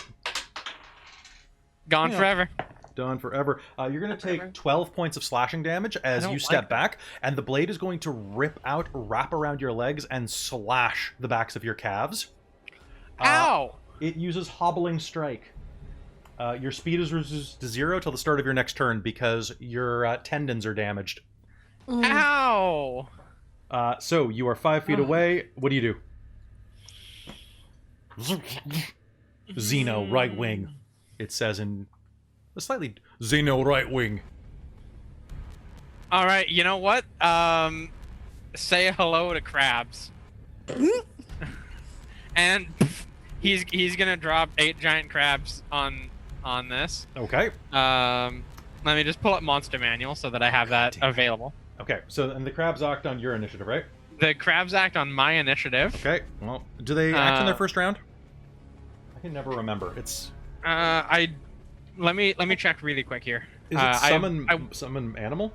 Gone Yeah. forever. Done forever. You're going to Forever. take 12 points of slashing damage as I don't you step like back, and the blade is going to wrap around your legs, and slash the backs of your calves. Ow! It uses Hobbling Strike. Your speed is reduced to 0 till the start of your next turn because your tendons are damaged. Ow! So you are 5 feet away. What do you do? Zeno, right wing. It says in a slightly Zeno, right wing. All right, you know what? Say hello to crabs. And he's gonna drop 8 giant crabs on this. Okay. Let me just pull up Monster Manual so that I have that damn it. available. Okay. So and the crabs act on your initiative, right? The crabs act on my initiative. Okay. Well, do they act in their Uh, first round? I can never remember. It's Let me check really quick here. is it summon I summon animal?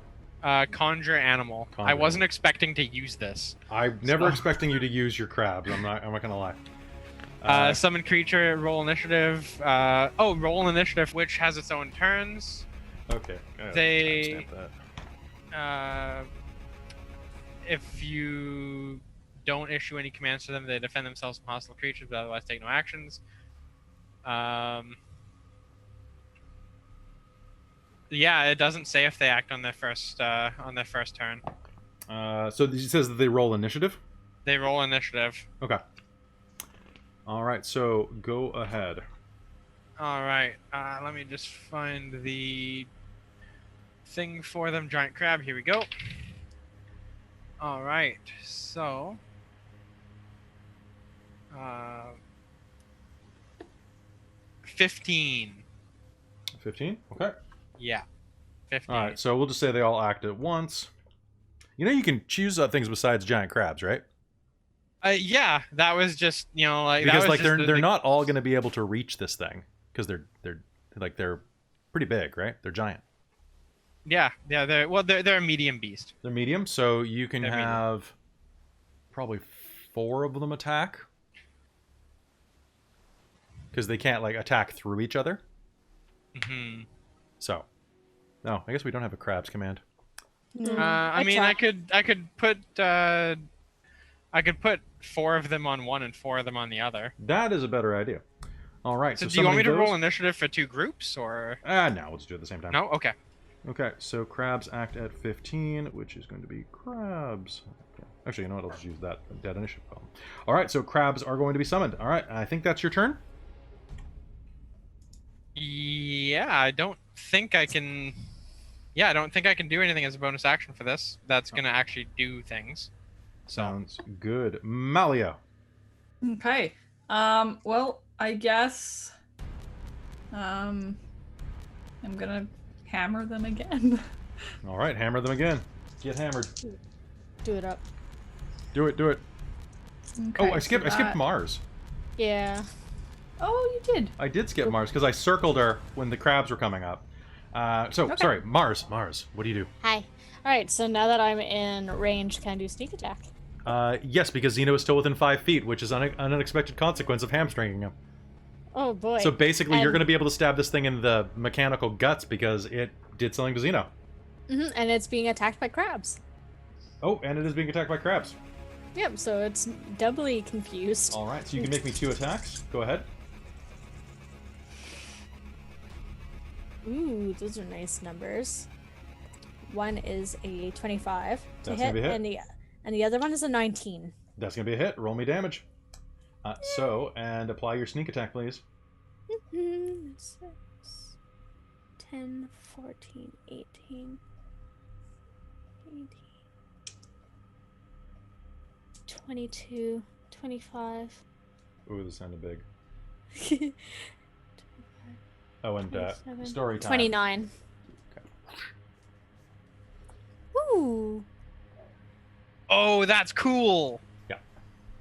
conjure animal. Conjure I wasn't expecting to use this. I'm never So- expecting you to use your crabs. I'm not gonna lie. Summon creature, roll initiative. Roll initiative, which has its own turns. Okay. they- Timestamp that. If you don't issue any commands to them, they defend themselves from hostile creatures, but otherwise take no actions. Yeah, it doesn't say if they act on their first turn. So it says that they roll initiative. They roll initiative. Okay. All right. So go ahead. All right. Let me just find the thing for them. Giant crab. Here we go. All right. So, 15. 15. Okay. Yeah. 15. All right. So we'll just say they all act at once. You know you can choose things besides giant crabs, right? Yeah, that was just like that Because was like just they're not all going to be able to reach this thing because they're pretty big, right? They're giant. yeah, they're a medium beast. They're medium, so you can They're medium. have probably 4 of them attack because they can't like attack through each other. Hmm. So, no, I guess we don't have a crabs command. I mean, try. I could put 4 of them on one and 4 of them on the other. That is a better idea. All right. So, So do you want me to summoning roll those- initiative for 2 groups, or no, we'll just do it at the same time. no? Okay. Okay, so crabs act at 15, which is going to be crabs. Okay. Actually, you know what? I'll just use that initiative column. All right, so crabs are going to be summoned. All right, I think that's your turn. Yeah, I don't think I can. Yeah, I don't think I can do anything as a bonus action for this. That's gonna actually do things. So Sounds good. Malia. Okay. Well, I guess I'm gonna hammer them again. All right, hammer them again. Get hammered. Do it up. Do it. Do it. Okay, Oh, I skipped that- Mars. Yeah. Oh, you did. I did skip Mars because I circled her when the crabs were coming up. Sorry, Mars. What do you do? Hi. All right. So now that I'm in range, can I do sneak attack? Yes, because Xeno is still within 5 feet, which is an unexpected consequence of hamstringing him. Oh boy. So basically, you're And- going to be able to stab this thing in the mechanical guts because it did something to Xeno. And it's being attacked by crabs. Oh, and it is being attacked by crabs. Yep. So it's doubly confused. All right, so you can make me 2 attacks. Go ahead. Ooh, those are nice numbers. One is a 25 to That's hit, gonna be a hit. and the other one is a 19. That's going to be a hit. Roll me damage. And apply your sneak attack, please. 6, 10, 14, 18, 22, 25. Ooh, this sounded big. Oh, and 27, story time. 29. Okay. Ooh. oh, that's cool.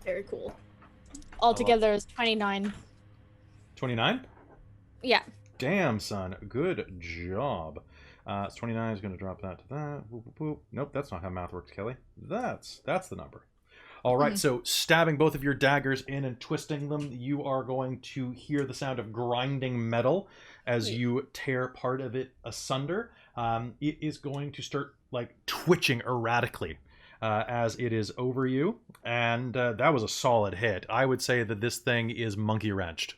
Very cool. Altogether is 29. 29? Yeah. Damn, son. Good job. 29 is going to drop that to that. Boop, boop, boop. Nope, that's not how math works, Kelly. That's the number. All right, so stabbing both of your daggers in and twisting them, you are going to hear the sound of grinding metal as you tear part of it asunder. It is going to start like twitching erratically as it is over you, and that was a solid hit. I would say that this thing is monkey wrenched.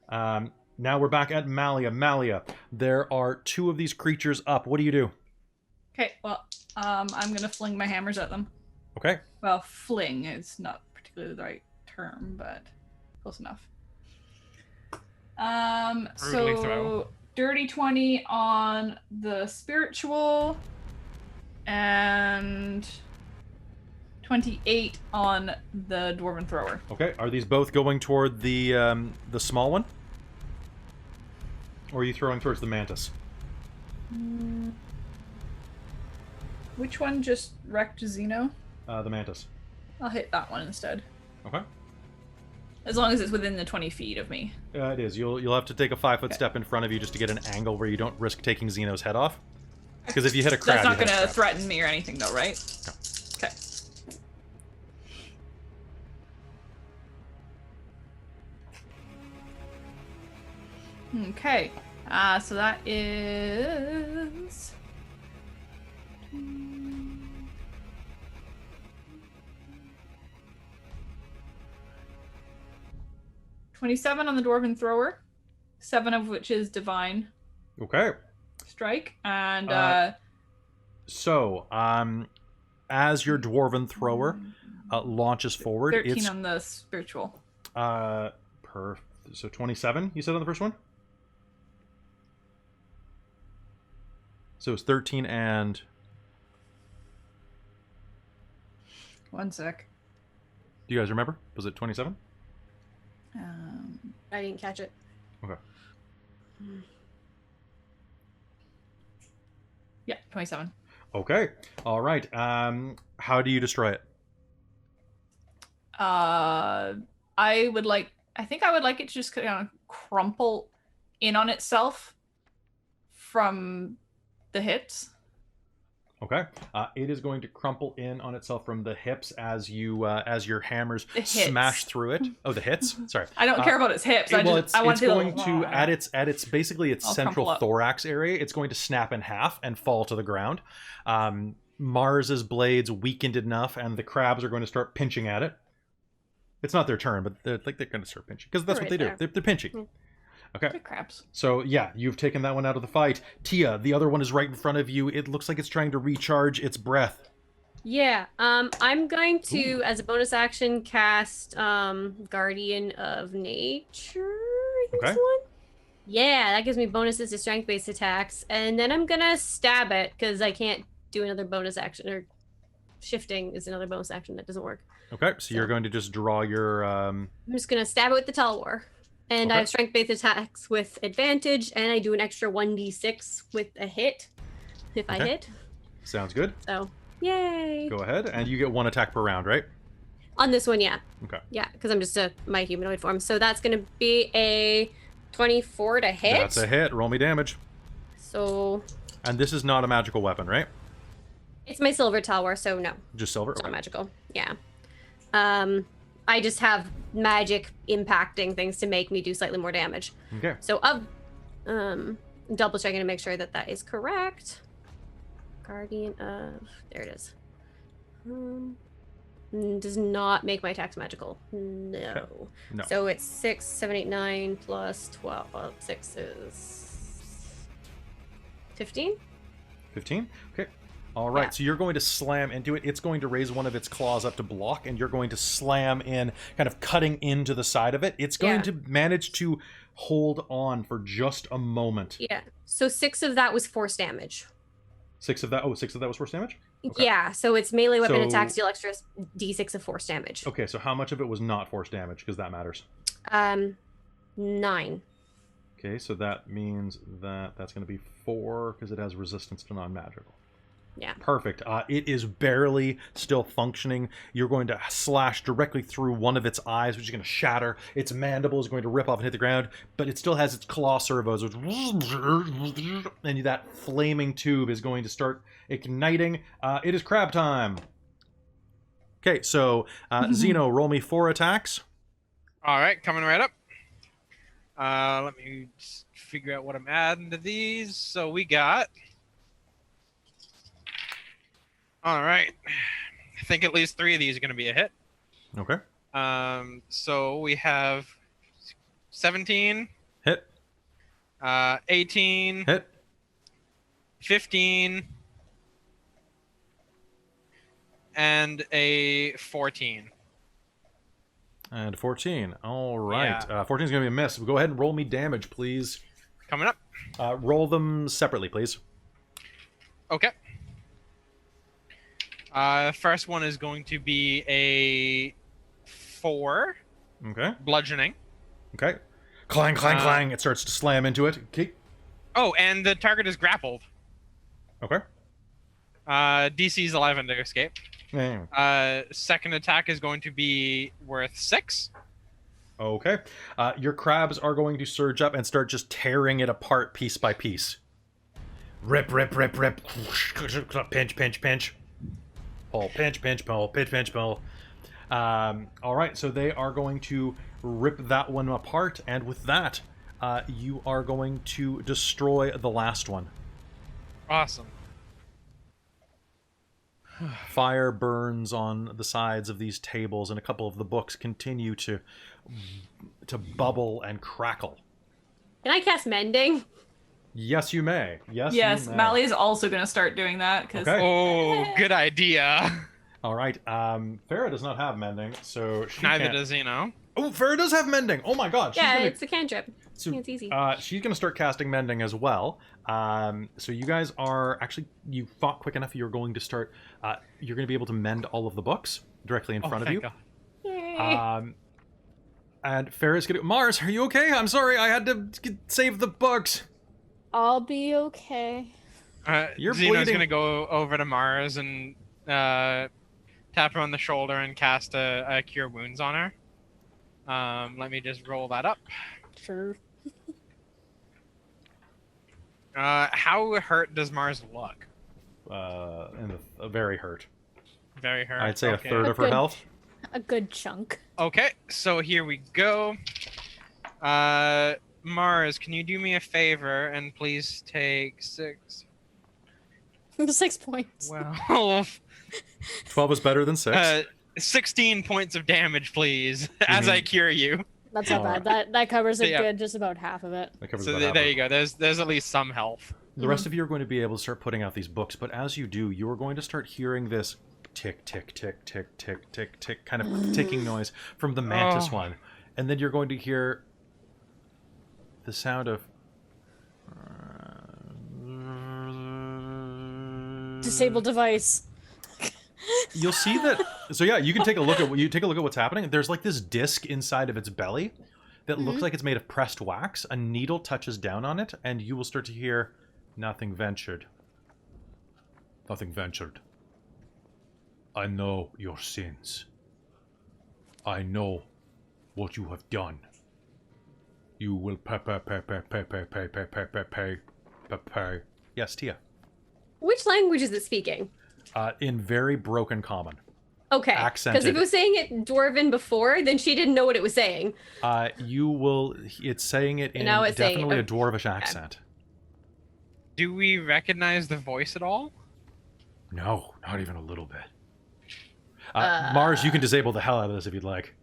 Now we're back at Malia. Malia, there are 2 of these creatures up. What do you do? Okay, well, I'm gonna fling my hammers at them. Okay. Well, fling is not particularly the right term, but close enough. Brutally So throw. dirty 20 on the spiritual and 28 on the dwarven thrower. Okay. Are these both going toward the small one? Or are you throwing towards the mantis? Which one just wrecked Xeno? The mantis. I'll hit that one instead. Okay. As long as it's within the 20 feet of me. It is. You'll have to take a 5-foot step in front of you just to get an angle where you don't risk taking Xeno's head off. Because if you hit a crab, That's not you hit a gonna crab. threaten me or anything though, right? No. Okay. Okay. So that is 27 on the dwarven thrower, 7 of which is divine Okay. strike, and So, as your dwarven thrower launches forward, 13 it's on the spiritual. so 27. You said on the first one. So it's 13 and 1 sec. do you guys remember? Was it 27? I didn't catch it. Okay. Yeah, 27. Okay. All right. How do you destroy it? I think I would like it to just kind of crumple in on itself from the hips. Okay. It is going to crumple in on itself from the hips as your hammers The hits. smash through it. Oh, the hits. Sorry. I don't care about its hips. Well, I want it's going to at its basically its I'll central crumple up. thorax area. It's going to snap in half and fall to the ground. Mars's blades weakened enough, and the crabs are going to start pinching at it. It's not their turn, but they're going to start pinching because that's what Right they do. there. They're pinching. Mm. Okay. The crabs. So yeah, you've taken that one out of the fight. Tia, the other one is right in front of you. It looks like it's trying to recharge its breath. Yeah. I'm going to, as a bonus action, cast Guardian of Nature. I think Okay. is the one. Yeah, that gives me bonuses to strength-based attacks, and then I'm gonna stab it because I can't do another bonus action, or shifting is another bonus action that doesn't work. Okay, so you're going to just draw your. I'm just gonna stab it with the Talwar. And I Okay. have strength-based attacks with advantage, and I do an extra 1d6 with a hit if I Okay. hit. Sounds good. So, yay! Go ahead, and you get one attack per round, right? On this one, yeah. Okay. Yeah, because I'm just my humanoid form. So that's gonna be a 24 to hit. That's a hit. Roll me damage. So And this is not a magical weapon, right? it's my silver Talwar, so no, Just silver. it's not Okay. magical. Yeah. I just have magic impacting things to make me do slightly more damage. Okay. So double checking to make sure that that is correct. Guardian of, there it is. Does not make my attacks magical. No. Okay. No. So it's 6, 7, 8, 9 plus 12. Well, 6 is 15. 15? Okay. All right, Yeah. so you're going to slam into it. It's going to raise one of its claws up to block, and you're going to slam in, kind of cutting into the side of it. It's going Yeah. to manage to hold on for just a moment. Yeah. So 6 of that was force damage. 6 of that was force damage? Okay. Yeah. So it's melee weapon So- attacks deal extra d6 of force damage. Okay, so how much of it was not force damage? Because that matters. 9. Okay, so that means that that's going to be 4 because it has resistance to non-magical. Yeah. Perfect. It is barely still functioning. You're going to slash directly through one of its eyes, which is going to shatter. Its mandible is going to rip off and hit the ground, but it still has its claw servos, which... and that flaming tube is going to start igniting. It is crab time. Okay, so Zeno, roll me 4 attacks. All right, coming right up. Let me just figure out what I'm adding to these. So we got. All right. I think at least 3 of these are going to be a hit. Okay. So we have 17, Hit. 18, Hit. 15, and a 14. And 14. All right. Yeah. 14 is going to be a miss. Go ahead and roll me damage, please. Coming up. Roll them separately, please. Okay. First one is going to be a 4 Okay. bludgeoning. Okay. Clang, clang, clang. It starts to slam into it. Okay. Oh, and the target is grappled. Okay. DC is 11 to escape. Yeah. Second attack is going to be worth 6. Okay. Your crabs are going to surge up and start just tearing it apart piece by piece. Rip, rip, rip, rip. Pinch, pinch, pinch. Pull, pinch, pinch, pull, pinch, pinch, pull. All right, so they are going to rip that one apart, and with that, you are going to destroy the last one. Awesome. Fire burns on the sides of these tables, and a couple of the books continue to bubble and crackle. Can I cast mending? Yes, you may. Yes, Yes, you may. Mally is also going to start doing that because Okay. Oh, good idea. All right. Farah does not have mending, so she Neither can't... does Zeno. Oh, Farah does have mending. Oh my God. She's Yeah, gonna... it's a cantrip. So, It's easy. she's going to start casting mending as well. So you guys are actually, you fought quick enough. You're going to start. You're going to be able to mend all of the books directly in front of you. God. Yay. And Farah's going to. Mars, are you okay? I'm sorry, I had to save the books. I'll be okay. You're Zeno's bleeding. gonna go over to Mars and tap her on the shoulder and cast a Cure Wounds on her. Let me just roll that up. Sure. How hurt does Mars look? Very hurt. Very hurt. I'd say okay. a third of her Good. health. A good chunk. Okay, so here we go. Mars, can you do me a favor and please take 6, 6 points. 12, 12 is better than 6. 16 points of damage, please, as I cure you. That's not bad. That covers a Yeah. good just about half of it. That covers So about half there of you it. go. There's at least some health. The rest of you are going to be able to start putting out these books, but as you do, you are going to start hearing this tick, tick, tick, tick, tick, tick, tick, kind of ticking noise from the mantis Oh. one. And then you're going to hear the sound of... Disable device. You'll see that. So yeah, you can take a look at what's happening. There's like this disc inside of its belly that looks like it's made of pressed wax. A needle touches down on it, and you will start to hear nothing ventured. Nothing ventured. I know your sins. I know what you have done. You will pay. Yes, Tia. Which language is it speaking? In very broken common. Okay. Accented. Because if it was saying it Dwarven before, then she didn't know what it was saying. It's saying it in Now it's saying it. definitely a dwarvish accent. Do we recognize the voice at all? No, not even a little bit. Mars, you can disable the hell out of this if you'd like.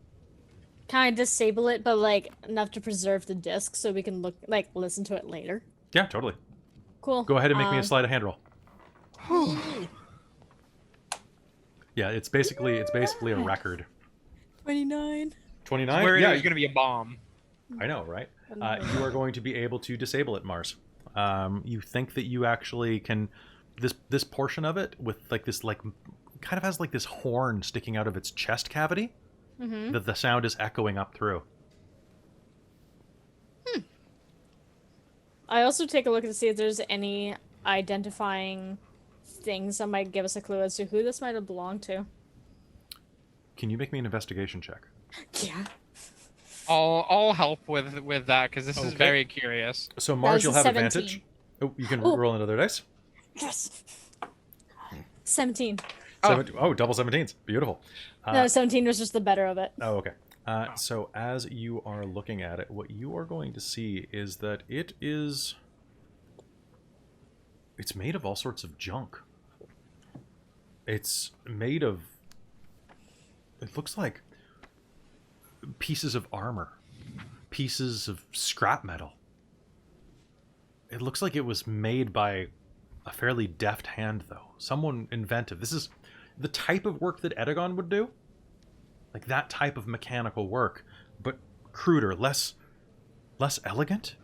Can I disable it, but like enough to preserve the disc so we can listen to it later? Yeah, totally. Cool. Go ahead and make me a sleight of hand roll. Yeah, it's basically a record. 29. 29? Where Yeah, it's going to be a bomb. I know, right? You are going to be able to disable it, Mars. You think that you actually can... This portion of it, with like this, like, kind of has like this horn sticking out of its chest cavity, that the sound is echoing up through. I also take a look to see if there's any identifying things that might give us a clue as to who this might have belonged to. Can you make me an investigation check? Yeah. I'll help with that because this is Okay. very curious. So Mars, was you'll a have 17. advantage. Oh, you can Oh. roll another dice. Yes. 17. Double 17s. Beautiful. No, 17 was just the better of it. Oh, okay. So as you are looking at it, what you are going to see is that it's made of all sorts of junk. It's made of... It looks like pieces of armor. Pieces of scrap metal. It looks like it was made by a fairly deft hand, though. Someone inventive. This is the type of work that Edagon would do. Like that type of mechanical work, but cruder, less elegant,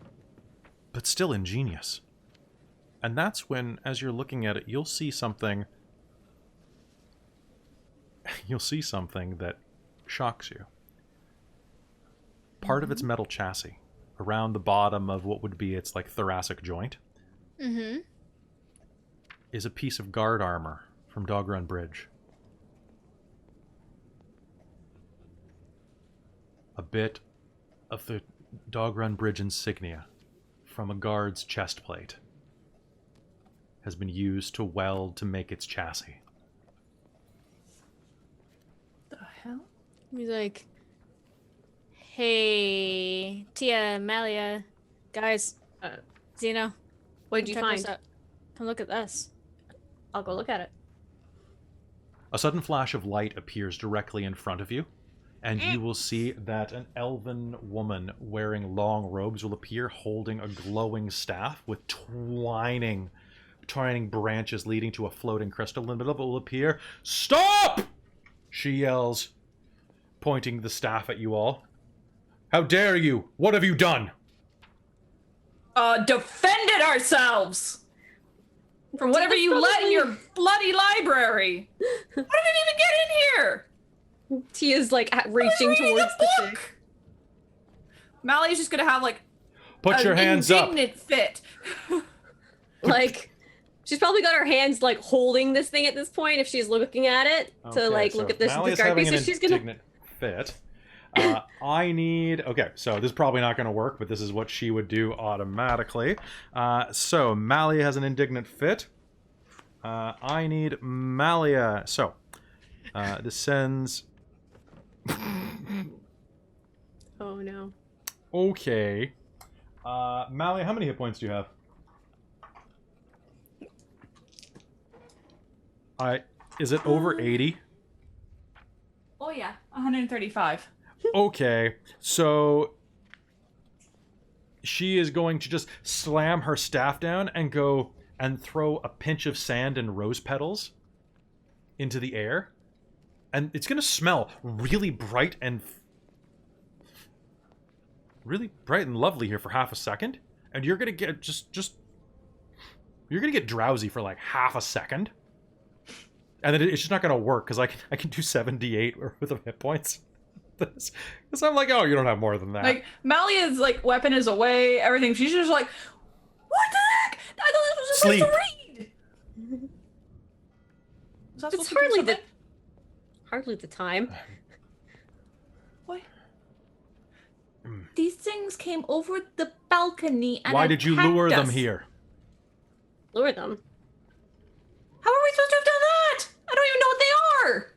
but still ingenious. And that's when, as you're looking at it, you'll see something that shocks you. Part of its metal chassis, around the bottom of what would be its like thoracic joint, is a piece of guard armor from Dog Run Bridge. A bit of the Dog Run Bridge insignia from a guard's chest plate has been used to weld to make its chassis. The hell? He's like, hey, Tia, Malia, guys, Zeno. What did you check this find? out. Come look at this. I'll go look at it. A sudden flash of light appears directly in front of you, and you will see that an elven woman wearing long robes will appear holding a glowing staff with twining branches leading to a floating crystal. In the middle of it will appear. Stop! She yells, pointing the staff at you all. How dare you? What have you done? Defended ourselves from whatever you let in your bloody library. How did it even get in here? Tia's like reaching Reading towards a the thing. book. Mally's just gonna have like Put your hands up. indignant fit. Like, She's probably got her hands like holding this thing at this point if she's looking at it to like look at this Malleus guard having piece. an So she's gonna. indignant fit. I need... Okay, so this is probably not going to work, but this is what she would do automatically. So, Malia has an indignant fit. I need Malia. So, this sends... Oh no. Okay. Malia, how many hit points do you have? Is it over 80? Oh yeah, 135. Okay, so she is going to just slam her staff down and go and throw a pinch of sand and rose petals into the air. And it's going to smell really bright and lovely here for half a second. And you're going to get you're going to get drowsy for like half a second. And then it's just not going to work because I can do 78 worth of hit points. Because I'm like, oh, you don't have more than that. Like, Malia's, like, weapon is away, everything. She's just like, what the heck? I thought this was supposed to read! Was I It's supposed to do something? hardly the time. What? These things came over the balcony and Why did you attacked lure them us. here? Lure them. How are we supposed to have done that? I don't even know what they are!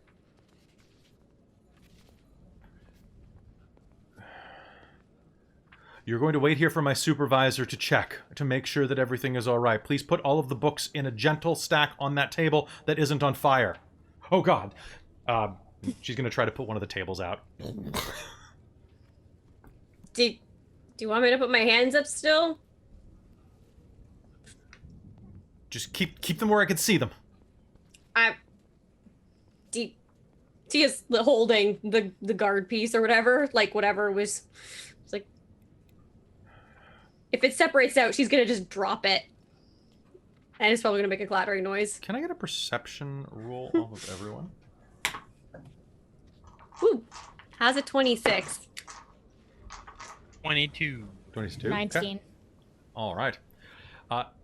You're going to wait here for my supervisor to check, to make sure that everything is all right. Please put all of the books in a gentle stack on that table that isn't on fire. Oh, God. She's going to try to put one of the tables out. Do you want me to put my hands up still? Just keep them where I can see them. Tia's holding the guard piece or whatever, like whatever was. It's like, if it separates out, she's gonna just drop it, and it's probably gonna make a clattering noise. Can I get a perception roll off of everyone? Woo! How's a 26? 22. 22? 19. Okay. All right.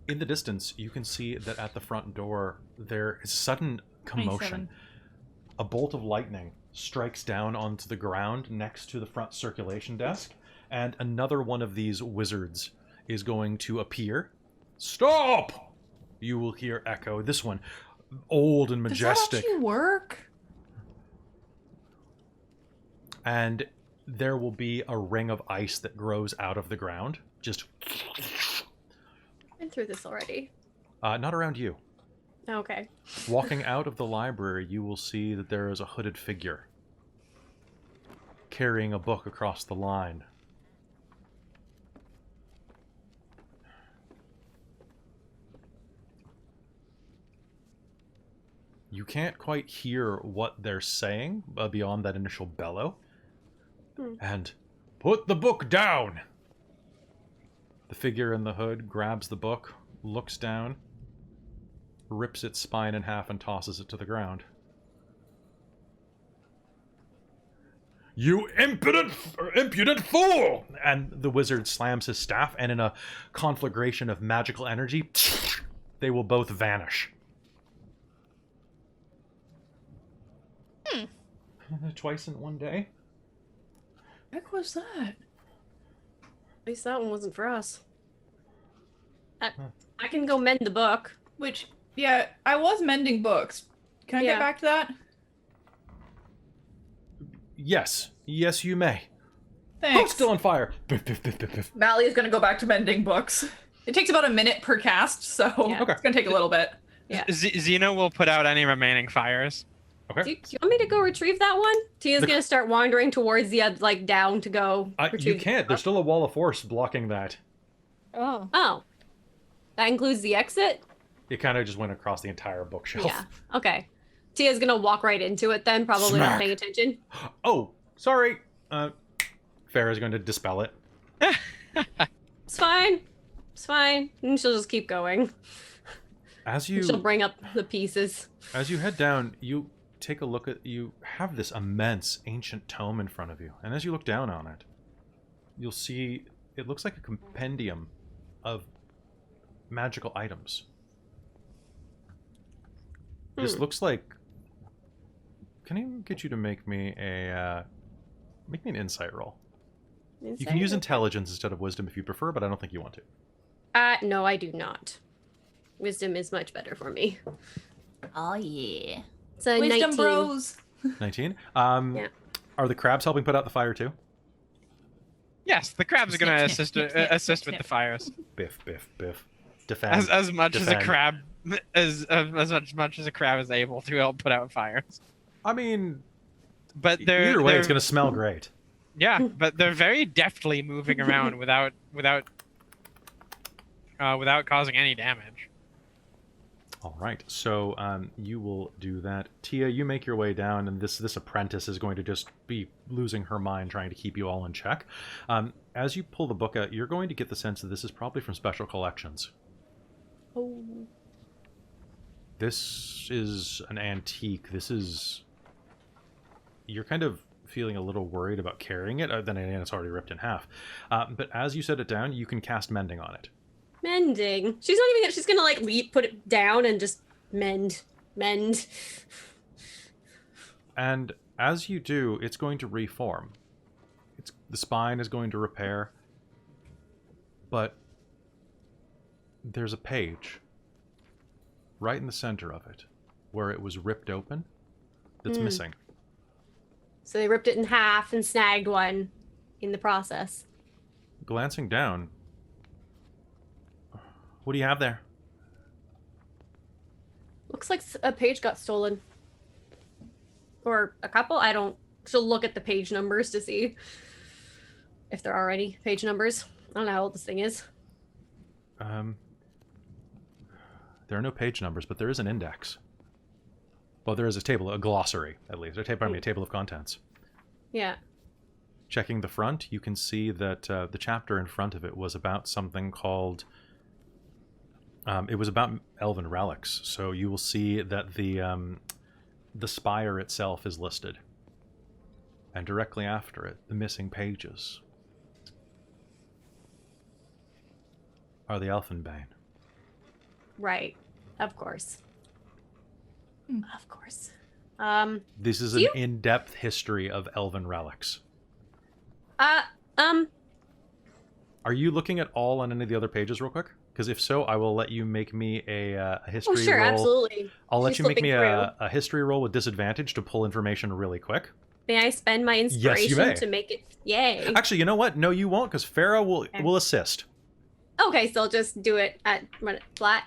In the distance, you can see that at the front door, there is sudden commotion. 27. A bolt of lightning strikes down onto the ground next to the front circulation desk, and another one of these wizards is going to appear. Stop! You will hear echo. This one, old and majestic. Does that actually work? And there will be a ring of ice that grows out of the ground. Just... Been through this already. not around you. Okay. Walking out of the library, you will see that there is a hooded figure carrying a book across the line. You can't quite hear what they're saying beyond that initial bellow. And, put the book down! The figure in the hood grabs the book, looks down, rips its spine in half and tosses it to the ground. You impudent fool! And the wizard slams his staff, and in a conflagration of magical energy, they will both vanish. Twice in one day? What the heck was that? At least that one wasn't for us. I can go mend the book. Which, yeah, I was mending books. Can I Yeah. get back to that? Yes. Yes, you may. Thanks. Book's still on fire. Biff, biff, biff, biff, biff. Mally is gonna go back to mending books. It takes about a minute per cast, so Yeah. Okay. it's gonna take a little bit. Yeah. Xeno will put out any remaining fires. Okay. Do you want me to go retrieve that one? Tia's The- gonna start wandering towards the like down to go retrieve. You can't. There's still a wall of force blocking that. Oh. Oh, that includes the exit. It kind of just went across the entire bookshelf. Yeah. Okay. Tia's gonna walk right into it then, probably Smack. not paying attention. Oh, sorry. Farrah's going to dispel it. It's fine. It's fine. And she'll just keep going. As She'll you bring up the pieces. head down, you take a look at... You have this immense ancient tome in front of you. And as you look down on it, you'll see... It looks like a compendium of magical items. This looks like... Can I get you to make me an insight roll? You can use intelligence instead of wisdom if you prefer, but I don't think you want to. No, I do not. Wisdom is much better for me. Oh yeah. It's a Wisdom 19. bros. 19? Yeah. Are the crabs helping put out the fire too? Yes, the crabs are Snip, gonna snip, assist snip, snip, assist snip, with the snip. fires Biff, biff, biff. Defend. as much as a Defend. crab as much as a crab is able to help put out fires. I mean, But they're either way, they're- it's going to smell great. Yeah, but they're very deftly moving around without causing any damage. All right, so you will do that. Tia, you make your way down, and this apprentice is going to just be losing her mind trying to keep you all in check. As you pull the book out, you're going to get the sense that this is probably from special collections. Oh. This is an antique. This is... You're kind of feeling a little worried about carrying it. Then again, it's already ripped in half. But as you set it down, you can cast mending on it. Mending. She's not even gonna, she's gonna like put it down and just mend. And as you do, it's going to reform. The spine is going to repair. But there's a page right in the center of it where it was ripped open that's missing. So they ripped it in half and snagged one in the process. Glancing down, what do you have there? Looks like a page got stolen. Or a couple. I don't... She'll look at the page numbers to see if there are any page numbers. I don't know how old this thing is. There are no page numbers, but there is an index. Well, there is a table, a glossary, at least. A table of contents. Yeah. Checking the front, you can see that the chapter in front of it was about something called... it was about elven relics, so you will see that the spire itself is listed. And directly after it, the missing pages are the Elfenbane. Right. Of course. Of course. This is Do an you- in-depth history of elven relics. Are you looking at all on any of the other pages real quick? Because if so, I will let you make me a history Oh, sure, roll. absolutely. I'll let She's you make me flipping a history roll with disadvantage to pull information really quick. May I spend my inspiration may. to make it... Yay. Actually, you know what? No, you won't, because Farah will assist. Okay, so I'll just do it at run it flat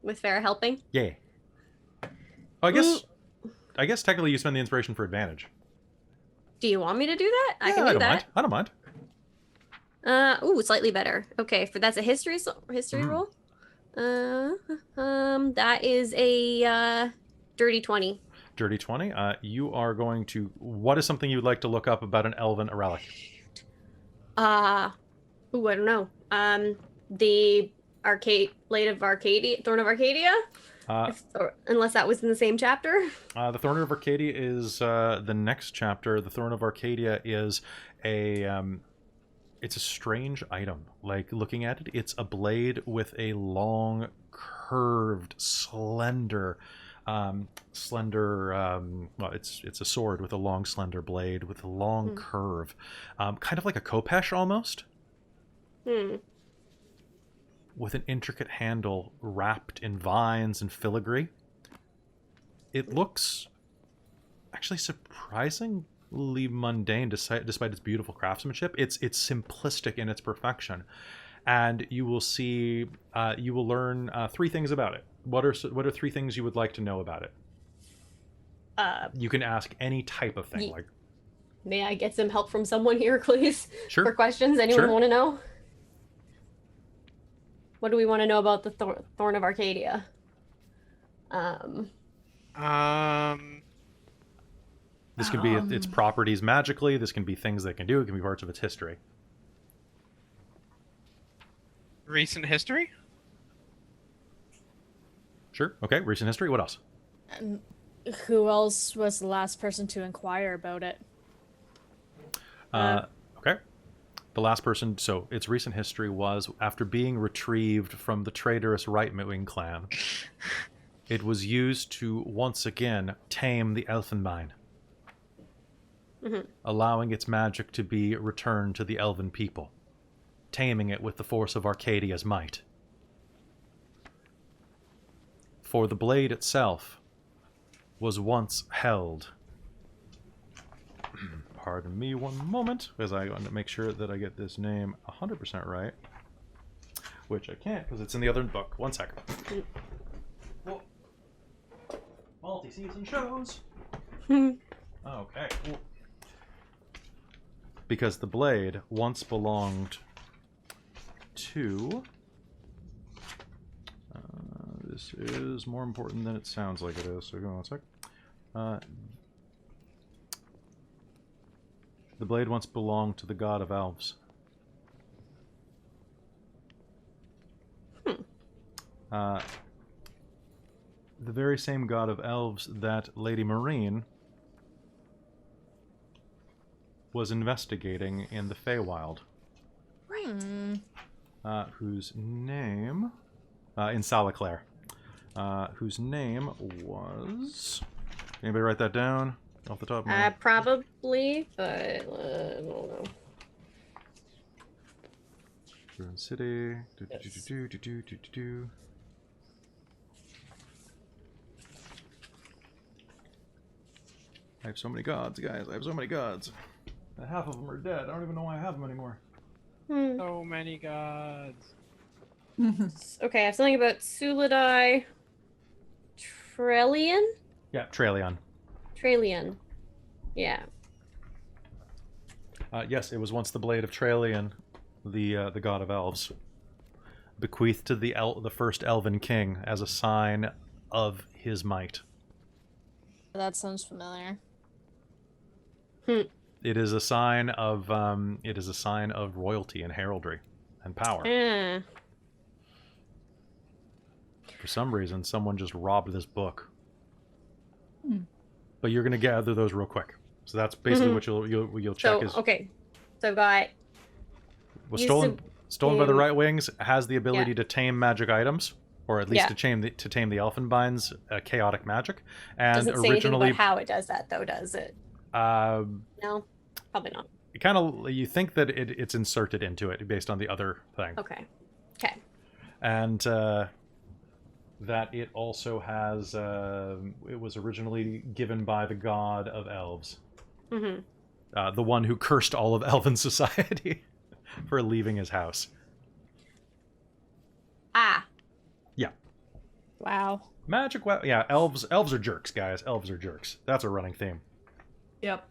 with Farah helping. Yeah. Oh, I guess technically you spend the inspiration for advantage. Do you want me to do that? I can I do don't that. mind. I don't mind. Ooh, slightly better. Okay, that's a history roll. That is a dirty 20. Dirty 20. You are going to... What is something you would like to look up about an elven relic? Ooh, I don't know. The Blade of Arcadia, Thorn of Arcadia? Unless that was in the same chapter. The Thorn of Arcadia is the next chapter. The Thorn of Arcadia is it's a strange item. Like, looking at it, it's a blade with a long, curved, slender... well, it's a sword with a long, slender blade with a long curve. Kind of like a khopesh, almost. With an intricate handle wrapped in vines and filigree. It looks actually surprisingly mundane despite its beautiful craftsmanship. It's simplistic in its perfection. And you will see, you will learn 3 things about it. What are 3 things you would like to know about it? You can ask any type of thing. Like, May I get some help from someone here, please? Sure. For questions? Anyone Sure. want to know? What do we want to know about the Thorn of Arcadia? this can be its properties magically. This can be things that it can do. It can be parts of its history. Recent history? Sure. Okay. Recent history. What else? And who else was the last person to inquire about it? Okay. The last person, so its recent history was after being retrieved from the traitorous Rightwing clan. It was used to once again tame the Elfenbein, allowing its magic to be returned to the elven people, taming it with the force of Arcadia's might. For the blade itself was once held. Pardon me one moment, because I want to make sure that I get this name 100% right. Which I can't, because it's in the other book. One second. Whoa. Multi-season shows. Okay. Cool. Because the blade once belonged to... this is more important than it sounds like it is, so give me one sec. The blade once belonged to the god of elves. The very same god of elves that Lady Marine was investigating in the Feywild. Right. Whose name... in Salaclair. Whose name was... Anybody write that down off the top of my head? Probably, but I don't know. Ruin City. I have so many gods, guys. I have so many gods. Half of them are dead. I don't even know why I have them anymore. So many gods. Okay, I have something about Suladai. Trellian? Yeah, Trelion. Trellian. Yeah. Yes, it was once the blade of Trelion, the god of elves, bequeathed to the first elven king as a sign of his might. That sounds familiar. It is a sign of royalty and heraldry and power. Yeah. For some reason, someone just robbed this book. But you're gonna gather those real quick. So that's basically what you'll check. So okay, so I've got was used stolen by the to- Rightwings, has the ability to tame magic items, or at least Yeah. to tame the Elfenbein's chaotic magic. And doesn't say anything originally, about how it does that though, does it? No, probably not. you think that it's inserted into it based on the other thing. Okay. Okay. And that it also has it was originally given by the god of elves, the one who cursed all of elven society for leaving his house. Ah. Yeah, Wow. magic weapon. Yeah, elves are jerks, guys. Elves are jerks. That's a running theme. Yep.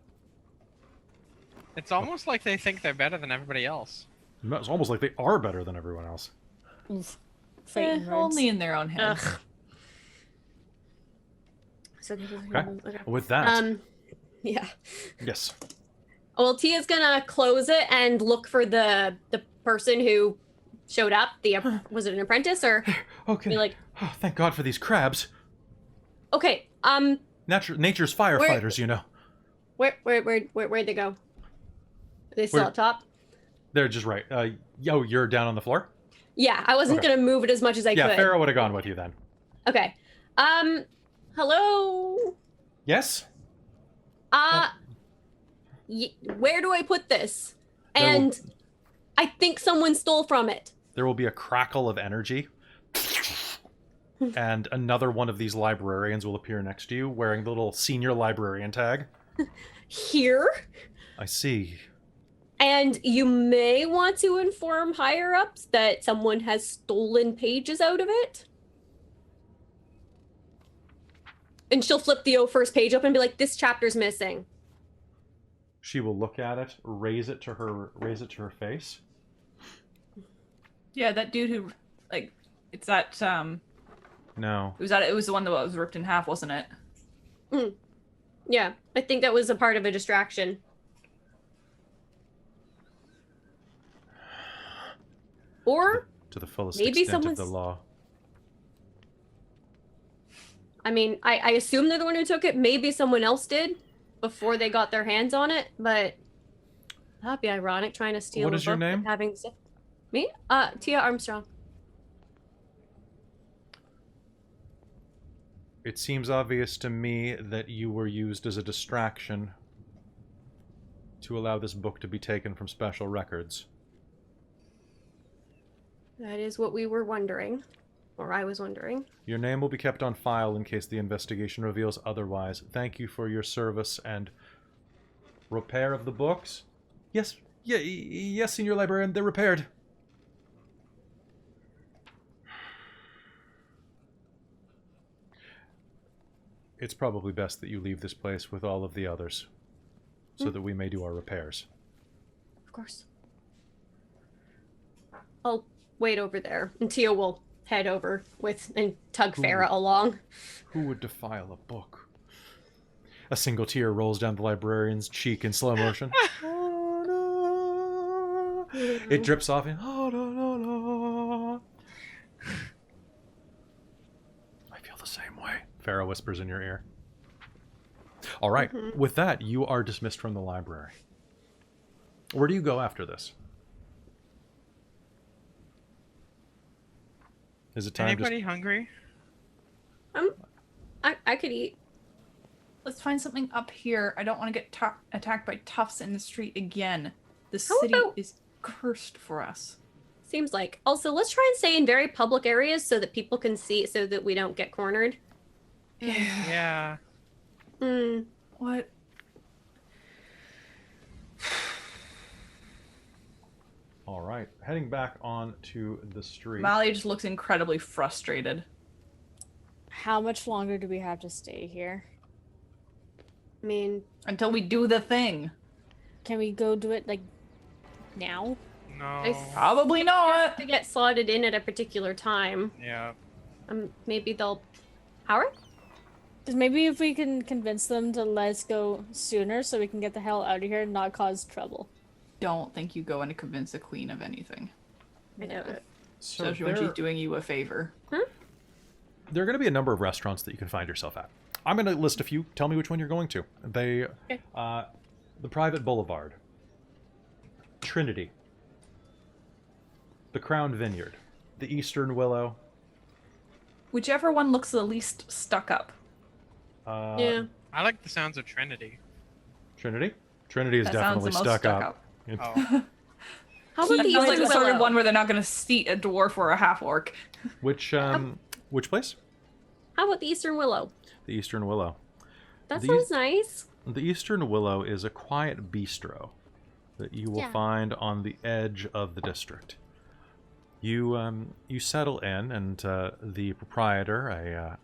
It's almost like they think they're better than everybody else. It's almost like they are better than everyone else. Oof. Fighting words. Only in their own head. Ugh. So Okay. With that, yeah. yes. Well, Tia's gonna close it and look for the person who showed up. Was it an apprentice or Okay. be like, Oh, thank God for these crabs. okay, Nature's firefighters, you know. where'd they go? Are they still Where- up top? They're just right. You're down on the floor? Yeah, I wasn't Okay. gonna move it as much as I Yeah, could. Pharaoh would have gone with you then. Okay. Hello. Yes? Where do I put this? There will- And I think someone stole from it. There will be a crackle of energy. And another one of these librarians will appear next to you wearing the little senior librarian tag. Here. I see. And you may want to inform higher ups that someone has stolen pages out of it. And she'll flip the first page open and be like, this chapter's missing. She will look at it, raise it to her face. Yeah, that dude who, like, it's that, No. it was the one that was ripped in half, wasn't it? Yeah, I think that was a part of a distraction. Or, To the fullest Maybe extent of the someone's- law. I mean, I assume they're the one who took it. Maybe someone else did before they got their hands on it, but that'd be ironic trying to steal What a is your book name? and having stuff. Me? Tia Armstrong. It seems obvious to me that you were used as a distraction to allow this book to be taken from special records. That is what we were wondering. Or I was wondering. Your name will be kept on file in case the investigation reveals otherwise. Thank you for your service and repair of the books. Yes, yes, Senior Librarian, they're repaired. It's probably best that you leave this place with all of the others, so that we may do our repairs. Of course. I'll wait over there, and Tia will head over with and tug Farah along. Who would defile a book? A single tear rolls down the librarian's cheek in slow motion. It drips off in. I feel the same way. Farah whispers in your ear. All right. With that, you are dismissed from the library. Where do you go after this? Is it time Anybody hungry? I could eat. Let's find something up here. I don't want to get attacked by toughs in the street again. The How city about- is cursed for us. Seems like. Also, let's try and stay in very public areas so that people can see, so that we don't get cornered. Yeah. What? All right. Heading back on to the street. Molly just looks incredibly frustrated. How much longer do we have to stay here? I mean, Until we do the thing. Can we go do it, like, now? No. Probably not. to get slotted in at a particular time. Yeah. Maybe they'll. Howard? Because maybe if we can convince them to let us go sooner so we can get the hell out of here and not cause trouble. Don't think you go in to convince the queen of anything. I doubt it. So Especially when she's doing you a favor. there are going to be a number of restaurants that you can find yourself at. I'm going to list a few. Tell me which one you're going to. They, Okay. the Private Boulevard, Trinity, the Crown Vineyard, the Eastern Willow. Whichever one looks the least stuck up. Yeah. I like the sounds of Trinity. Trinity. Trinity is That sounds definitely the most stuck up. Oh. How about the That's like Eastern the sort Willow? of one where they're not going to seat a dwarf or a half-orc. Which place? How about the Eastern Willow? The Eastern Willow. That The sounds nice. The Eastern Willow is a quiet bistro that you will Yeah. find on the edge of the district. You settle in, and the proprietor,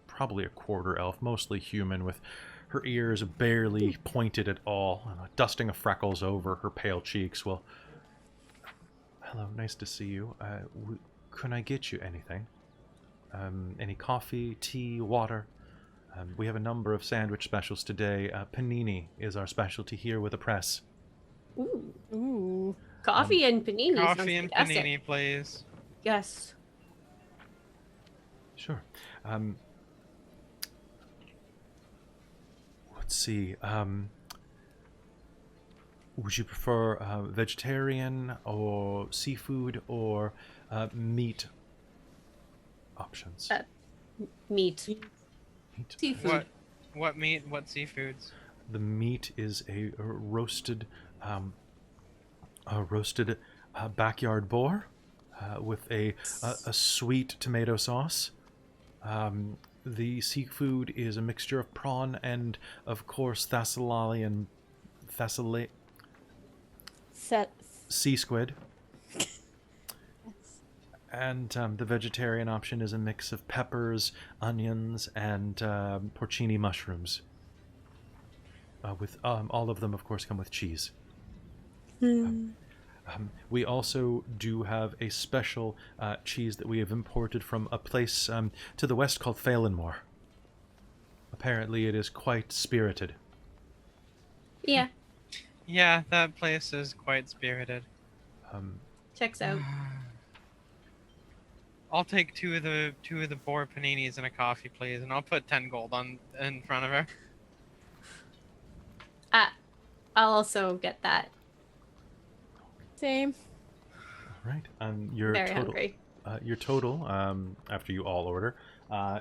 probably a quarter elf, mostly human, with her ears barely pointed at all, and a dusting of freckles over her pale cheeks, will. Hello, nice to see you. Can I get you anything? Any coffee, tea, water? We have a number of sandwich specials today. Panini is our specialty here with a press. Ooh. Ooh. Coffee and panini. sounds Coffee and fantastic. panini, please. Yes. Sure. Let's see. Would you prefer vegetarian or seafood or meat options? Meat. Meat. Seafood. What meat? What seafoods? The meat is a roasted backyard boar with a sweet tomato sauce. The seafood is a mixture of prawn and, of course, Thessalian sea squid. And the vegetarian option is a mix of peppers, onions, and porcini mushrooms. With all of them, of course, come with cheese. We also do have a special cheese that we have imported from a place to the west called Phelanmore. Apparently, it is quite spirited. Yeah. Yeah, that place is quite spirited. Checks out. I'll take two of the boar paninis and a coffee, please, and I'll put 10 gold in front of her. I'll also get that. Same. All right. Your Very total hungry. your total, after you all order,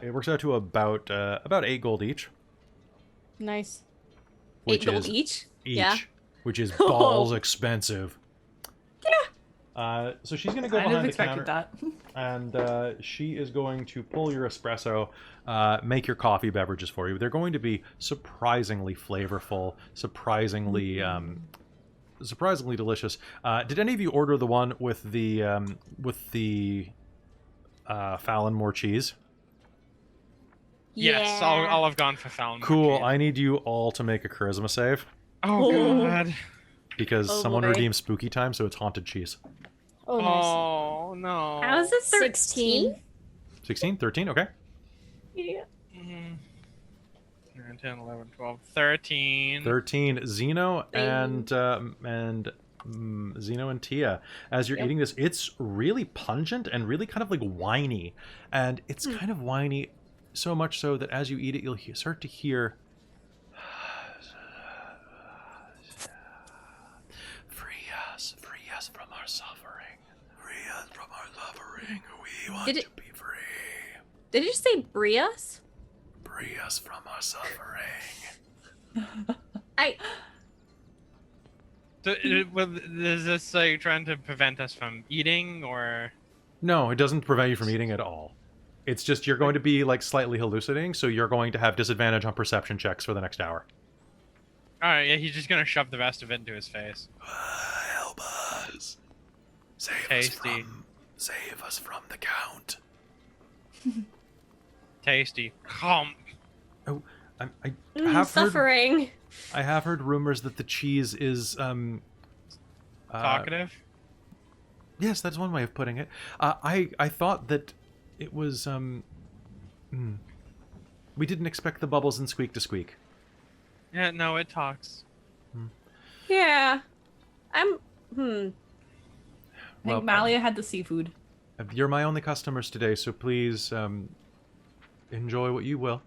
it works out to about 8 gold each. Nice. Which 8 gold is each? each, Yeah. which is balls expensive. So she's going to go Kind of behind the expected counter, that. and she is going to pull your espresso, make your coffee beverages for you. They're going to be surprisingly flavorful, surprisingly delicious. Did any of you order the one with the Fallon more cheese? Yes, I'll have gone for Fallon. Cool. I need you all to make a charisma save Oh god. because Oh, someone boy. redeemed spooky time, so it's haunted cheese. Oh, nice. Oh no. How is it 16. 16, 13, okay. Yeah. 9, 10, 11, 12, 13. 13. Zeno Zeno and Tia, as you're eating this, it's really pungent and really kind of like winey, and it's kind of winey so much so that as you eat it, you'll start to hear free us from our suffering, free us from our suffering, we want to be free, Did you say Brias? free us from our suffering. So, is this like trying to prevent us from eating, or? No, it doesn't prevent you from eating at all. It's just you're going to be like slightly hallucinating, so you're going to have disadvantage on perception checks for the next hour. Alright, yeah, he's just gonna shove the rest of it into his face. Help us. Tasty. Save us from the Count. Tasty. Oh, I have heard, Suffering. I have heard rumors that the cheese is Talkative? yes, that's one way of putting it. I thought that it was we didn't expect the bubbles and squeak to squeak. Yeah, no, it talks. Yeah. I think Well, Malia had the seafood. You're my only customers today, so please enjoy what you will.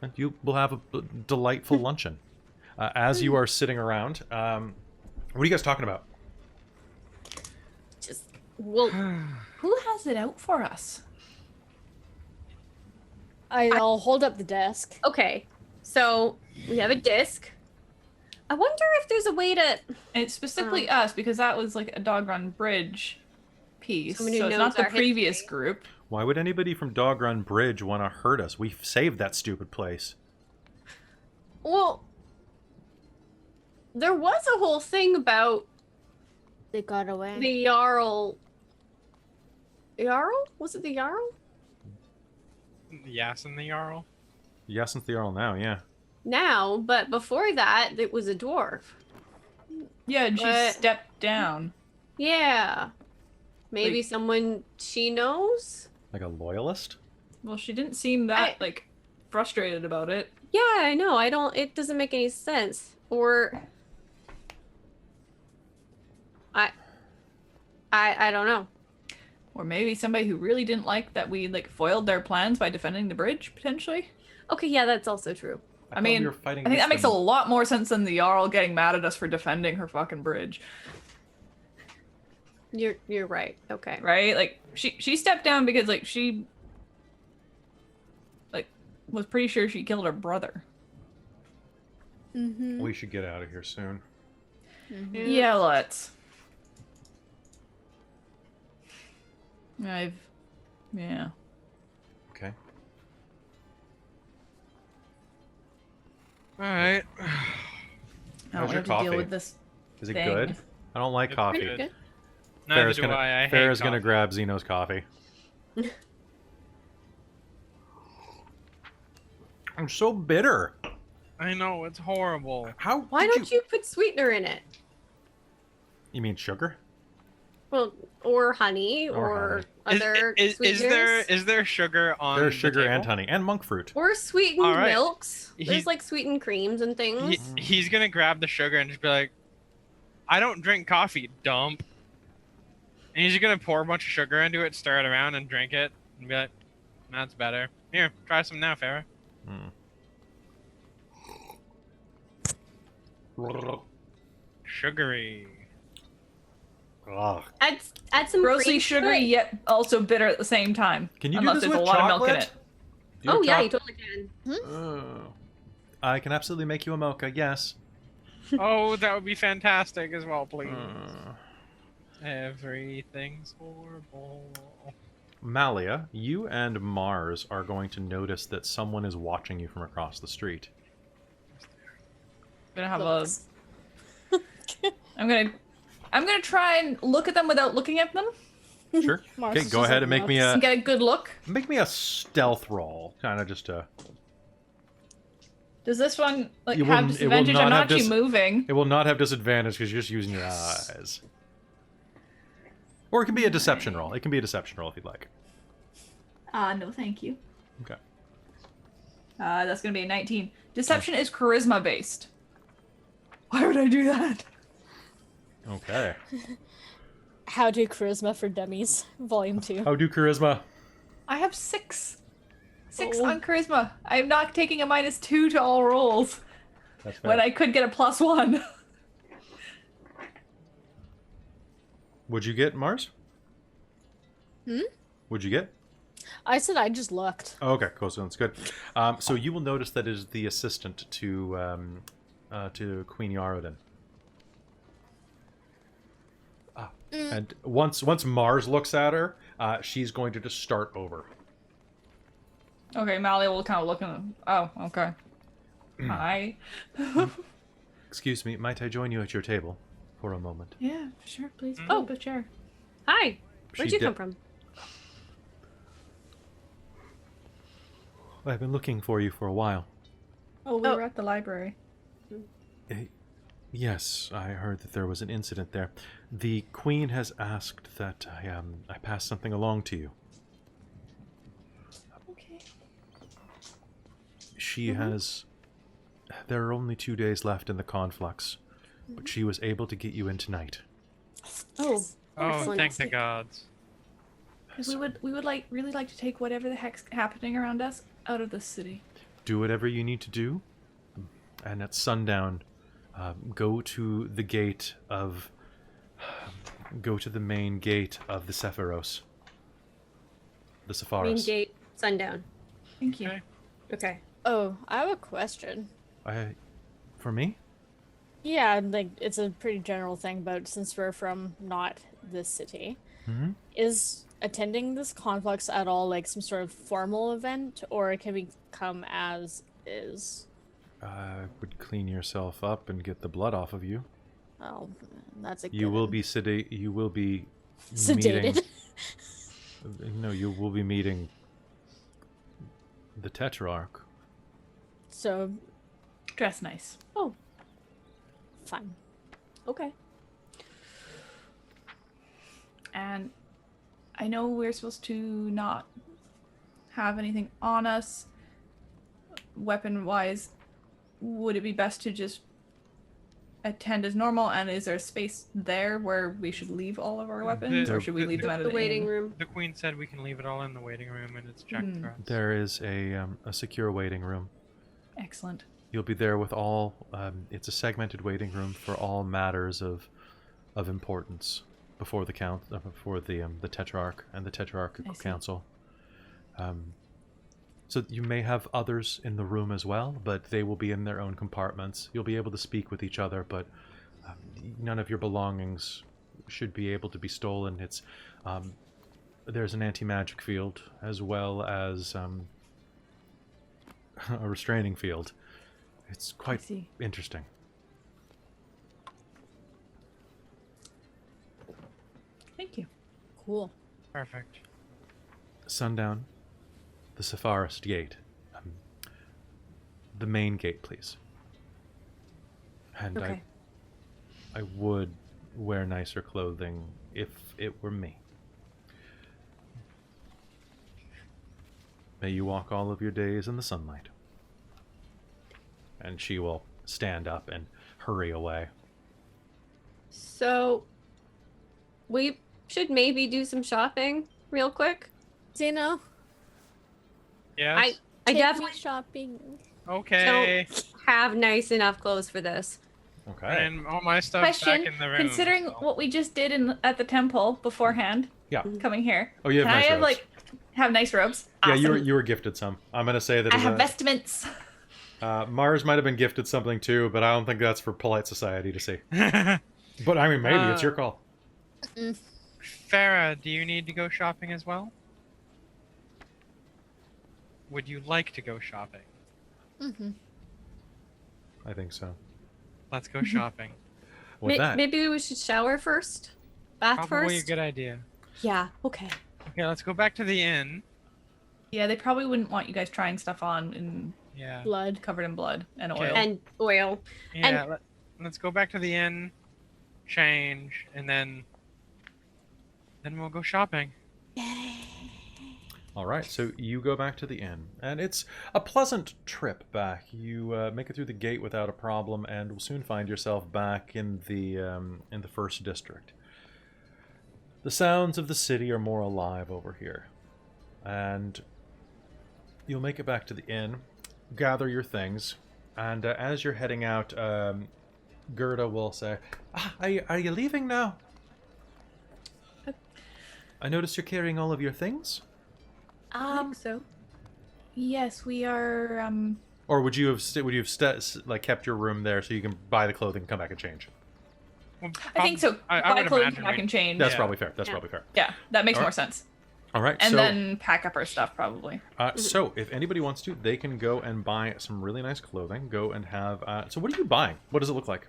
And you will have a delightful luncheon. As you are sitting around, what are you guys talking about? Just well, Who has it out for us? I'll hold up the desk. okay. So we have a disc. I wonder if there's a way to. And it's specifically us because that was like a Dog Run Bridge piece. Someone who So it's knows not the our previous history. group. Why would anybody from Dog Run Bridge want to hurt us? We've saved that stupid place. Well, there was a whole thing about They got away. the Jarl. Jarl? Was it the Jarl? Yes, and the Jarl. Yes, and Theorl now, yeah. Now, but before that, it was a dwarf. Yeah, and she But- stepped down. Yeah. Maybe Like- someone she knows? Like a loyalist? Well, she didn't seem that like frustrated about it. Yeah, I know. It doesn't make any sense. Or I don't know. Or maybe somebody who really didn't like that we like foiled their plans by defending the bridge, potentially. Okay, yeah, that's also true. I thought mean, we were fighting I think that against makes a them. lot more sense than the Jarl getting mad at us for defending her fucking bridge, You're right. Okay. right? Like she stepped down because like she like was pretty sure she killed her brother. Mm-hmm. We should get out of here soon. Yeah, let's. Yeah. Okay. Alright. Now How's we your have to deal coffee? with this. Is it Thing. good? I don't like It's coffee. pretty Good. Neither Farrah's do gonna, I. I hate Farrah's gonna coffee. grab Zeno's coffee. I'm so bitter. I know, it's horrible. How? Why did don't you put sweetener in it? You mean sugar? Well, or honey, Or or other Is sweeteners. there sugar on There's the sugar and table? honey and monk fruit. Or sweetened All right. milks. He- There's like sweetened creams and things. He's gonna grab the sugar and just be like, I don't drink coffee, dump. And he's gonna pour a bunch of sugar into it, stir it around, and drink it, and be like, that's better. Here, try some now, Farrah. Sugary. Ugh. Add some Grossly cream to sugary, it. yet also bitter at the same time. Can you Unless do this there's with a lot of milk in chocolate? it. Do you Oh have yeah, you choc- totally can. Oh. I can absolutely make you a mocha, yes. Oh, that would be fantastic as well, please. Uh, Everything's horrible. Malia, you and Mars are going to notice that someone is watching you from across the street. I'm gonna have Looks. I'm gonna try and look at them without looking at them. Sure. Mars Okay, is go just ahead like, and make me looks. a And get a good look. stealth roll, kind of just to. Does this one like You have wouldn't- it will disadvantage? not I'm have not actually moving. It will not have disadvantage because you're just using your eyes. Or it can be a deception roll. It can be a deception roll if you'd like. No, thank you. Okay. That's gonna be a 19. Deception is charisma based. Why would I do that? Okay. How to Charisma for Dummies, Volume 2. How do charisma? I have 6. 6 Oh. on charisma. I'm not taking a -2 to all rolls That's fair. when I could get a +1. Would you get Mars? Would you get? I said I just looked. Oh, okay, cool. So that's good. So you will notice that it is the assistant to Queen Yarodin. And once Mars looks at her, she's going to just start over. Okay, Mally will kind of look in. Oh, okay. Hi. Excuse me, might I join you at your table for a moment? Yeah, sure, please. Oh. Pull up a chair. Hi. Where'd She you come did- from? I've been looking for you for a while. Oh, we Oh. were at the library. Yes, I heard that there was an incident there. The Queen has asked that I pass something along to you. Okay. She has... There are only 2 days left in the conflux, but she was able to get you in tonight. Oh, Oh, Excellent. thank the gods. because we would really like to take whatever the heck's happening around us out of this city. Do whatever you need to do, and at sundown, go to the gate of... Go to the main gate of the Sephiros. The Sepharos. Main gate, sundown. Thank you. Okay. Okay. Oh, I have a question. For me? Yeah, like it's a pretty general thing, but since we're from not this city, is attending this conflux at all like some sort of formal event, or it can become as is? Would clean yourself up and get the blood off of you. Oh, that's a You will given. be You will be Sedated. meeting. No, you will be meeting the Tetrarch. So, Dress nice. Oh, fine. okay. And I know we're supposed to not have anything on us, weapon-wise. Would it be best to just attend as normal? And is there a space there where we should leave all of our weapons, or should we leave them out of The the waiting inn? room. The queen said we can leave it all in the waiting room and it's checked for us. There is a secure waiting room. Excellent. You'll be there with all. It's a segmented waiting room for all matters of importance before the before the Tetrarch and the Tetrarchical I see. Council. So you may have others in the room as well, but they will be in their own compartments. You'll be able to speak with each other, but none of your belongings should be able to be stolen. It's there's an anti-magic field as well as a restraining field. It's quite see. interesting. Thank you. Cool. Perfect. Sundown, the Sepharis gate. The main gate, please. And Okay. I would wear nicer clothing if it were me. May you walk all of your days in the sunlight. And she will stand up and hurry away. So, we should maybe do some shopping real quick. Zeno, Yes. I take definitely me shopping. Okay. don't have nice enough clothes for this. Okay. And all my stuff's Question, back in the room. considering so- what we just did at the temple beforehand, Yeah. coming here, Oh, you have can nice I have robes. have nice robes? Yeah, Awesome. you were gifted some. I'm gonna say that I as have a, vestments. Mars might have been gifted something too, but I don't think that's for polite society to see. But I mean, maybe it's your call. Farah, do you need to go shopping as well? Would you like to go shopping? Mm-hmm. I think so. Let's go shopping. With that, Maybe we should shower first? Bath Probably first? a good idea. Yeah, okay. Okay, let's go back to the inn. Yeah, they probably wouldn't want you guys trying stuff on and Yeah. Blood. covered in blood and Okay. oil. And oil. Yeah, let's go back to the inn, change, and then we'll go shopping. all right. So you go back to the inn, and it's a pleasant trip back. You make it through the gate without a problem, and will soon find yourself back in the first district. The sounds of the city are more alive over here, and you'll make it back to the inn, gather your things, and as you're heading out, Gerda will say, are you leaving now? I notice you're carrying all of your things? I think so. Yes, we are. Or would you have kept your room there so you can buy the clothing and come back and change? Well, I think so. I Buy would clothes, imagine back we- and change. That's Yeah. probably fair. That's Yeah. probably fair. Yeah, that makes All more right. sense. All right. And so, then pack up our stuff probably. so if anybody wants to, they can go and buy some really nice clothing. Go and have. So what are you buying? What does it look like?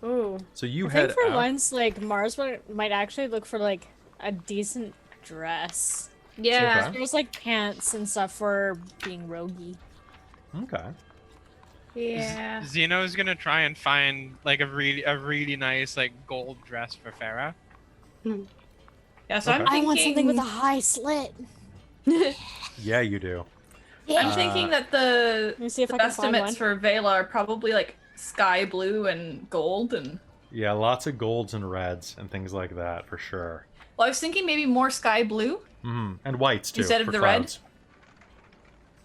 Ooh. So you I head think for out. once, like Mars might actually look for like a decent dress. Yeah. Okay. There's like pants and stuff for being roguey. Okay. Yeah. Zeno's gonna try and find like a really nice like gold dress for Farah. Yeah, so I'm Okay. thinking. I want something with a high slit. Yeah, you do. I'm thinking that the Let me see if I can find estimates one. for Vela are probably like sky blue and gold and. Yeah, lots of golds and reds and things like that for sure. Well, I was thinking maybe more sky blue, And whites too. Instead of for the red? clouds.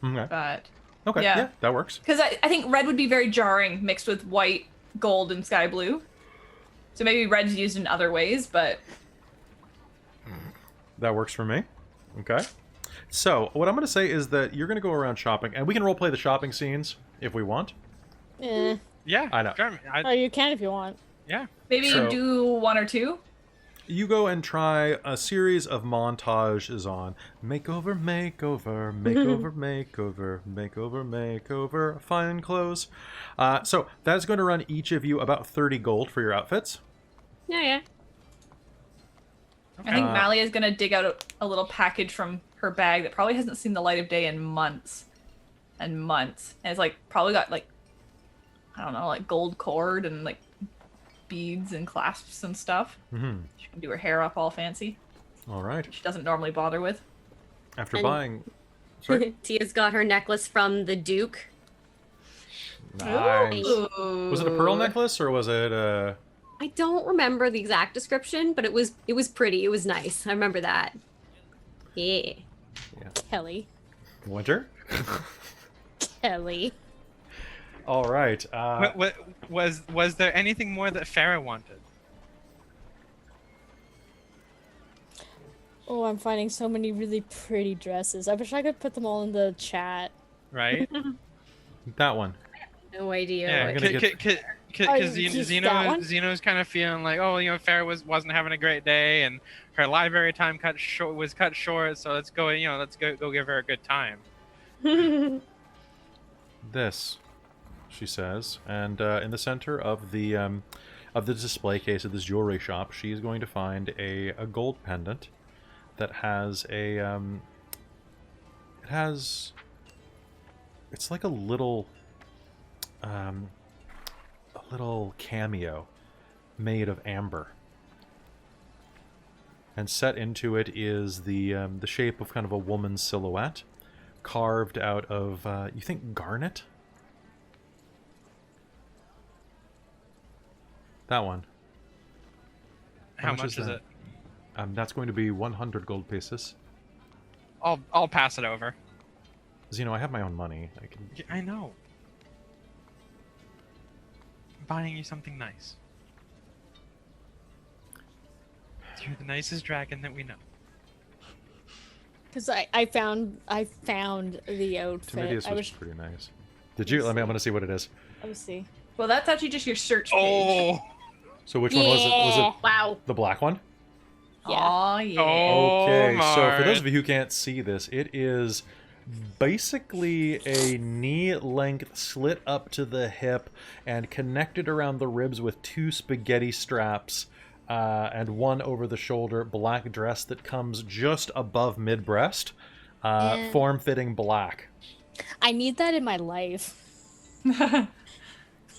Okay. but Okay. Yeah. Yeah, that works. because I think red would be very jarring mixed with white, gold, and sky blue. So maybe red's used in other ways, but That works for me. Okay. So what I'm going to say is that you're going to go around shopping, and we can roleplay the shopping scenes if we want. Eh. Yeah, I know. sure, Oh, you can if you want. yeah. maybe So- do one or two. You go and try a series of montages on makeover, makeover, makeover, makeover, makeover, makeover, fine clothes. So that's going to run each of you about 30 gold for your outfits. Yeah. I think Uh, Malia is gonna dig out a little package from her bag that probably hasn't seen the light of day in months and months, and it's like probably got like I don't know, like gold cord and like beads and clasps and stuff. Mm-hmm. She can do her hair up all fancy. All right. She doesn't normally bother with. After And- buying... Sorry? Tia's got her necklace from the Duke. Nice. Ooh. Was it a pearl necklace or was it I don't remember the exact description, but it was pretty. It was nice. I remember that. Yeah. Kelly. winter? Kelly. All right. Was there anything more that Farah wanted? Oh, I'm finding so many really pretty dresses. I wish I could put them all in the chat. Right? That one. No idea. Yeah, I'm gonna get- Oh, because just that one? Zeno's kind of feeling like, oh, Farah wasn't having a great day, and her library time was cut short, so let's go give her a good time. This, she says, and in the center of the display case of this jewelry shop, she is going to find a gold pendant that has it's like a little cameo made of amber, and set into it is the shape of kind of a woman's silhouette, carved out of you think garnet? That one. How much is that? it? That's going to be 100 gold pieces. I'll pass it over. Zeno, I have my own money. I can... Yeah, I know. buying you something nice. You're the nicest dragon that we know. Because I found the outfit. Timidius I was was pretty nice. Did you? Let me. I'm gonna see what it is. Let's see. Well, that's actually just your search page. Oh, So which one was it? Was it Wow. the black one? Yeah. Aw, yeah. Oh, Okay, so for my. those of you who can't see this, it is basically a knee-length slit up to the hip and connected around the ribs with two spaghetti straps and one over the shoulder black dress that comes just above mid-breast, Yeah. form-fitting black. I need that in my life.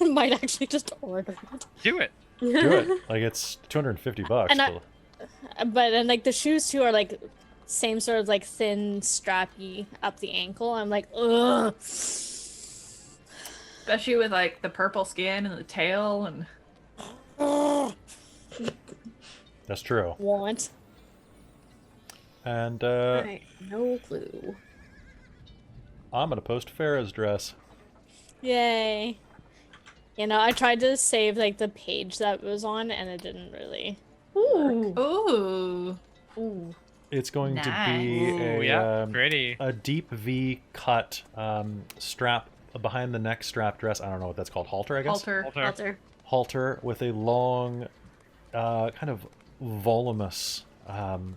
Might actually just order it. do it. Do it. Like, it's $250. And but- But and like the shoes too are like same sort of like thin strappy up the ankle. I'm like, ugh. Especially with like the purple skin and the tail and That's true. Want. And Alright, no clue. I'm gonna post Farah's dress. Yay. You know, I tried to save like the page that was on and it didn't really. Ooh. ooh. Ooh. It's going to Nice. be Ooh, a yeah, pretty. a deep V cut strap behind the neck strap dress. I don't know what that's called. Halter, I guess. Halter. Halter. Halter with a long, kind of voluminous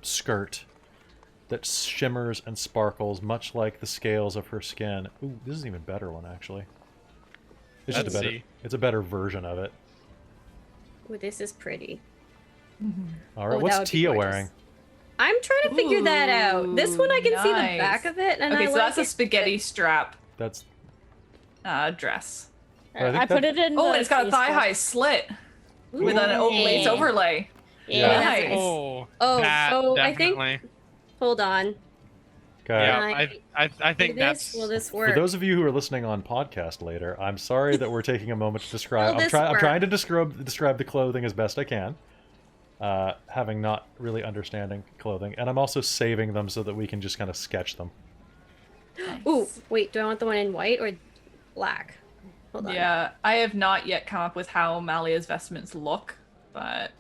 skirt that shimmers and sparkles, much like the scales of her skin. Ooh, this is an even better one, actually. It's just a Let's better. see. It's a better version of it. Ooh, this is pretty. All right, Oh, what's that would be Tia gorgeous. wearing? I'm trying to figure that out. This one I can see the Nice. back of it, and Okay, I so like that's a it. spaghetti strap That's dress. I think I put that- it in. Oh, the and it's got a Facebook. thigh-high slit with an lace Yeah. overlay. Yeah. Nice. Oh, Oh, that so I think- definitely. Hold on. okay. Yeah, I think Will that's. this work? For those of you who are listening on podcast later, I'm sorry that we're taking a moment to describe. Will I'm, this I'm work? trying to describe the clothing as best I can, having not really understanding clothing, and I'm also saving them so that we can just kind of sketch them. Ooh, wait. Do I want the one in white or black? Hold on. Yeah, I have not yet come up with how Malia's vestments look, but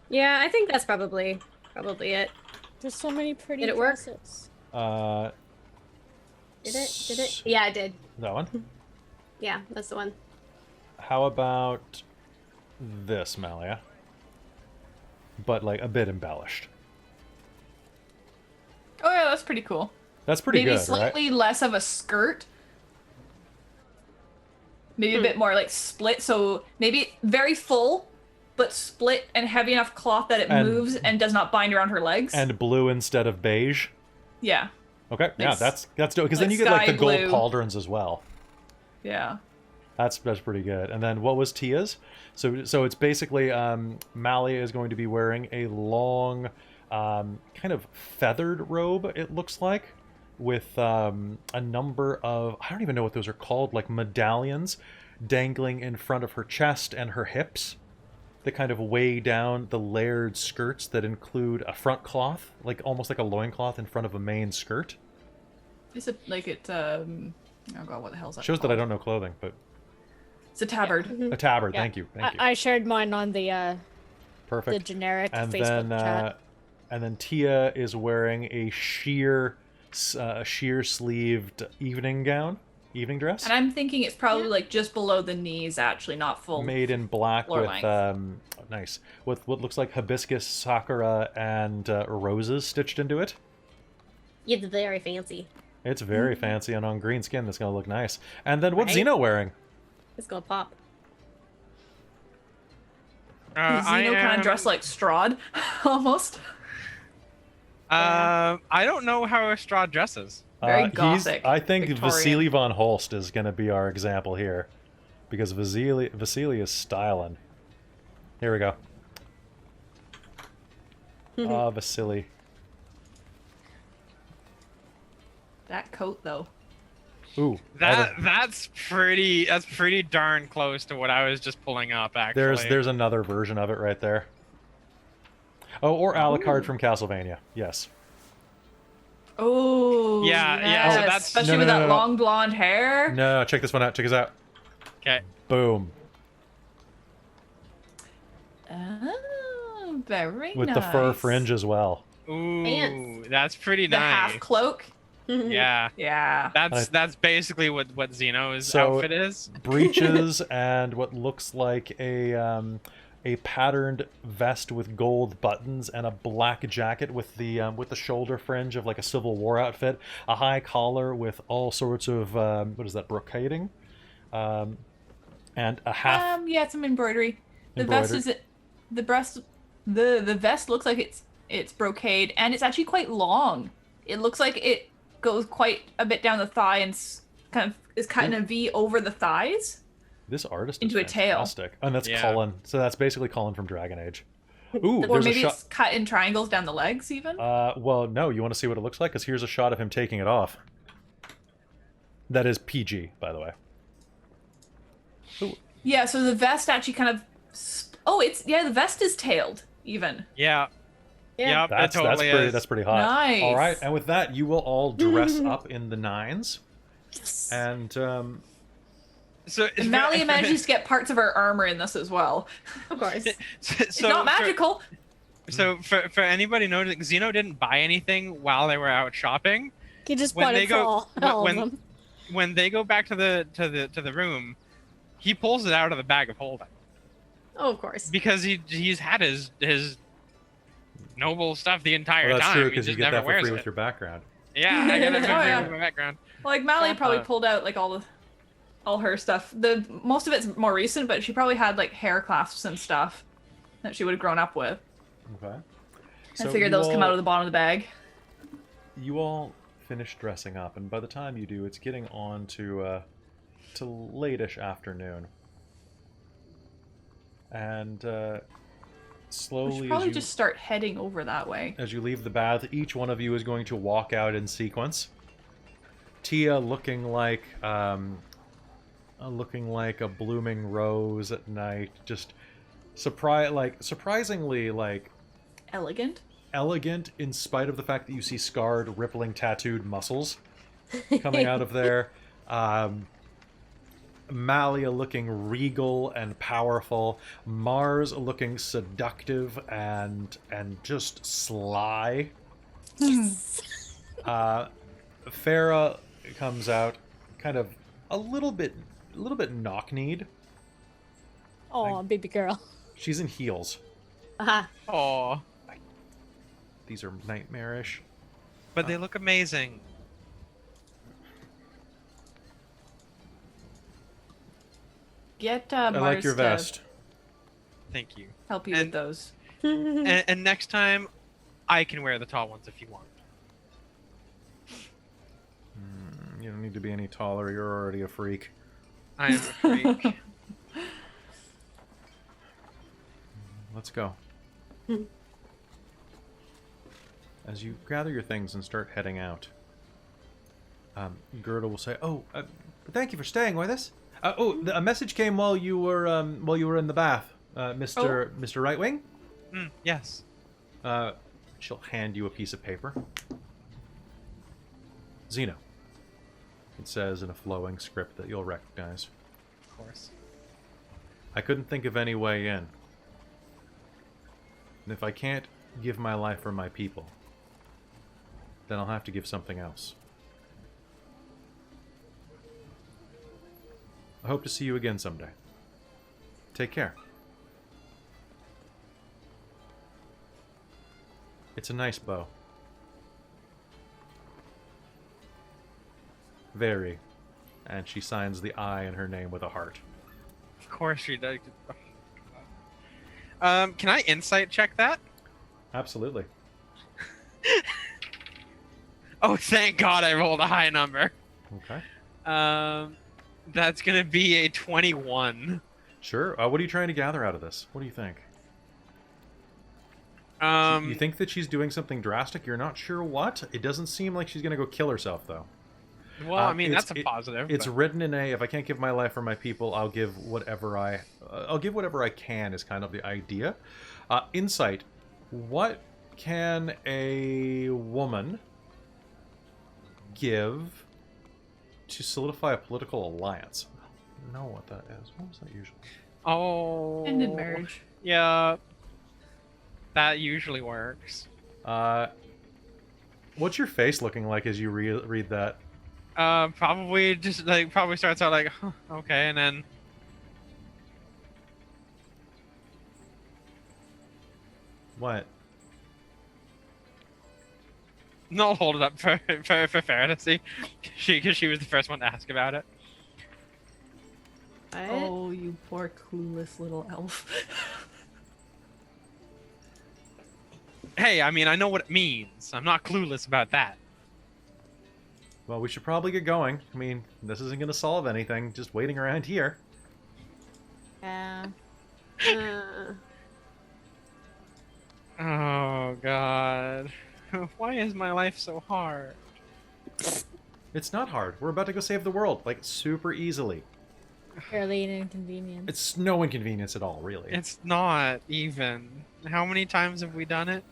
Yeah, I think that's probably it. There's so many pretty Did it work? dresses. Did it? Did it? Yeah, it did. That one. Yeah, that's the one. How about this, Malia? But like a bit embellished. oh yeah, that's pretty cool. That's pretty Maybe good, right? slightly less of a skirt. Maybe a bit more like split, so maybe very full, but split and heavy enough cloth that it And- moves and does not bind around her legs. And blue instead of beige. yeah, Okay, yeah, Like that's dope. Because then like you get like the sky gold blue. pauldrons as well. yeah. That's pretty good. And then what was Tia's? So it's basically Malia is going to be wearing a long, kind of feathered robe. It looks like, with a number of, I don't even know what those are called, like medallions dangling in front of her chest and her hips that kind of weigh down the layered skirts that include a front cloth, like almost like a loincloth in front of a main skirt. Is it like it? Oh god, what the hell is that? Shows that I called? don't know clothing, but It's a tabard. a tabard. Yeah. Thank you. Thank you. I shared mine on the Perfect. generic and Facebook then chat. and then Tia is wearing a sheer sleeved evening dress, And I'm thinking it's probably like just below the knees, actually, not full. made in black floor with length. nice with what looks like hibiscus, sakura, and roses stitched into it. It's very fancy. It's very fancy, and on green skin, that's gonna look nice. And then what's Right? Zeno wearing? It's gonna pop. Xeno kind of dressed like Strahd, almost. I don't know how a straw dresses. Very gothic, I think Victorian. Vasily von Holst is gonna be our example here, because Vasily is styling. Here we go. Vasily. That coat, though. Ooh, That's pretty darn close to what I was just pulling up. Actually, there's another version of it right there. Oh, or Alucard from Castlevania. Yes. Oh, Yeah, yes. so that's- Especially No, with no, that no, no. long blonde hair. No, check this one out. Check this out. Okay. Boom. Oh, very With nice. the fur fringe as well. Ooh, Pants. that's pretty The nice. half cloak. Yeah. Yeah. That's basically what Xeno's So- outfit is. Breeches and what looks like a patterned vest with gold buttons and a black jacket with the shoulder fringe of like a Civil War outfit. A high collar with all sorts of what is that, brocading, and a half Yeah, some embroidery. The embroidered. vest is the vest looks like it's brocade, and it's actually quite long. It looks like it goes quite a bit down the thigh and is cut in a V over the thighs. This artist into is a tail. fantastic. And that's Yeah. Cullen. So that's basically Cullen from Dragon Age. Ooh, Or there's a maybe shot. it's cut in triangles down the legs, even. Well, no. You want to see what it looks like? Because here's a shot of him taking it off. That is PG, by the way. Ooh, Yeah, so the vest actually kind of. The vest is tailed, even. Yeah. Yeah. Yep, that's it totally pretty. is. That's pretty hot. Nice. All right, and with that, you will all dress up in the 9s, and So And Malia manages to get parts of her armor in this as well. Of course. It's not magical. So for anybody noticing, Xeno didn't buy anything while they were out shopping. He just When bought they it for go- all when- of them. When they go back to the room, he pulls it out of the bag of holding Oh, of course. because he's had his noble stuff the entire well, that's time. true He because you just get never that for wears free it. with your background. Yeah, I get it Oh, yeah. from my background. Like Malia probably Uh-huh. pulled out like all her stuff. Most of it's more recent, but she probably had like hair clasps and stuff that she would have grown up with. Okay. I figured those come out of the bottom of the bag. You all finish dressing up, and by the time you do, it's getting on to late-ish afternoon. And We slowly, should probably as just start heading over that way. you leave the bath, each one of you is going to walk out in sequence. Tia looking like a blooming rose at night, just surprisingly Elegant. elegant in spite of the fact that you see scarred, rippling, tattooed muscles coming out of there. Malia looking regal and powerful. Mars looking seductive and just sly. Farah comes out kind of a little bit knock-kneed. Oh, baby girl. She's in heels. Aha. Aw, These are nightmarish. but they look amazing. Get I Mars like your to vest. Thank you. help you And- with those. And next time, I can wear the tall ones if you want. You don't need to be any taller. You're already a freak. I am a freak. Let's go. As you gather your things and start heading out, Gerda will say, "Oh, thank you for staying with us. A message came while you were in the bath, Mr. Rightwing." Yes. She'll hand you a piece of paper. Xeno. It says in a flowing script that you'll recognize. Of course. I couldn't think of any way in. And if I can't give my life for my people, then I'll have to give something else. I hope to see you again someday. Take care. It's a nice bow. Very. And she signs the I in her name with a heart. Of course she does. Can I insight check that? Absolutely. Oh, thank God I rolled a high number. Okay. That's gonna be a 21. Sure. What are you trying to gather out of this? What do you think? You think that she's doing something drastic? You're not sure what? It doesn't seem like she's going to go kill herself, though. Well, I mean, it's- that's a positive. It's but- written in if I can't give my life for my people, I'll give whatever I can is kind of the idea. Insight. What can a woman give to solidify a political alliance? know what that is. What was that usually? Oh. Ended marriage. Yeah. That usually works. What's your face looking like as you read that? Probably just like probably starts out like, huh, okay, and then What? no, I'll hold it up for Farrah to see. Because she was the first one to ask about it. What? Oh, you poor clueless little elf. Hey, I mean, I know what it means. I'm not clueless about that. Well, we should probably get going. I mean, this isn't going to solve anything. Just waiting around here. Yeah. Oh God, why is my life so hard? It's not hard. We're about to go save the world, like, super easily. Fairly an inconvenience. It's no inconvenience at all, really. It's not even. How many times have we done it?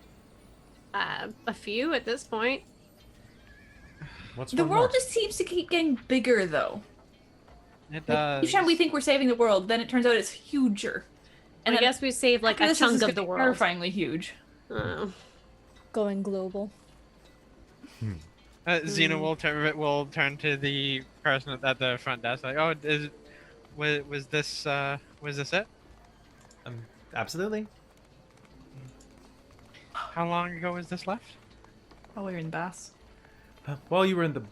A few at this point. What's The one world more? just seems to keep getting bigger, though. It Like, does. each time we think we're saving the world, then it turns out it's huger. And I then guess we saved like after a this, chunk it's of gonna the be world. terrifyingly huge. Oh. Going global. Xena will turn to the person at the front desk like, oh, was this it? Absolutely. How long ago was this left? While we were in Bass. While you were in the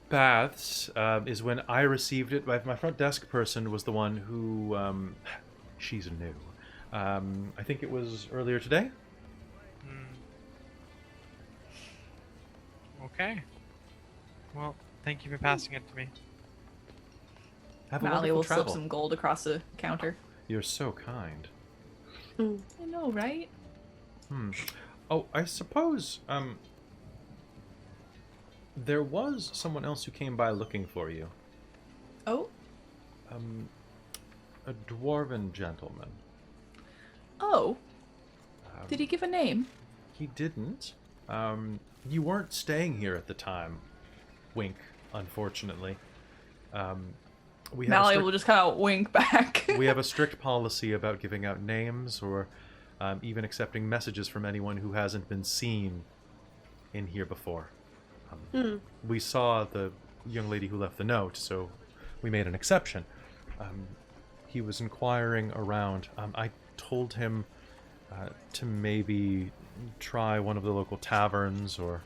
baths, is when I received it. My front desk person was the one who, she's new. I think it was earlier today. Okay. Well, thank you for passing it to me. Have a Mally wonderful will slip travel. some gold across the counter. You're so kind. I know, right? Oh, I suppose, there was someone else who came by looking for you. Oh? A dwarven gentleman. Oh. Did he give a name? He didn't. You weren't staying here at the time. Wink, unfortunately. We have a Mally strict- will just kind of wink back. we have a strict policy about giving out names or even accepting messages from anyone who hasn't been seen in here before. We saw the young lady who left the note, so we made an exception. He was inquiring around. I told him to maybe try one of the local taverns or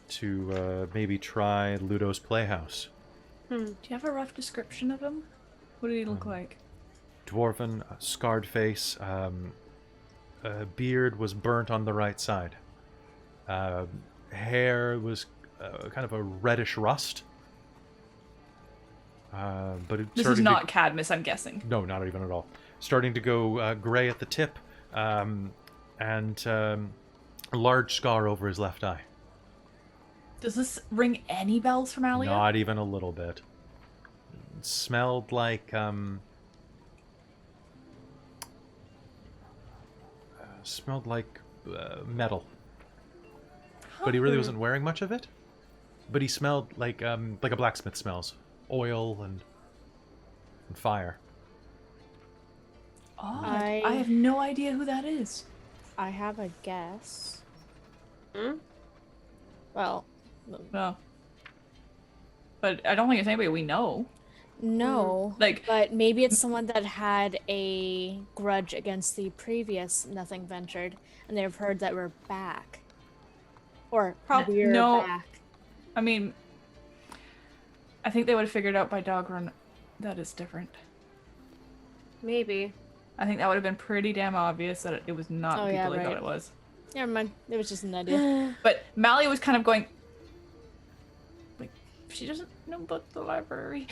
to maybe try Ludo's Playhouse. Do you have a rough description of him? What did he look like? Dwarven, scarred face, beard was burnt on the right side. Hair was kind of a reddish rust. But it This is started not Cadmus, I'm guessing. No, not even at all. Starting to go gray at the tip, and a large scar over his left eye. Does this ring any bells from Alia? Not even a little bit. It smelled like metal. But he really wasn't wearing much of it. But he smelled like a blacksmith smells, oil and fire. Oh, I- I have no idea who that is. I have a guess. Hmm? Well, No. But I don't think it's anybody we know. no. Like, But maybe it's someone that had a grudge against the previous Nothing Ventured, and they've heard that we're back. Or we're no. back. I mean, I think they would have figured out by dog run that is different. Maybe. I think that would have been pretty damn obvious that it was not Oh, the yeah, people they thought right. it was. Never mind. It was just an idea. But Mally was kind of going, like, she doesn't know about the library.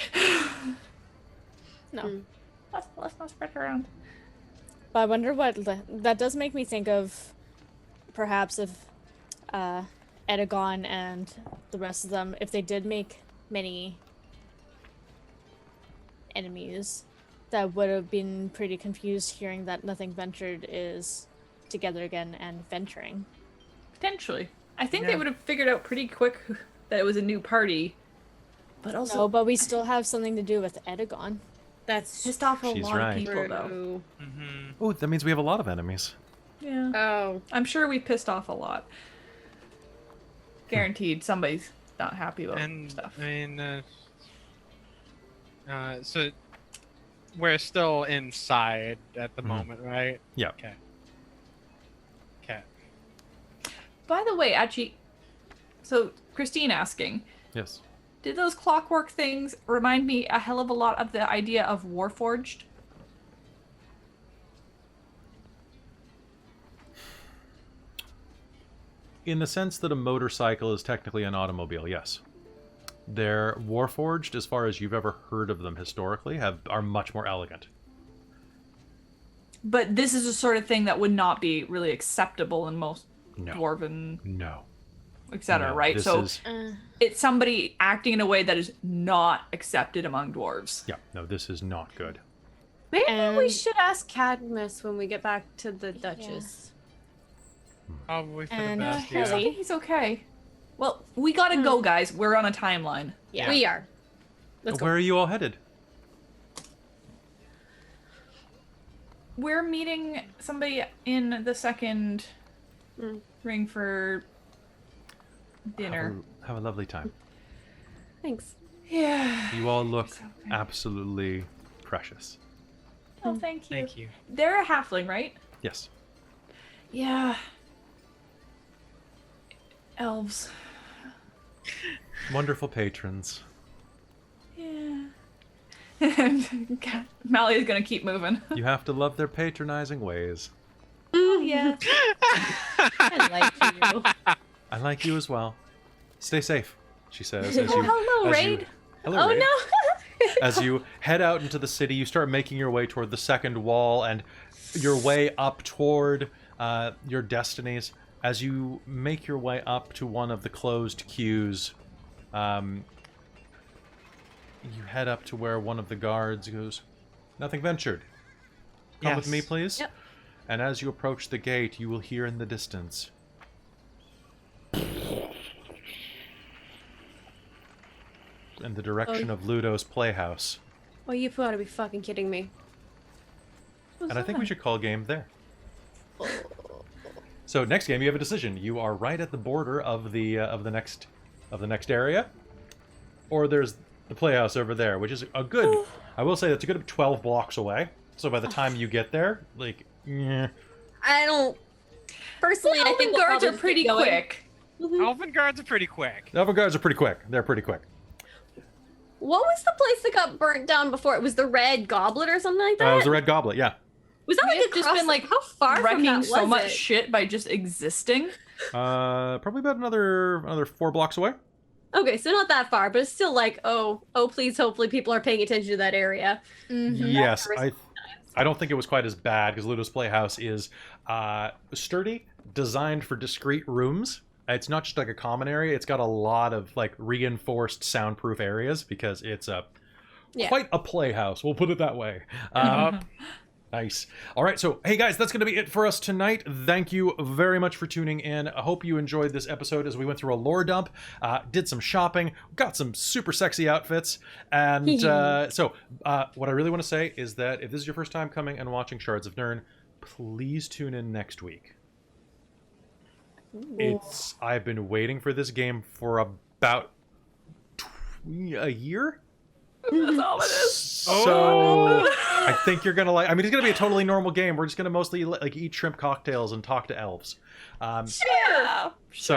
No. Let's not spread it around. But I wonder what that does make me think of. Perhaps if Edagon and the rest of them, if they did make many enemies, that would have been pretty confused hearing that Nothing Ventured is together again and venturing. Potentially. I think Yeah. they would have figured out pretty quick that it was a new party. But also, No, but we still have something to do with Edagon. That's Pissed off a She's lot right. of people, though. True. Mm-hmm. Oh, that means we have a lot of enemies. Yeah. Oh. I'm sure we pissed off a lot. Guaranteed somebody's not happy about And stuff. I mean, so we're still inside at the Mhm. moment, right? Yeah. Okay. Okay. By the way, actually, so Christine asking, Yes. did those clockwork things remind me a hell of a lot of the idea of Warforged? In the sense that a motorcycle is technically an automobile, yes. They're Warforged, as far as you've ever heard of them historically, are much more elegant. But this is the sort of thing that would not be really acceptable in most No. dwarven, No. etc., No, right? this So is, it's somebody acting in a way that is not accepted among dwarves. yeah, no, this is not good. Maybe we And- should ask Cadmus when we get back to the Duchess. Probably for And, the Yeah, best. he's, Yeah. okay, he's okay. Well, we gotta go, guys. We're on a timeline. Yeah. We are. Let's go. Where are you all headed? We're meeting somebody in the second Mm. ring for dinner. Have a lovely time. Thanks. Yeah. You all look So good. absolutely precious. Oh, thank you. Thank you. They're a halfling, right? Yes. Yeah. Elves. Wonderful patrons. Yeah. Mally is gonna keep moving. You have to love their patronizing ways. Oh yeah. I like you. I like you as well. Stay safe, she says. Oh, hello, as you- Raid. Hello, Oh Raid. no! As you head out into the city, you start making your way toward the second wall and your way up toward your destinies. As you make your way up to one of the closed queues, you head up to where one of the guards goes, "Nothing ventured. Come with me, Yes. please." Yep. And as you approach the gate, you will hear in the distance, in the direction of Ludo's playhouse. Well, you've got to be fucking kidding me. And I think we should call game there. So next game, you have a decision. You are right at the border of the next area, or there's the playhouse over there, which is a good. I will say that's a good 12 blocks away. So by the time you get there, like, yeah. I don't. Personally, I think Elven we'll guards are probably pretty keep going. quick. Elven guards are pretty quick. The avant-gardes are pretty quick. They're pretty quick. What was the place that got burnt down before? It was the Red Goblet or something like that? It was the Red Goblet, yeah. Was that We like have just across- been like how far from wrecking that was so much it? shit by just existing. Probably about another 4 blocks away. Okay, so not that far, but it's still like, oh, please, hopefully people are paying attention to that area. Yes, That's I don't think it was quite as bad because Ludo's Playhouse is sturdy, designed for discrete rooms. It's not just like a common area. It's got a lot of like reinforced soundproof areas because it's Yeah. quite a playhouse. We'll put it that way. Nice. All right, so hey guys, that's going to be it for us tonight. Thank you very much for tuning in. I hope you enjoyed this episode as we went through a lore dump, did some shopping, got some super sexy outfits, and so what I really want to say is that if this is your first time coming and watching Shards of Nyrn, please tune in next week. I've been waiting for this game for about a year. That's all it is. So I think you're gonna like. I mean, it's gonna be a totally normal game. We're just gonna mostly like eat shrimp cocktails and talk to elves. Yeah. So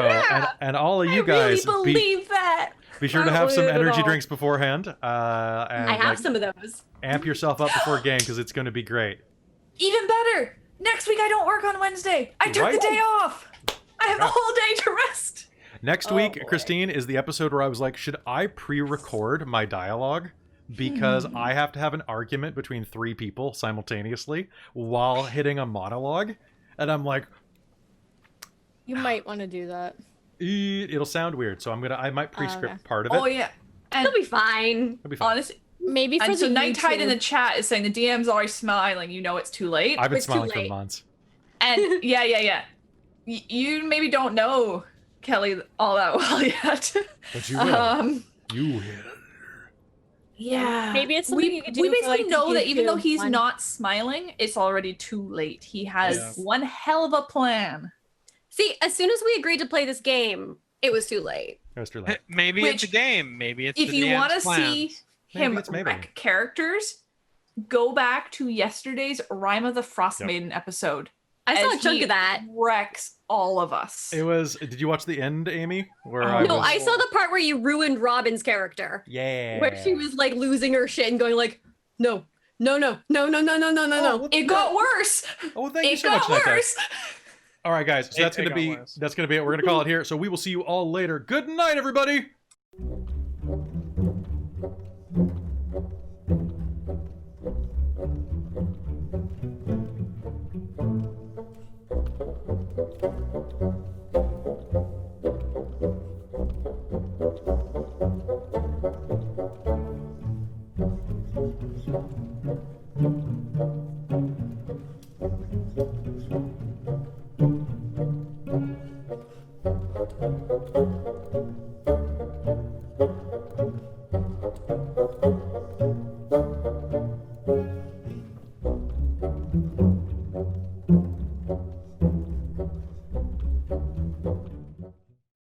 and all of you I guys really believe that. be sure I to don't have some believe it at energy all. drinks beforehand. And I have like, some of those. amp yourself up before game because it's gonna be great. Even better. Next week I don't work on Wednesday. I took Right? the day off. I have the Yeah. whole day to rest. Next Oh, week, boy. Christine, is the episode where I was like, should I pre-record my dialogue? Because I have to have an argument between 3 people simultaneously while hitting a monologue. And I'm like, You might want to do that. it'll sound weird. So I might pre-script okay. part of it. Oh yeah. And It'll be fine. It'll be fine. honestly, Maybe for and the so Night Tide in the YouTube. chat is saying the DM's already smiling. You know it's too late. I've been It's too smiling for late. months. And yeah. You maybe don't know Kelly all that well yet. But you will. um, You will. Yeah. Maybe it's something you could do We for, basically like, to know that give even though you he's one- not smiling, it's already too late. He has Yeah. one hell of a plan. See, as soon as we agreed to play this game, it was too late. It was too late. Maybe it's a Which, game. Maybe it's If the you DM's want to plans. see Maybe him it's Maybelline. wreck characters, go back to yesterday's Rhyme of the Frost Yep. Maiden episode. I saw as a chunk he of that. Wrecks all of us. It was. Did you watch the end, Amy? Where Oh, I No, was. I saw the part where you ruined Robin's character. Yeah. Where she was like losing her shit and going like, no, no, no, no, no, no, no, no, no, no. well, It got worse. Oh, well, thank you It so much, got Night Guy. worse. All right, guys. So It- that's it gonna got be worse. that's gonna be it. We're gonna call it here. So we will see you all later. Good night, everybody.